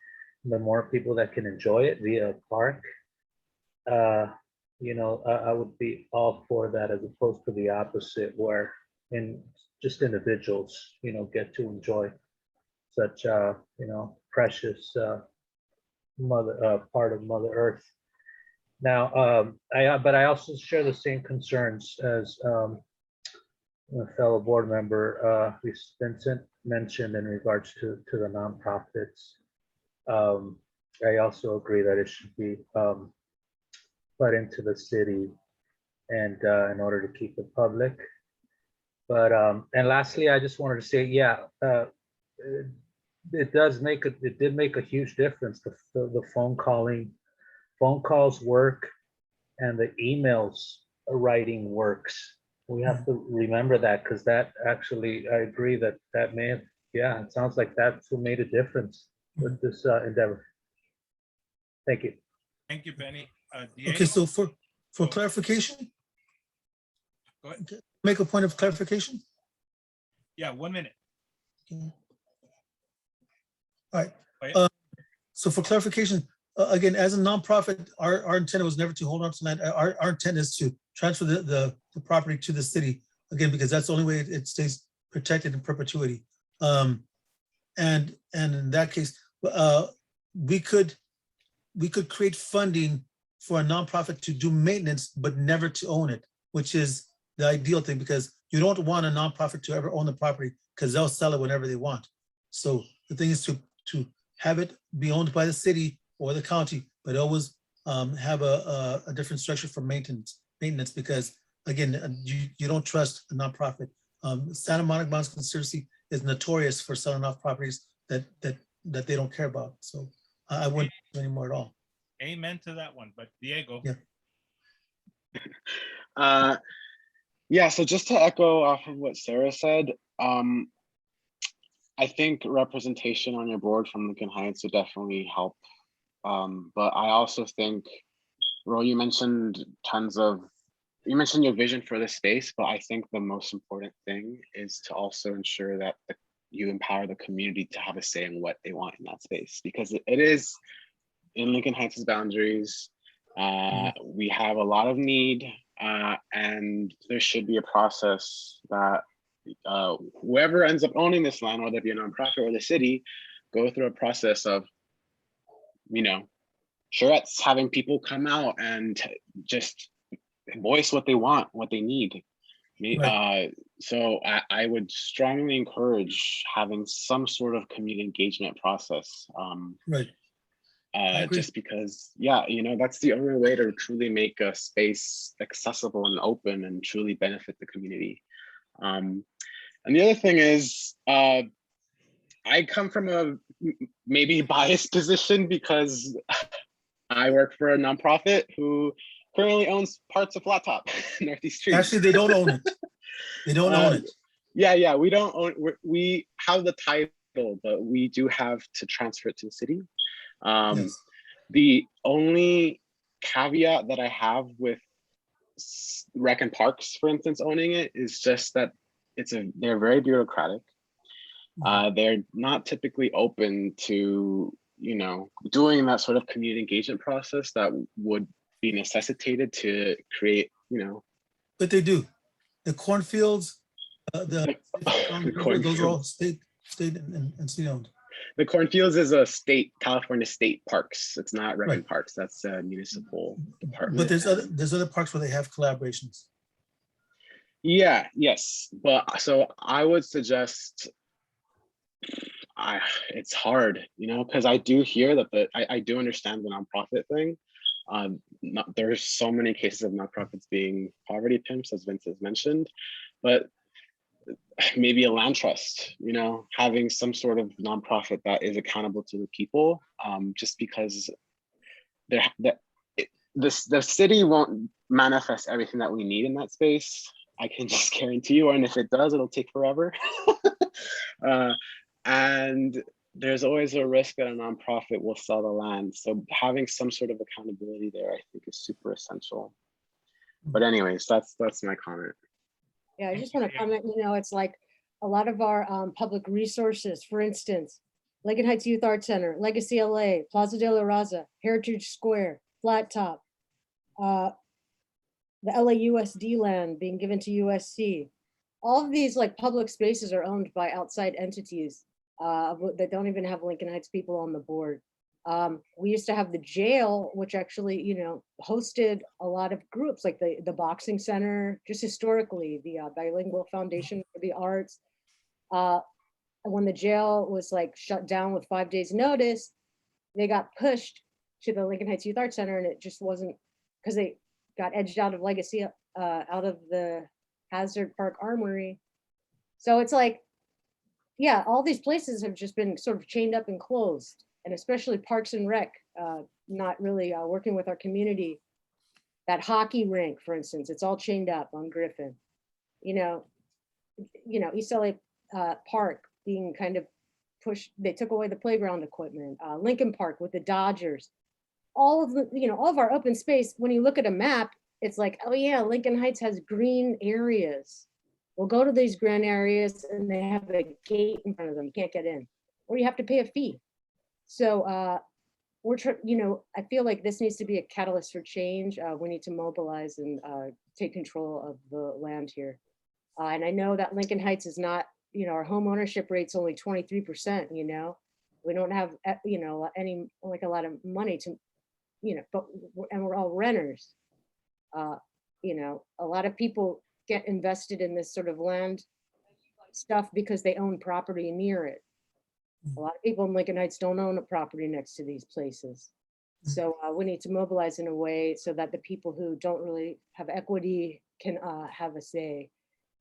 The more people that can enjoy it via a park, you know, I would be all for that, as opposed to the opposite, where just individuals, you know, get to enjoy such you know, precious part of Mother Earth. Now, but I also share the same concerns as a fellow board member, Vincent, mentioned in regards to the nonprofits. I also agree that it should be put into the city, and in order to keep it public. But and lastly, I just wanted to say, yeah, it did make a huge difference. The phone calls work, and the emails writing works. We have to remember that, because that actually, I agree that may have, yeah, it sounds like that's what made a difference with this endeavor. Thank you. Thank you, Benny. Diego? Okay, so for clarification, Go ahead. make a point of clarification. Yeah, 1 minute. Okay. All right. Oh, yeah. So for clarification, again, as a nonprofit, our intent was never to hold on to land. Our intent is to transfer the property to the city, again, because that's the only way it stays protected in perpetuity. And in that case, we could create funding for a nonprofit to do maintenance, but never to own it, which is the ideal thing, because you don't want a nonprofit to ever own the property, because they'll sell it whenever they want. So the thing is to have it be owned by the city or the county, but always have a different structure for maintenance, because again, you don't trust a nonprofit. Santa Monica Bonds Conspiracy is notorious for selling off properties that they don't care about. So I wouldn't do anymore at all. Amen to that one. But Diego. Yeah. Yeah, so just to echo off of what Sarah said, I think representation on your board from Lincoln Heights would definitely help. But I also think, Ro, you mentioned your vision for the space, but I think the most important thing is to also ensure that you empower the community to have a say in what they want in that space, because it is in Lincoln Heights' boundaries. We have a lot of need, and there should be a process that whoever ends up owning this land, whether it be a nonprofit or the city, go through a process of, you know, sure, it's having people come out and just voice what they want, what they need. Right. So I would strongly encourage having some sort of community engagement process. Right. Just because, yeah, you know, that's the only way to truly make a space accessible and open and truly benefit the community. And the other thing is, I come from a maybe biased position because I work for a nonprofit who currently owns parts of Flat Top, Northeast Street. Actually, they don't own it. They don't own it. Yeah, we don't own. We have the title, but we do have to transfer it to the city. Yes. The only caveat that I have with Rec and Parks, for instance, owning it is just that they're very bureaucratic. They're not typically open to, doing that sort of community engagement process that would be necessitated to create, But they do. The cornfields, those cornfields. are all state and city owned. The cornfields is a California state parks. It's not Rec and Parks. That's a municipal department. But there's other parks where they have collaborations. Yeah, yes. But so I would suggest, it's hard, because I do hear that I do understand the nonprofit thing. There's so many cases of nonprofits being poverty pimps, as Vince has mentioned, but maybe a land trust, having some sort of nonprofit that is accountable to the people, just because the city won't manifest everything that we need in that space. I can just guarantee you, and if it does, it'll take forever. And there's always a risk that a nonprofit will sell the land. So having some sort of accountability there, I think, is super essential. But anyways, that's my comment. Yeah, I just want to comment, it's like a lot of our public resources, for instance, Lincoln Heights Youth Arts Center, Legacy LA, Plaza de la Raza, Heritage Square, Flat Top, the LAUSD land being given to USC. All of these like public spaces are owned by outside entities that don't even have Lincoln Heights people on the board. We used to have the jail, which actually, hosted a lot of groups like the boxing center, just historically, the Bilingual Foundation for the Arts. When the jail was like shut down with 5 days notice, they got pushed to the Lincoln Heights Youth Arts Center, and it just wasn't, because they got edged out of Legacy, out of the Hazard Park Armory. So it's like, yeah, all these places have just been sort of chained up and closed. And especially Parks and Rec, not really working with our community. That hockey rink, for instance, it's all chained up on Griffin. East LA Park being kind of pushed. They took away the playground equipment. Lincoln Park with the Dodgers. All of the, all of our open space. When you look at a map, it's like, oh yeah, Lincoln Heights has green areas. We'll go to these green areas, and they have a gate in front of them. You can't get in, or you have to pay a fee. So I feel like this needs to be a catalyst for change. We need to mobilize and take control of the land here. And I know that Lincoln Heights is not, our home ownership rate's only 23%, we don't have, any, like a lot of money to, and we're all renters. A lot of people get invested in this sort of land stuff because they own property near it. A lot of people in Lincoln Heights don't own a property next to these places. So we need to mobilize in a way so that the people who don't really have equity can have a say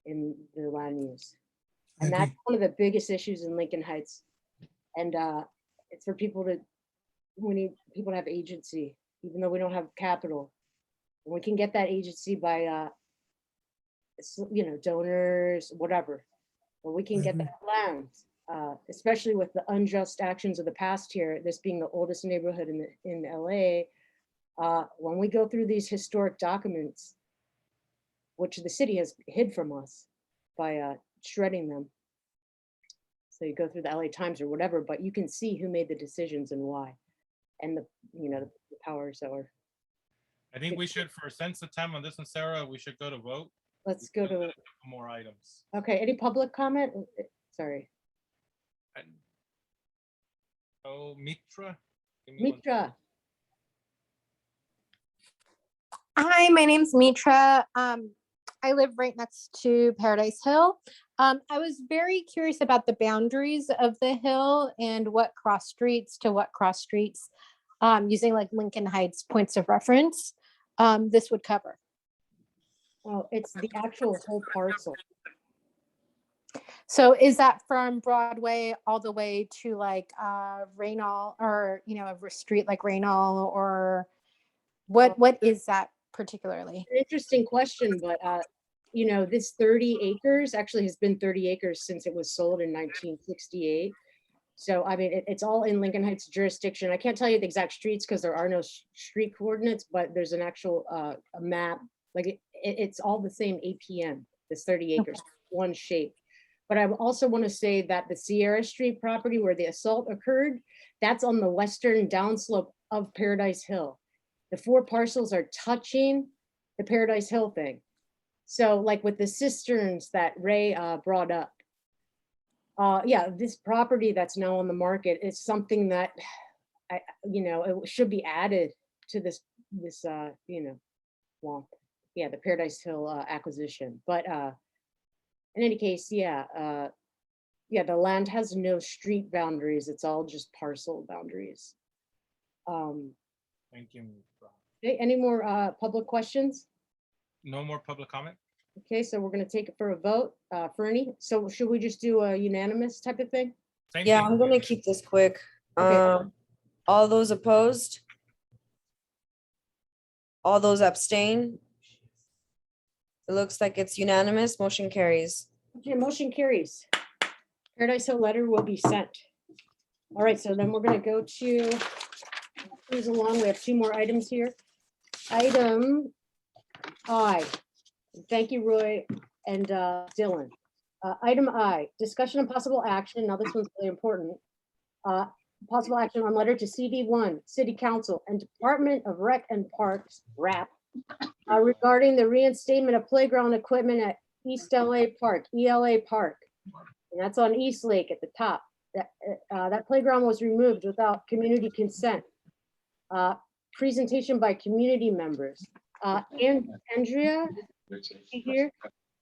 in the land use. And that's one of the biggest issues in Lincoln Heights. And it's for people we need people to have agency, even though we don't have capital. And we can get that agency by, donors, whatever. But we can get that land. Especially with the unjust actions of the past here, this being the oldest neighborhood in LA, when we go through these historic documents, which the city has hid from us by shredding them. So you go through the LA Times or whatever, but you can see who made the decisions and why, and the powers that were. I think we should, for a sense of time on this one, Sarah, we should go to vote. Let's go to more items. Okay, any public comment? Sorry. Oh, Mitra. Mitra. Hi, my name's Mitra. I live right next to Paradise Hill. I was very curious about the boundaries of the hill and what cross streets to what cross streets, using like Lincoln Heights points of reference, this would cover. Oh, it's the actual whole parcel. So is that from Broadway all the way to like Raynal, or a street like Raynal, or what is that particularly? Interesting question, but this 30 acres actually has been 30 acres since it was sold in 1968. So, I mean, it's all in Lincoln Heights jurisdiction. I can't tell you the exact streets because there are no street coordinates, but there's an actual a map. Like it's all the same APN, this 30 acres, one shape. But I also want to say that the Sierra Street property where the assault occurred, that's on the western downslope of Paradise Hill. The 4 parcels are touching the Paradise Hill thing. So like with the cisterns that Ray brought up, yeah, this property that's now on the market is something that it should be added to this, well, yeah, the Paradise Hill acquisition. But in any case, yeah, the land has no street boundaries. It's all just parcel boundaries. Thank you. Okay, any more public questions? No more public comment? Okay, so we're gonna take it for a vote. Fernie, so should we just do a unanimous type of thing? Yeah, I'm gonna keep this quick. Okay. All those opposed? All those abstain? It looks like it's unanimous. Motion carries. Okay, motion carries. Paradise Hill letter will be sent. All right, so then we're gonna go to, here's along, we have 2 more items here. Item I. Thank you, Roy and Dylan. Item I, discussion and possible action. Now this one's really important. Possible action on letter to CD1, City Council and Department of Rec and Parks, RAP, regarding the reinstatement of playground equipment at East LA Park, ELA Park. And that's on East Lake at the top. That playground was removed without community consent. Presentation by community members. And Andrea, here.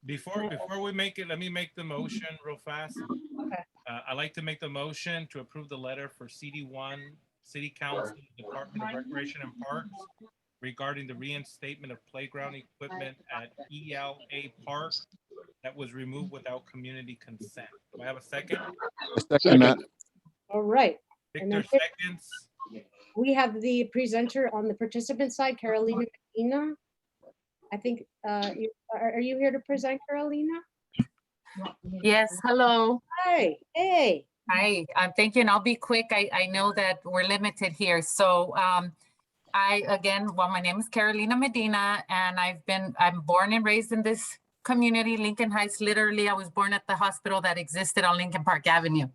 Before we make it, let me make the motion real fast. Okay. I'd like to make the motion to approve the letter for CD1, City Council, Department of Recreation and Parks regarding the reinstatement of playground equipment at ELA Park that was removed without community consent. Do I have a second? Second, Matt. All right. And Victor then seconds. we have the presenter on the participant side, Carolina Medina. I think, are you here to present, Carolina? Yes, hello. Hi, hey. Hi, I'm thinking I'll be quick. I know that we're limited here. So my name is Carolina Medina and I'm born and raised in this community, Lincoln Heights. Literally, I was born at the hospital that existed on Lincoln Park Avenue.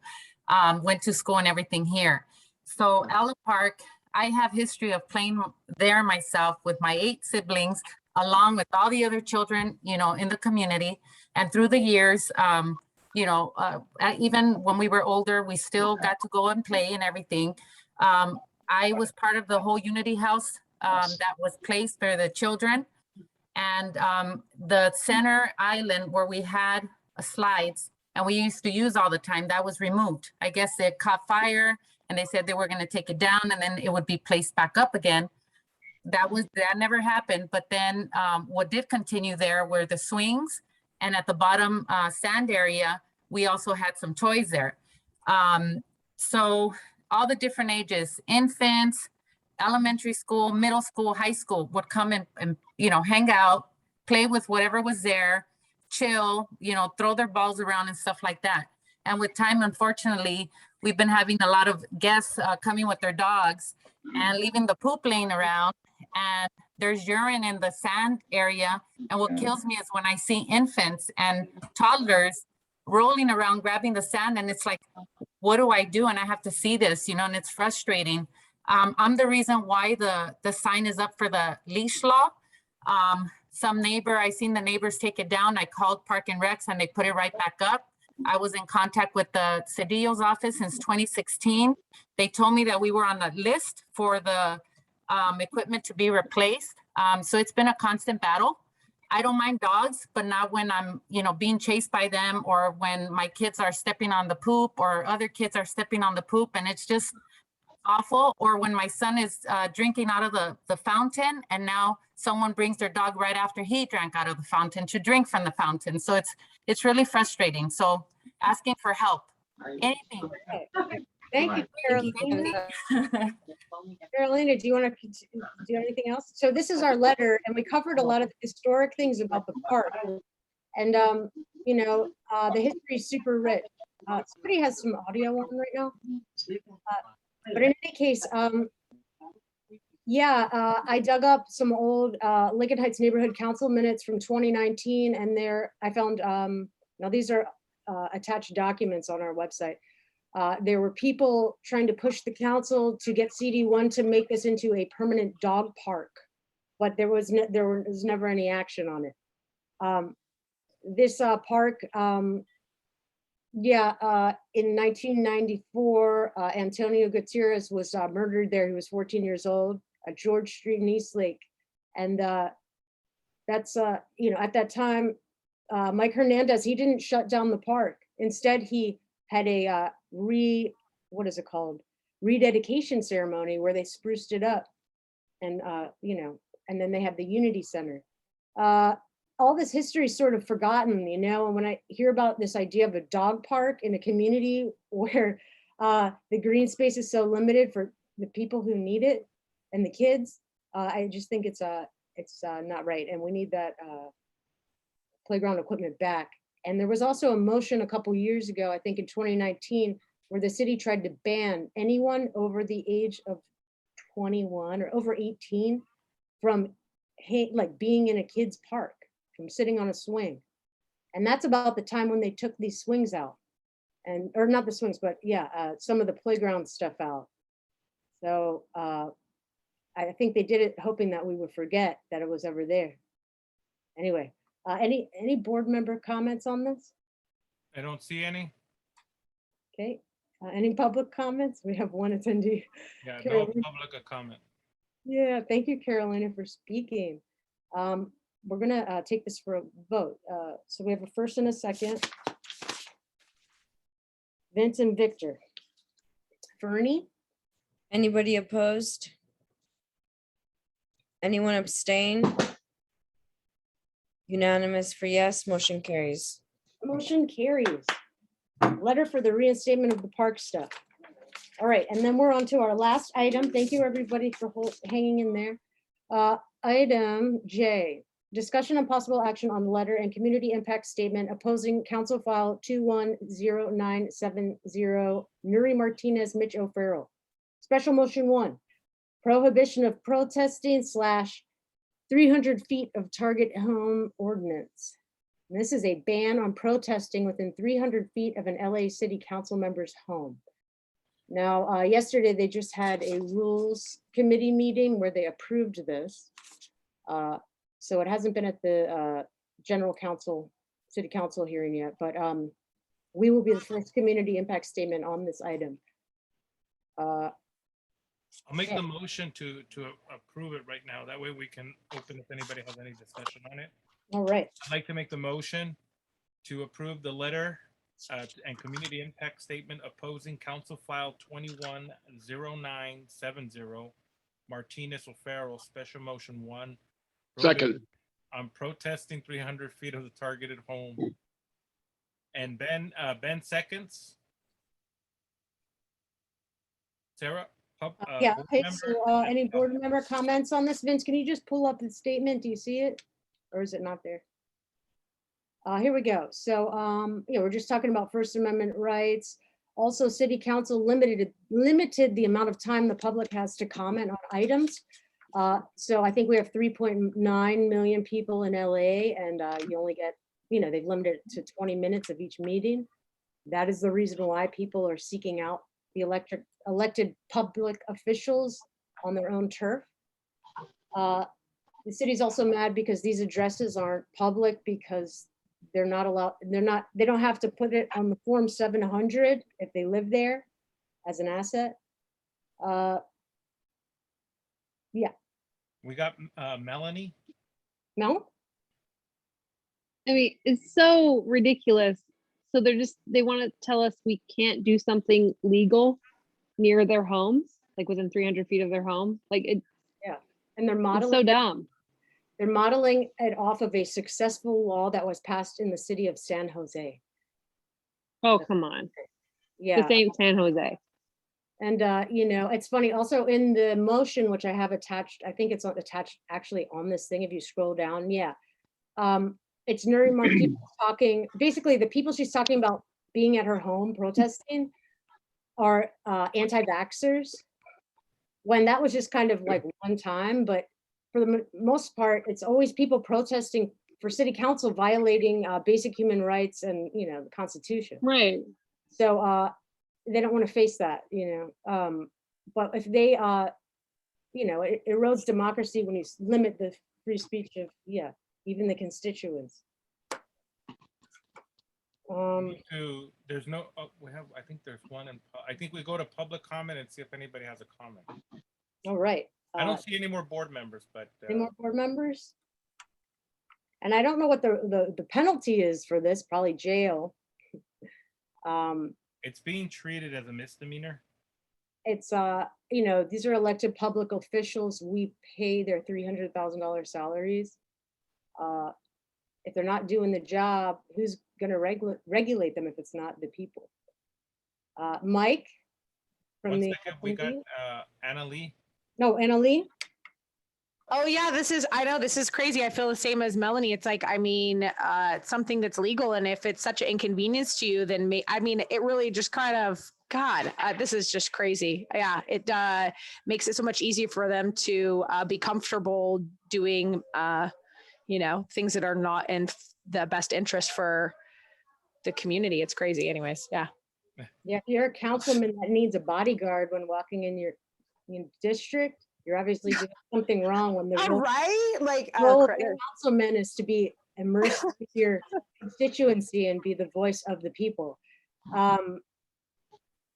Went to school and everything here. So ELA Park, I have history of playing there myself with my 8 siblings, along with all the other children, in the community. And through the years, even when we were older, we still got to go and play and everything. I was part of the whole Unity House that was placed for the children. And the center island where we had slides and we used to use all the time, that was removed. I guess it caught fire and they said they were going to take it down and then it would be placed back up again. That never happened. But then what did continue there were the swings, and at the bottom sand area, we also had some toys there. So all the different ages, infants, elementary school, middle school, high school would come and hang out, play with whatever was there, chill, throw their balls around and stuff like that. And with time, unfortunately, we've been having a lot of guests coming with their dogs and leaving the poop laying around, and there's urine in the sand area. And what kills me is when I see infants and toddlers rolling around, grabbing the sand, and it's like, what do I do? And I have to see this, and it's frustrating. I'm the reason why the sign is up for the leash law. I seen the neighbors take it down. I called Park and Recs and they put it right back up. I was in contact with the Cedillo's office since 2016. They told me that we were on the list for the equipment to be replaced. So it's been a constant battle. I don't mind dogs, but not when I'm, being chased by them, or when my kids are stepping on the poop or other kids are stepping on the poop, and it's just awful. Or when my son is drinking out of the fountain, and now someone brings their dog right after he drank out of the fountain to drink from the fountain. So it's really frustrating. So asking for help, anything. Thank you, Carolina. Carolina, do you want to do anything else? So this is our letter, and we covered a lot of the historic things about the park. And, the history is super rich. Somebody has some audio on right now. But in any case, I dug up some old Lincoln Heights Neighborhood Council minutes from 2019, and there I found, now these are attached documents on our website. There were people trying to push the council to get CD1 to make this into a permanent dog park, but there was never any action on it. This park, in 1994, Antonio Gutierrez was murdered there. He was 14 years old at George Street in Eastlake. And that's, at that time, Mike Hernandez, he didn't shut down the park. Instead, he had a rededication ceremony where they spruced it up. And, and then they have the Unity Center. All this history is sort of forgotten, and when I hear about this idea of a dog park in a community where the green space is so limited for the people who need it and the kids, I just think it's not right, and we need that playground equipment back. And there was also a motion a couple years ago, I think in 2019, where the city tried to ban anyone over the age of 21 or over 18 from being in a kid's park, from sitting on a swing. And that's about the time when they took these swings out, or not the swings, but some of the playground stuff out. So I think they did it hoping that we would forget that it was ever there. Anyway, any board member comments on this? I don't see any. Okay, any public comments? We have one attendee. Yeah, no Carolina. public comment. Yeah, thank you, Carolina, for speaking. We're gonna take this for a vote. So we have a first and a second. Vince and Victor. Fernie? Anybody opposed? Anyone abstain? Unanimous for yes, motion carries. Motion carries. Letter for the reinstatement of the park stuff. All right, and then we're on to our last item. Thank you, everybody, for hanging in there. Item J, discussion and possible action on letter and community impact statement opposing Council File 210970, Nuri Martinez, Mitch O'Farrell. Special motion 1, prohibition of protesting / 300 feet of target home ordinance. And this is a ban on protesting within 300 feet of an LA City Council member's home. Now, yesterday they just had a rules committee meeting where they approved this. So it hasn't been at the general council, city council hearing yet, but we will be the first community impact statement on this item. I'll make the motion to approve it right now. That way we can open if anybody has any discussion on it. All right. I'd like to make the motion to approve the letter and community impact statement opposing Council File 210970, Martinez O'Farrell, Special Motion 1. Second. I'm protesting 300 feet of the targeted home. And Ben seconds. Sarah? Yeah, board okay, member? so any board member comments on this? Vince, can you just pull up the statement? Do you see it? Or is it not there? Here we go. So, we're just talking about First Amendment rights. Also, City Council limited the amount of time the public has to comment on items. So I think we have 3.9 million people in LA, and you only get, they've limited it to 20 minutes of each meeting. That is the reason why people are seeking out the elected public officials on their own turf. The city's also mad because these addresses aren't public because they're not allowed, they don't have to put it on the Form 700 if they live there as an asset. Yeah. We got Melanie. Mel? I mean, it's so ridiculous. So they want to tell us we can't do something legal near their homes, like within 300 feet of their home. Like it. Yeah. And they're modeling. It's so dumb. They're modeling it off of a successful law that was passed in the city of San Jose. Oh, come on. Yeah. The same San Jose. And, it's funny also in the motion, which I have attached, I think it's attached actually on this thing. If you scroll down, yeah. It's Nuri Martinez talking, basically the people she's talking about being at her home protesting are anti-vaxxers, when that was just kind of like one time, but for the most part, it's always people protesting for city council violating basic human rights and, you know, the Constitution. Right. So they don't want to face that, you know. But if they, you know, it erodes democracy when you limit the free speech of, yeah, even the constituents. There's no, we have, I think there's one, and I think we go to public comment and see if anybody has a comment. All right. I don't see any more board members, but. Any more board members? And I don't know what the penalty is for this, probably jail. It's being treated as a misdemeanor. It's, you know, these are elected public officials. We pay their $300,000 salaries. If they're not doing the job, who's going to regulate them if it's not the people? Mike from One the. second, we got Anna Lee. No, Anna Lee. Oh yeah, I know this is crazy. I feel the same as Melanie. It's like, I mean, it's something that's legal, and if it's such an inconvenience to you, then I mean, it really just kind of, God, this is just crazy. Yeah, it makes it so much easier for them to be comfortable doing, you know, things that are not in the best interest for the community. It's crazy, anyways. Yeah. Yeah, if you're a councilman that needs a bodyguard when walking in your district, you're obviously doing something wrong. When the role, right, like role of a councilman is to be immersed with your constituency and be the voice of the people.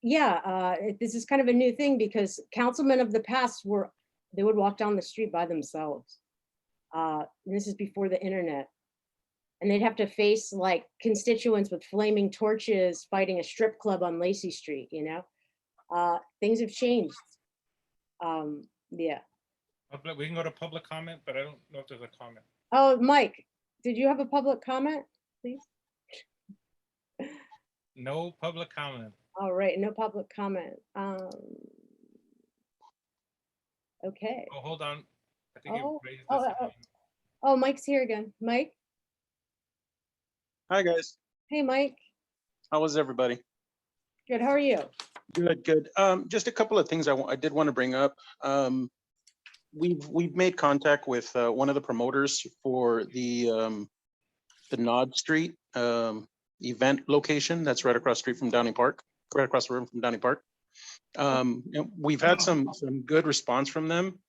This is kind of a new thing because councilmen of the past they would walk down the street by themselves. And this is before the internet. And they'd have to face like constituents with flaming torches fighting a strip club on Lacey Street, you know? Things have changed. Yeah. We can go to public comment, but I don't know if there's a comment. Oh, Mike, did you have a public comment, please? No public comment. All right, no public comment. Okay. Oh, hold on. I think you raised this. Oh, Mike's here again. Mike? Hi, guys. Hey, Mike. How was everybody? Good, how are you? Good, good. Just a couple of things I did want to bring up. We've made contact with one of the promoters for the Nod Street event location that's right across the street from Downey Park, right across the river from Downey Park. We've had some good response from them.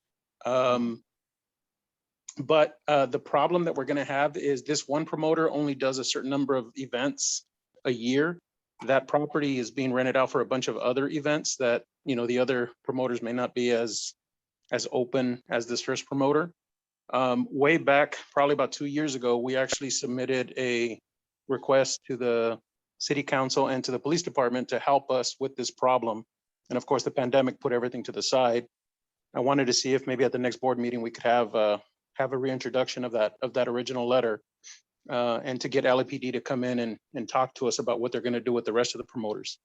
But the problem that we're going to have is this one promoter only does a certain number of events a year. That property is being rented out for a bunch of other events that, you know, the other promoters may not be as open as this first promoter. Way back, probably about 2 years ago, we actually submitted a request to the city council and to the police department to help us with this problem. And of course, the pandemic put everything to the side. I wanted to see if maybe at the next board meeting, we could have a reintroduction of that original letter and to get LAPD to come in and talk to us about what they're going to do with the rest of the promoters.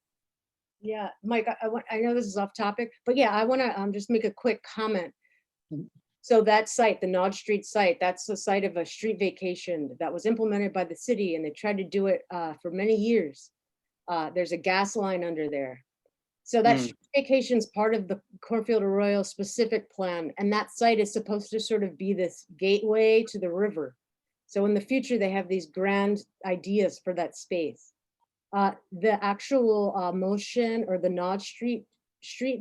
Yeah, Mike, I know this is off topic, but yeah, I want to just make a quick comment. So that site, the Nod Street site, that's the site of a street vacation that was implemented by the city, and they tried to do it for many years. There's a gas line under there. So that street vacation is part of the Cornfield Arroyo specific plan, and that site is supposed to sort of be this gateway to the river. So in the future, they have these grand ideas for that space. The actual motion or the Nod Street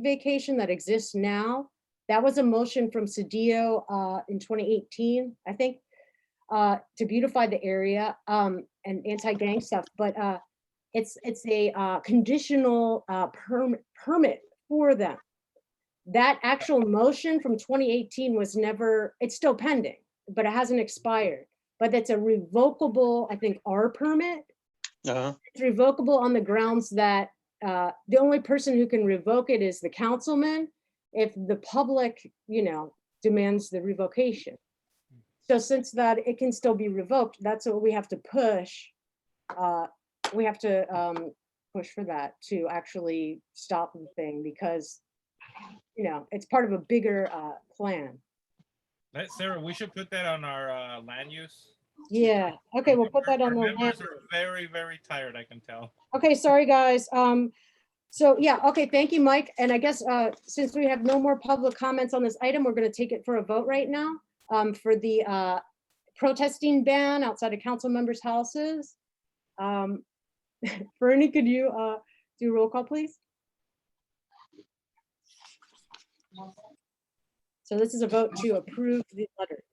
vacation that exists now, that was a motion from Cedillo in 2018, I think, to beautify the area and anti-gang stuff. But it's a conditional permit for them. That actual motion from 2018 was never, it's still pending, but it hasn't expired. But it's a revocable, I think, R permit. It's revocable on the grounds that the only person who can revoke it is the councilman if the public, you know, demands the revocation. So since that it can still be revoked, that's what we have to push. We have to push for that to actually stop the thing because, you know, it's part of a bigger plan. Sarah, we should put that on our land use Yeah, okay, we'll put that on the Members list. are very, very tired, I can tell. Okay, sorry, guys. So yeah, okay, thank you, Mike. And I guess since we have no more public comments on this item, we're gonna take it for a vote right now for the protesting ban outside of council members' houses. Bernie, could you do a roll call, please? So this is a vote to approve the letter.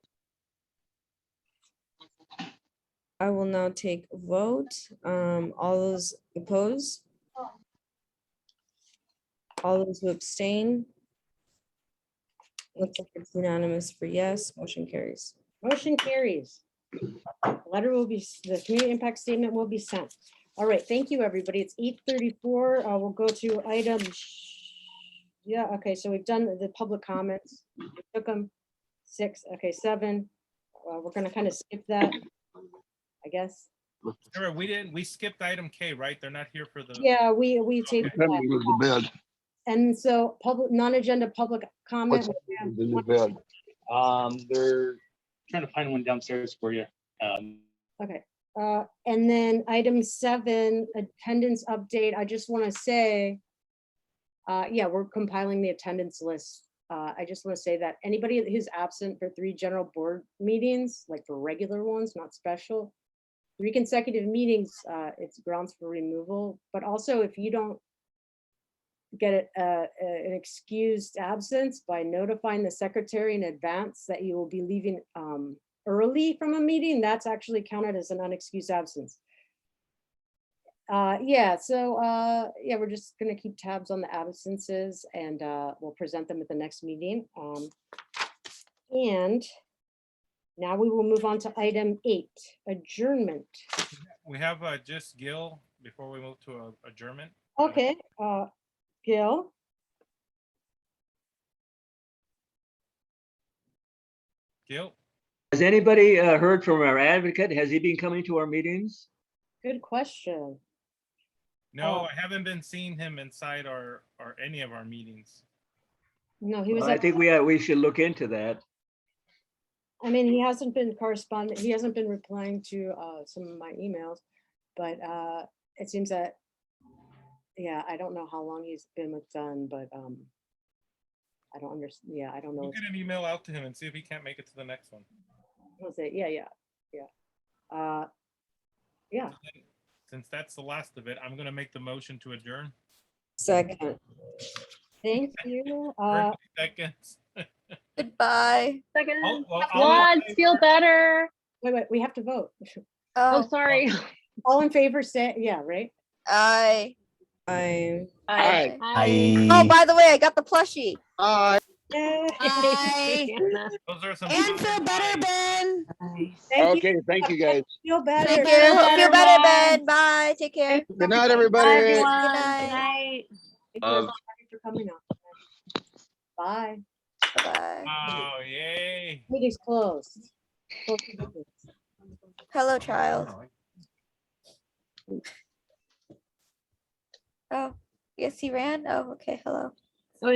I will now take a vote. All those opposed? All those who abstain? Looks like it's unanimous for yes, motion carries. Motion carries. Letter will be, the community impact statement will be sent. All right, thank you, everybody. It's 8:34. We'll go to item. Yeah, okay, so we've done the public comments. We took them 6, okay, 7. We're gonna kind of skip that, I guess. Sarah, we skipped item K, right? They're not here for the. Yeah, we tabled Okay. that. And so public, non-agenda public comment. They're trying to find one downstairs for you. Okay, and then item 7, attendance update. I just want to say, yeah, we're compiling the attendance list. I just want to say that anybody who's absent for 3 general board meetings, like for regular ones, not special, 3 consecutive meetings, it's grounds for removal. But also if you don't get an excused absence by notifying the secretary in advance that you will be leaving early from a meeting, that's actually counted as an unexcused absence. Yeah, so yeah, we're just gonna keep tabs on the absences and we'll present them at the next meeting. And now we will move on to item 8, adjournment. We have just Gil before we move to adjournment. Okay, Gil. Gil, Has anybody heard from our advocate? Has he been coming to our meetings? Good question. no, I haven't been seeing him inside or any of our meetings. No, he was. Well, I at- think we should look into that. I mean, he hasn't been corresponding. He hasn't been replying to some of my emails, but it seems that, yeah, I don't know how long he's been with Dunn, but I don't understand. Yeah, I don't know. We'll get an email out to him and see if he can't make it to the next one. He'll say, yeah. Yeah. Since that's the last of it, I'm gonna make the motion to adjourn. Second. Thank you. 30 seconds. Goodbye. Second. Oh, well, Lads, feel better. Wait, we have to vote. Oh, sorry. All in favor, say, yeah, right? Aye. Aye. Aye. Oh, by the way, I got the plushie. Aye. Aye. Those are some. And feel better, Ben. Okay, thank you, guys. Feel better. Take care. Feel better, Ben. Bye. Take care. Good night, everybody. Good Good night. night. Thank you everybody for coming out. Bye. Bye. Oh, yay. Meeting's closed. Hello, child. Oh, yes, he ran. Oh, okay. Hello.